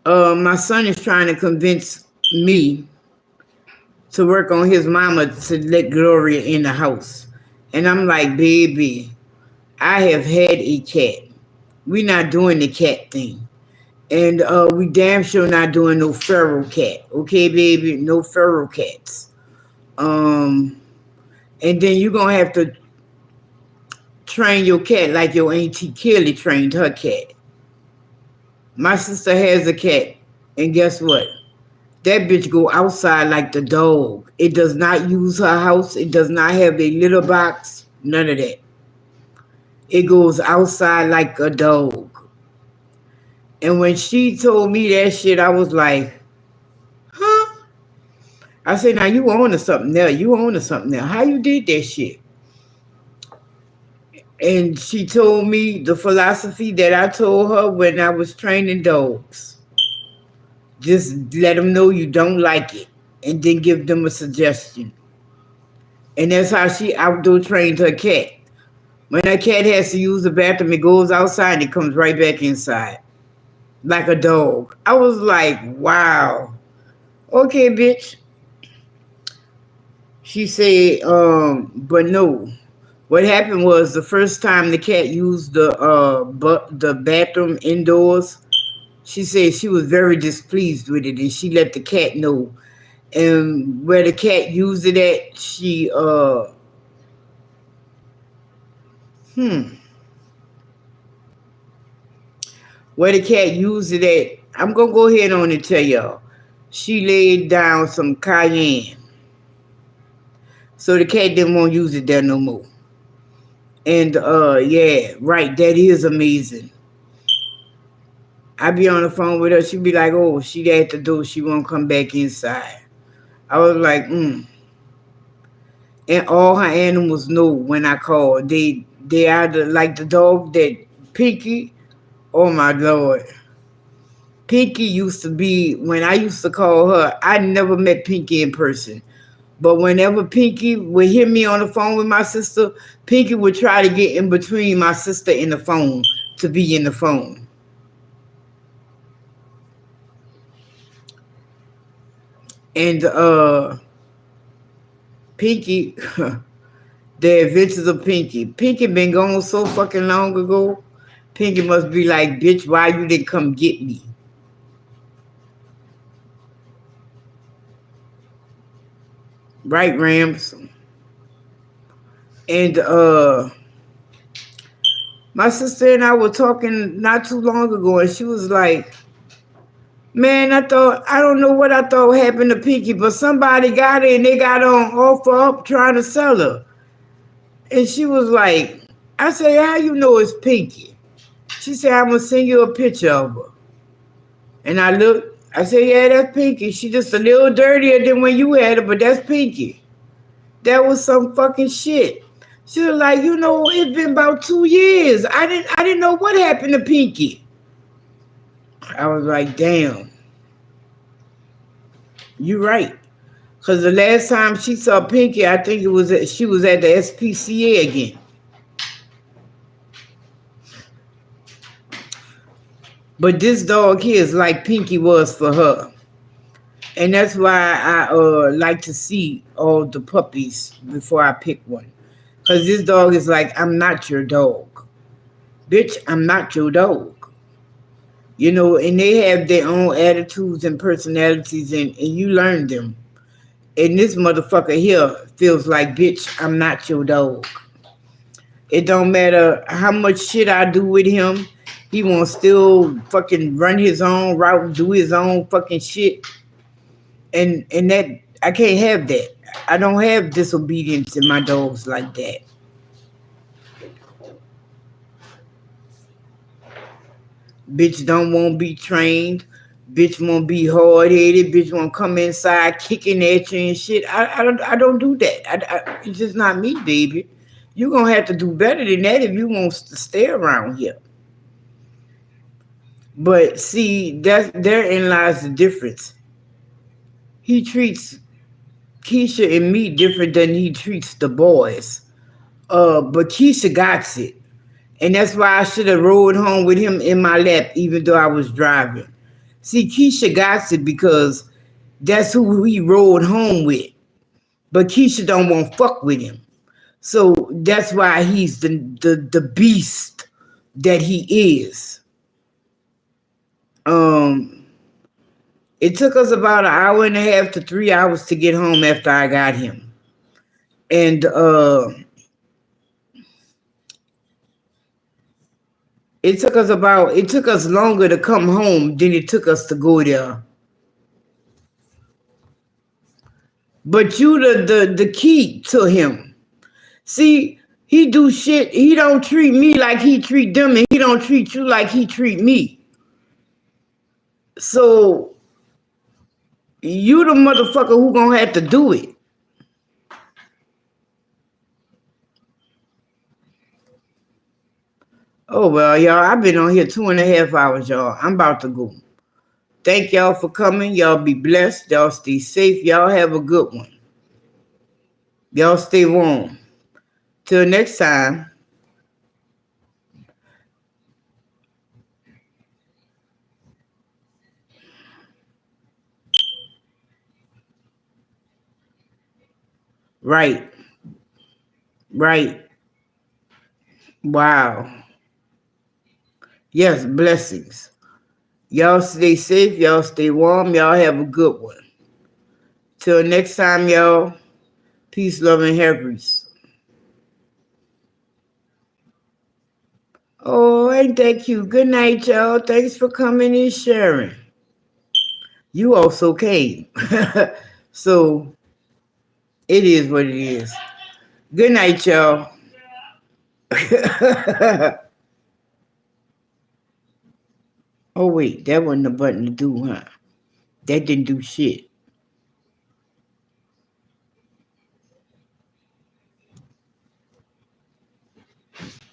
My son is trying to convince me to work on his mama to let Gloria in the house. And I'm like, baby, I have had a cat. We not doing the cat thing. And we damn sure not doing no feral cat. Okay, baby? No feral cats. And then you're gonna have to train your cat like your auntie Kelly trained her cat. My sister has a cat, and guess what? That bitch go outside like the dog. It does not use her house. It does not have a litter box. None of that. It goes outside like a dog. And when she told me that shit, I was like, huh? I said, now you on to something there. You on to something there. How you did that shit? And she told me the philosophy that I told her when I was training dogs. Just let them know you don't like it and then give them a suggestion. And that's how she outdoor trained her cat. When that cat has to use the bathroom, it goes outside and it comes right back inside. Like a dog. I was like, wow. Okay, bitch. She said, but no. What happened was the first time the cat used the bathroom indoors, she said she was very displeased with it, and she let the cat know. And where the cat used it at, she where the cat used it at, I'm gonna go ahead on and tell y'all. She laid down some cayenne. So the cat didn't want to use it there no more. And yeah, right, that is amazing. I be on the phone with her, she be like, oh, she at the door, she won't come back inside. I was like, And all her animals know when I call. They are like the dog that Pinky, oh my Lord. Pinky used to be, when I used to call her, I never met Pinky in person. But whenever Pinky would hear me on the phone with my sister, Pinky would try to get in between my sister and the phone to be in the phone. And Pinky, the adventures of Pinky. Pinky been gone so fucking long ago. Pinky must be like, bitch, why you didn't come get me? Right, Rams? And my sister and I were talking not too long ago, and she was like, man, I don't know what I thought happened to Pinky, but somebody got her and they got on offer up trying to sell her. And she was like, I said, how you know it's Pinky? She said, I'm going to send you a picture of her. And I looked, I said, yeah, that's Pinky. She just a little dirtier than when you had her, but that's Pinky. That was some fucking shit. She was like, it's been about 2 years. I didn't know what happened to Pinky. I was like, damn. You're right. Because the last time she saw Pinky, I think she was at the SPCA again. But this dog here is like Pinky was for her. And that's why I like to see all the puppies before I pick one. Because this dog is like, I'm not your dog. Bitch, I'm not your dog. And they have their own attitudes and personalities, and you learn them. And this motherfucker here feels like, bitch, I'm not your dog. It don't matter how much shit I do with him. He won't still fucking run his own route, do his own fucking shit. And that, I can't have that. I don't have disobedience in my dogs like that. Bitch don't want to be trained. Bitch won't be hard-headed. Bitch won't come inside kicking at you and shit. I don't do that. It's just not me, baby. You're going to have to do better than that if you want to stay around here. But see, therein lies the difference. He treats Keisha and me different than he treats the boys. But Keisha got it. And that's why I should have rode home with him in my lap, even though I was driving. See, Keisha got it because that's who he rode home with. But Keisha don't want to fuck with him. So that's why he's the beast that he is. It took us about an hour and a half to 3 hours to get home after I got him. And it took us longer to come home than it took us to go there. But you the key to him. See, he do shit. He don't treat me like he treat them, and he don't treat you like he treat me. So you the motherfucker who gonna have to do it. Oh, well, y'all, I've been on here 2.5 hours, y'all. I'm about to go. Thank y'all for coming. Y'all be blessed. Y'all stay safe. Y'all have a good one. Y'all stay warm. Till next time. Right. Right. Wow. Yes, blessings. Y'all stay safe. Y'all stay warm. Y'all have a good one. Till next time, y'all. Peace, love, and hair grease. Oh, ain't that cute? Good night, y'all. Thanks for coming and sharing. You also came. So it is what it is. Good night, y'all. Oh, wait, that wasn't a button to do, huh? That didn't do shit.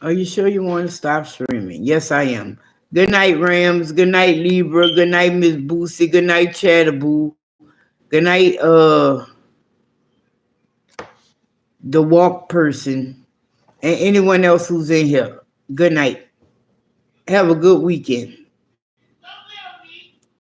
Are you sure you want to stop streaming? Yes, I am. Good night, Rams. Good night, Libra. Good night, Miss Boosie. Good night, Chatterboo. Good night, the walk person, and anyone else who's in here. Good night. Have a good weekend.